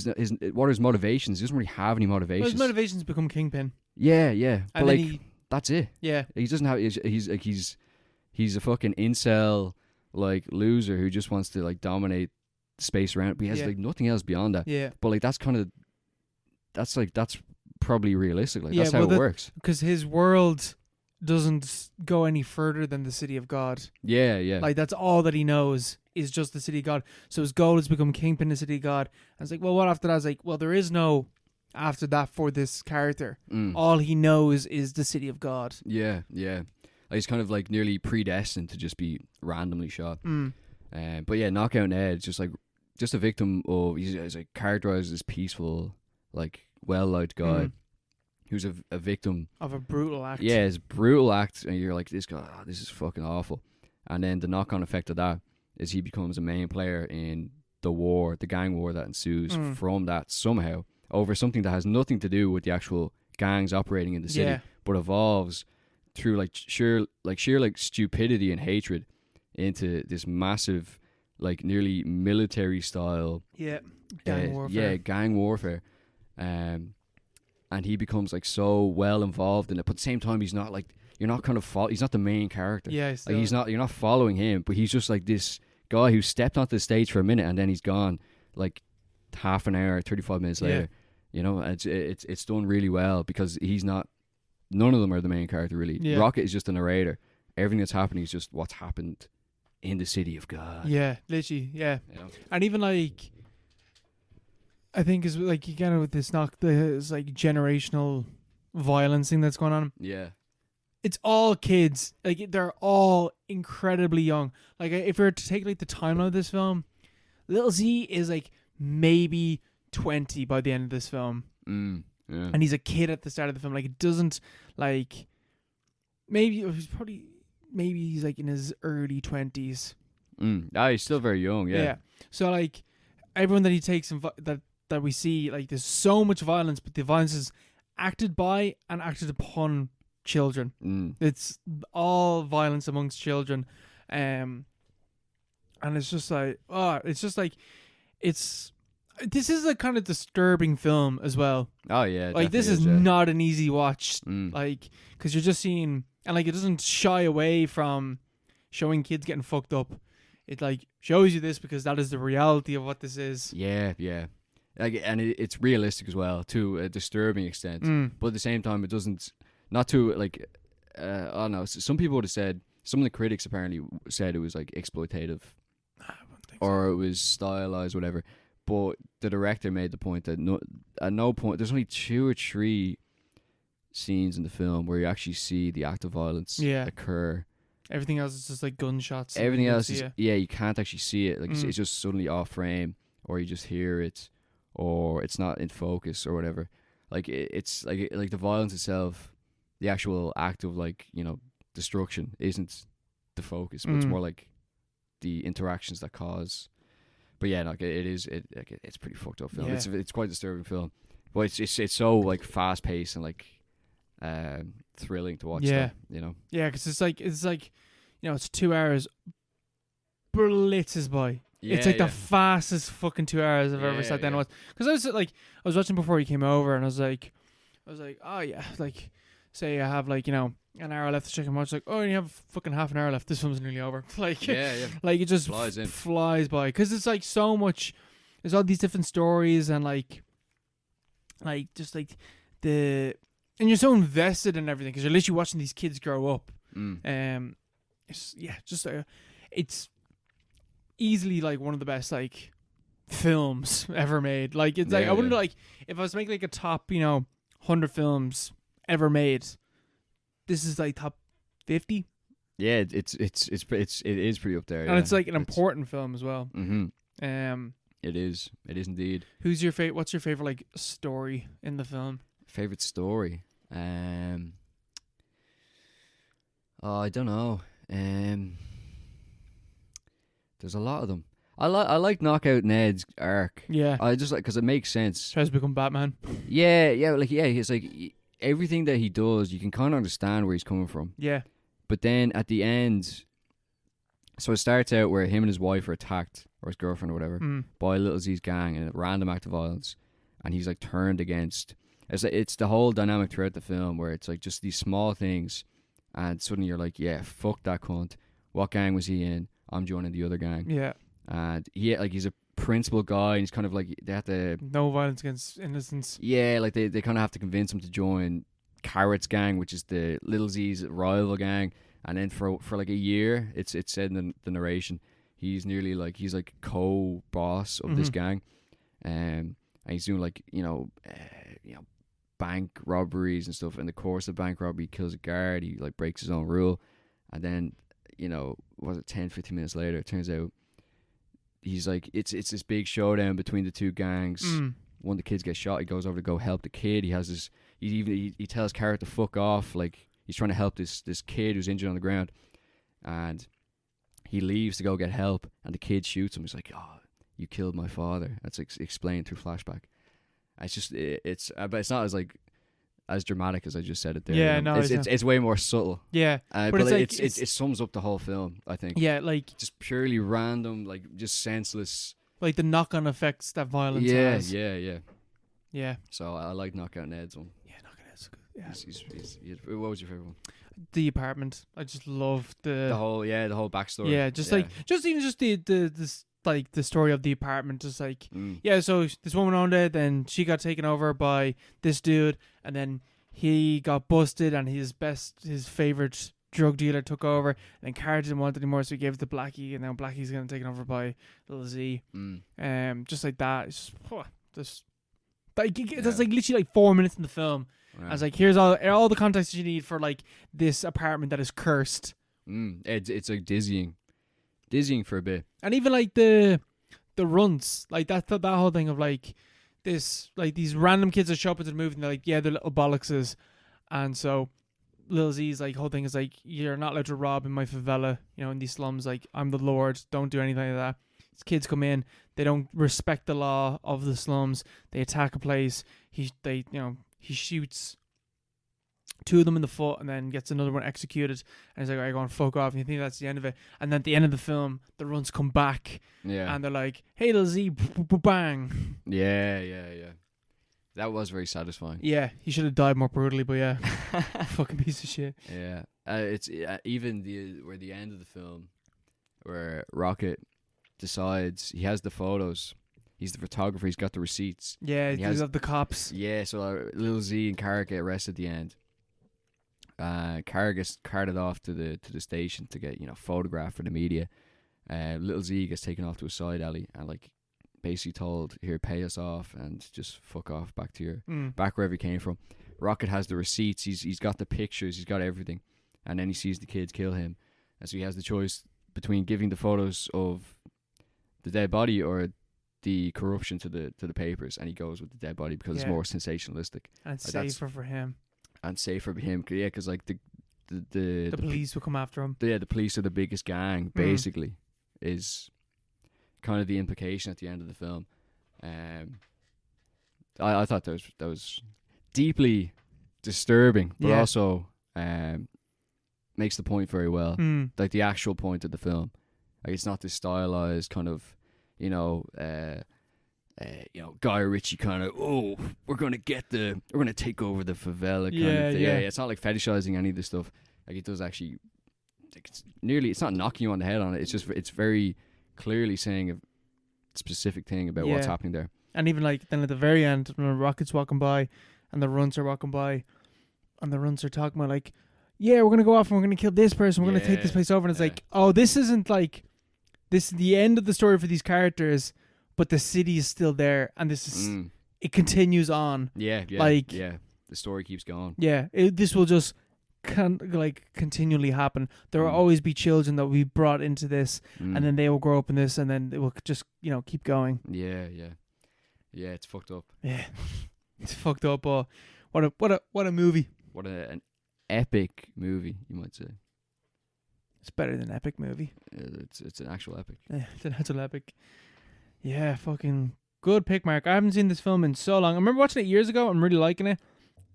what are his motivations? He doesn't really have any Well, motivations. his motivations become Kingpin. Yeah, but And like then that's it. yeah. He doesn't have. He's a fucking incel like loser who just wants to like dominate space around. But he has like nothing else beyond that. Yeah. But like that's probably realistic. Like Yeah, that's how it works. Because his world doesn't go any further than the city of God. Yeah. Like that's all that he knows is just the city of God. So his goal is to become Kingpin in the city of God. And it's like, well, what after that? I was like, well, there is no after that for this character. All he knows is the city of God. Yeah. Like, he's kind of like nearly predestined to just be randomly shot. But yeah, Knockout Ned, just a victim of he's like characterized as peaceful, like well-liked guy who's a victim of a brutal act. Yeah, it's a brutal act, and you're like, this guy, this is fucking awful. And then the knock-on effect of that is he becomes a main player in the gang war that ensues from that somehow over something that has nothing to do with the actual gangs operating in the city, but evolves through sheer stupidity and hatred into this massive, like nearly military style gang warfare. Gang warfare. And he becomes like so well involved in it, but at the same time he's not like he's not the main character. Yeah, like you're not following him, but he's just like this guy who stepped onto the stage for a minute and then he's gone like half an hour, 35 minutes later. You know, and it's done really well because none of them are the main character really. Yeah. Rocket is just a narrator. Everything that's happening is just what's happened in the city of God. Yeah, literally, yeah. You know? And even like I think is like you get it with this like generational violence thing that's going on. Yeah. It's all kids. Like they're all incredibly young. Like if we were to take like the timeline of this film, Little Z is like maybe 20 by the end of this film. Yeah. And he's a kid at the start of the film. Like it doesn't like maybe he's like in his early 20s. He's still very young, yeah. So like everyone that he takes that we see, like there's so much violence, but the violence is acted by and acted upon children. It's all violence amongst children. And it's just like this is a kind of disturbing film as well. Oh yeah, like this is not an easy watch. Like because you're just seeing, and like it doesn't shy away from showing kids getting fucked up. It like shows you this because that is the reality of what this is. Yeah. Like, and it's realistic as well to a disturbing extent, but at the same time it doesn't, not to like I don't know, some people would have said, some of the critics apparently said it was like exploitative or it was stylized, whatever. But the director made the point that at no point, there's only 2 or 3 scenes in the film where you actually see the act of violence occur. Everything else is just like gunshots. Everything else is you can't actually see it. Like it's just suddenly off frame, or you just hear it, or it's not in focus or whatever. Like it's like the violence itself, the actual act of like, you know, destruction isn't the focus, but it's more like the interactions that cause. But yeah, like it's pretty fucked up film. Yeah. It's quite a disturbing film, but it's so like fast paced and like thrilling to watch. Yeah, that, you know. Yeah, because it's like you know, it's 2 hours blitzes by. Yeah, it's like the fastest fucking 2 hours I've ever sat down and watched. Because I was watching before he came over, and I was like, oh yeah, like say I have like, you know, an hour left to check and watch. Like, oh, you have fucking half an hour left. This film's nearly over. Like, like it just flies by because it's like so much. There's all these different stories and like just like and you're so invested in everything because you're literally watching these kids grow up. It's easily like one of the best like films ever made. Like it's like I wouldn't like if I was making like a top, you know, 100 films ever made, this is like top 50. Yeah, it is pretty up there, and it's like an important film as well. It is indeed. What's your favorite like story in the film? Favorite story? I don't know. There's a lot of them. I like Knockout Ned's arc. Yeah, I just like because it makes sense. Tries to become Batman. It's like everything that he does, you can kind of understand where he's coming from. Yeah, but then at the end, so it starts out where him and his wife are attacked or his girlfriend or whatever, Mm. by Little Z's gang in a random act of violence, and he's like turned against. It's the whole dynamic throughout the film where it's like just these small things, and suddenly you're like, yeah, fuck that cunt. What gang was he in? I'm joining the other gang. Yeah. And he's a principal guy, and he's kind of like, they have to, No violence against innocents. yeah, like they kind of have to convince him to join Carrot's gang, which is the Little Z's rival gang. And then for like a year, it's said in the narration, he's nearly like, he's like co-boss of this gang, and he's doing like bank robberies and stuff. In the course of bank robbery, he kills a guard. He like breaks his own rule, and then was it 10-15 minutes later, it turns out he's like, it's this big showdown between the two gangs. One of the kids gets shot. He goes over to go help the kid. He has this. He tells Carrot to fuck off. Like, he's trying to help this kid who's injured on the ground, and he leaves to go get help. And the kid shoots him. He's like, "Oh, you killed my father." That's explained through flashback. It's just but it's not as dramatic as I just said it there. Yeah, no, it's way more subtle. Yeah, but it's like, it sums up the whole film, I think. Yeah, like just purely random, like just senseless. Like the knock-on effects that violence Yeah, has. yeah. So I like Knockout Ned's one. Yeah, Knockout Ned's good. Yeah. What was your favorite one? The Apartment. I just love the whole backstory. Yeah, the story of The Apartment. Just like so this woman owned it, then she got taken over by this dude, and then he got busted, and his favorite drug dealer took over, and then Carter didn't want it anymore, so he gave it to Blackie, and now Blackie's getting taken over by Little Z. Just like that. It's just that's like literally like 4 minutes in the film. Yeah. I was like, here's all the context you need for like this apartment that is cursed. It's like dizzying for a bit. And even like the runts, like that whole thing of like this, like these random kids that show up into the movie and they're like, yeah, they're little bollockses, and so Lil Z's like whole thing is like, you're not allowed to rob in my favela, in these slums. Like, I'm the Lord, don't do anything like that. These kids come in, they don't respect the law of the slums. They attack a place. He shoots 2 of them in the foot and then gets another one executed. And he's like, alright, go and fuck off. And you think that's the end of it. And then at the end of the film, the runs come back. Yeah. And they're like, hey, Lil Z, bang. Yeah. That was very satisfying. Yeah, he should have died more brutally, but yeah, fucking piece of shit. Yeah, it's even the end of the film, where Rocket decides he has the photos. He's the photographer. He's got the receipts. Yeah, he has the cops. Yeah, so Lil Z and Cara get arrested at the end. Cara gets carted off to the station to get photographed for the media. Lil Z gets taken off to a side alley and like, basically told, here, pay us off and just fuck off back to back wherever he came from. Rocket has the receipts, he's got the pictures, he's got everything, and then he sees the kids kill him, and so he has the choice between giving the photos of the dead body or the corruption to the papers, and he goes with the dead body because it's more sensationalistic and safer for him. And safer for him, yeah, because like the police will come after him. The police are the biggest gang, basically, is kind of the implication at the end of the film. I thought that was deeply disturbing, but also makes the point very well. Like the actual point of the film, like it's not this stylized kind of Guy Ritchie kind of, we're gonna take over the favela kind of thing. Yeah, it's not like fetishizing any of this stuff. Like it does actually, like it's not knocking you on the head on it. It's very clearly saying a specific thing about what's happening there. And even like then at the very end, when Rocket's walking by and the runts are walking by and the runts are talking about like, yeah, we're gonna go off and we're gonna kill this person, we're gonna take this place over, and it's like, oh, this isn't like, this is the end of the story for these characters, but the city is still there, and this is it continues on. The story keeps going. This will just continually happen. There will always be children that we brought into this, and then they will grow up in this, and then it will just keep going. It's fucked up. It's fucked up. But what a movie. What an epic movie, you might say. It's better than an epic movie. It's an actual epic. Yeah, it's an actual epic. Yeah, fucking good pick, Mark. I haven't seen this film in so long. I remember watching it years ago. I'm really liking it.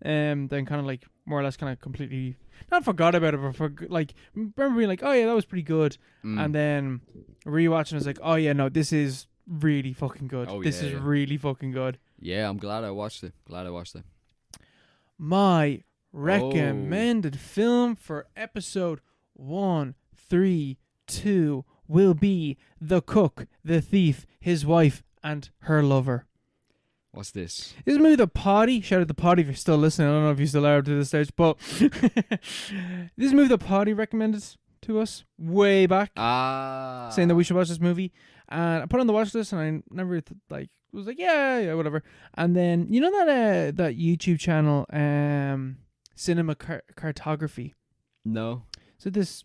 Then kind of like more or less kind of completely not forgot about it, but like remember being like, oh yeah, that was pretty good, and then rewatching, I was like, oh yeah, no, this is really fucking good. This is really fucking good. Yeah, I'm glad I watched it. My recommended film for episode 132 will be The Cook, the Thief, His Wife, and Her Lover. What's this? This is a movie The Poddy. Shout out The Poddy if you're still listening. I don't know if you still are to this stage, but this movie The Poddy recommended to us way back, saying that we should watch this movie. And I put it on the watch list, and I never was like, yeah, whatever. And then you know that YouTube channel, Cinema Cartography. No. So this,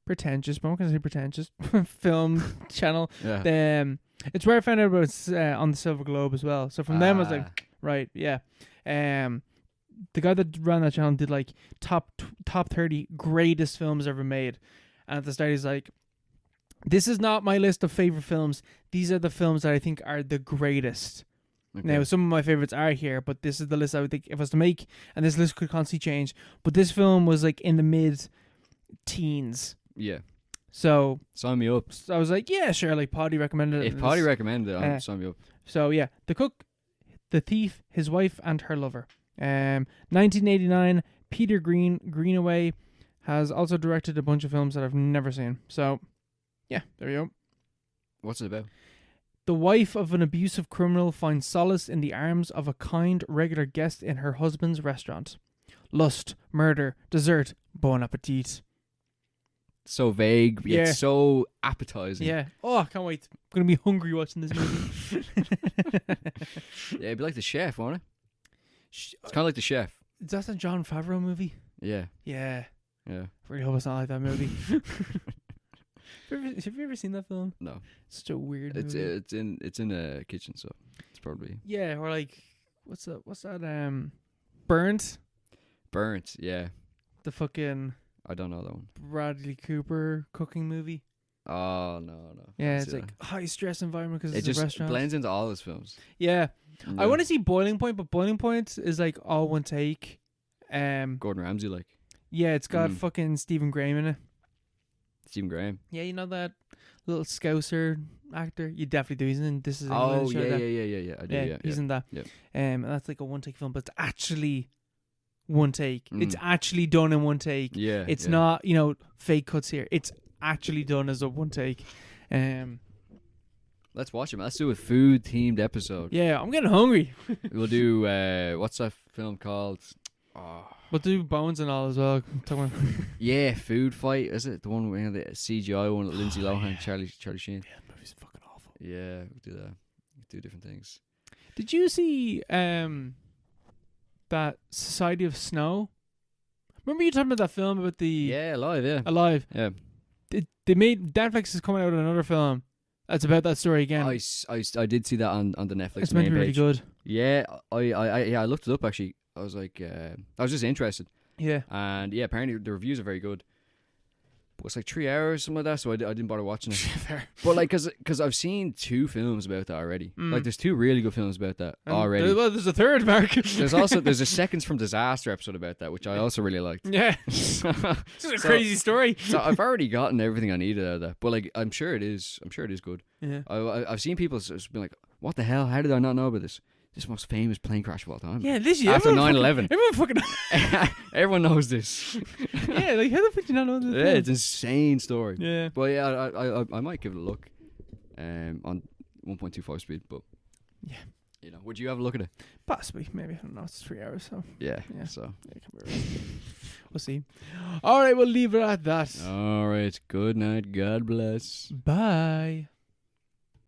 pretentious, but I'm not going to say pretentious, film channel. Yeah. It's where I found out about it on the Silver Globe as well. So from them, I was like, right, yeah. The guy that ran that channel did like top 30 greatest films ever made. And at the start, he's like, this is not my list of favorite films. These are the films that I think are the greatest. Okay. Now, some of my favorites are here, but this is the list I would think if I was to make, and this list could constantly change. But this film was like in the mid-teens. Yeah. So sign me up. So I was like, yeah, sure. Like Poddy recommended it. If Poddy recommended it, I'll sign me up. So yeah, The Cook, the Thief, His Wife, and Her Lover. 1989. Peter Greenaway has also directed a bunch of films that I've never seen. So yeah, there you go. What's it about? The wife of an abusive criminal finds solace in the arms of a kind, regular guest in her husband's restaurant. Lust, murder, dessert, bon appetit. So vague, yet so appetizing. Yeah. Oh, I can't wait. I'm going to be hungry watching this movie. Yeah, it'd be like The Chef, won't it? It's kind of like The Chef. Is that a Jon Favreau movie? Yeah. Yeah. Yeah. Really hope it's not like that movie. Have you ever seen that film? No. It's such a weird movie. It's in a kitchen, so it's probably... Yeah, or like, what's that, Burnt? Burnt, yeah. The fucking... I don't know that one. Bradley Cooper cooking movie. Oh, no. Yeah, it's like high stress environment because it's a restaurant. It blends into all his films. Yeah. I want to see Boiling Point, but Boiling Point is like all one take. Gordon Ramsay, like. Yeah, it's got fucking Stephen Graham in it. Stephen Graham? Yeah, you know that little Scouser actor? You definitely do. He's in This Is England. Oh, yeah. I do, yeah. He's in that. Yep. And that's like a one take film, but it's actually one take. It's actually done in one take. Yeah. It's not, fake cuts here. It's actually done as a one take. Let's watch it, man. Let's do a food themed episode. Yeah, I'm getting hungry. We'll do what's that film called? We'll do Bones and all as well. Yeah, Food Fight, is it? The one with the CGI one with Lindsay Lohan, Charlie Sheen. Yeah, that movie's fucking awful. Yeah, we'll do that. We'll do different things. Did you see that Society of Snow? Remember you talking about that film about the... Yeah, Alive, yeah. Alive. Yeah. They made... Netflix is coming out with another film that's about that story again. I did see that on the Netflix it's meant to be really good. Yeah, I looked it up actually. I was like, I was just interested. Yeah. And yeah, apparently the reviews are very good. But it's like 3 hours, something like that, so I didn't bother watching it. Fair. But like, cause I've seen 2 films about that already. Like, there's 2 really good films about that already. Well, there's a third, Mark. There's a Seconds from Disaster episode about that, which I also really liked. Yeah. It's a crazy story. So I've already gotten everything I needed out of that. But like, I'm sure it is good. Yeah. I've seen people just be like, what the hell? How did I not know about this? This most famous plane crash of all time. Yeah, this after 9/11. Everyone fucking everyone knows this. Yeah, like how the fuck do you not know this? Yeah, it's an insane story. Yeah. But yeah, I might give it a look. On 1.25 speed, but yeah. Would you have a look at it? Possibly, maybe. I don't know. It's 3 hours, so yeah. So we'll see. All right, we'll leave it at that. All right. Good night. God bless. Bye.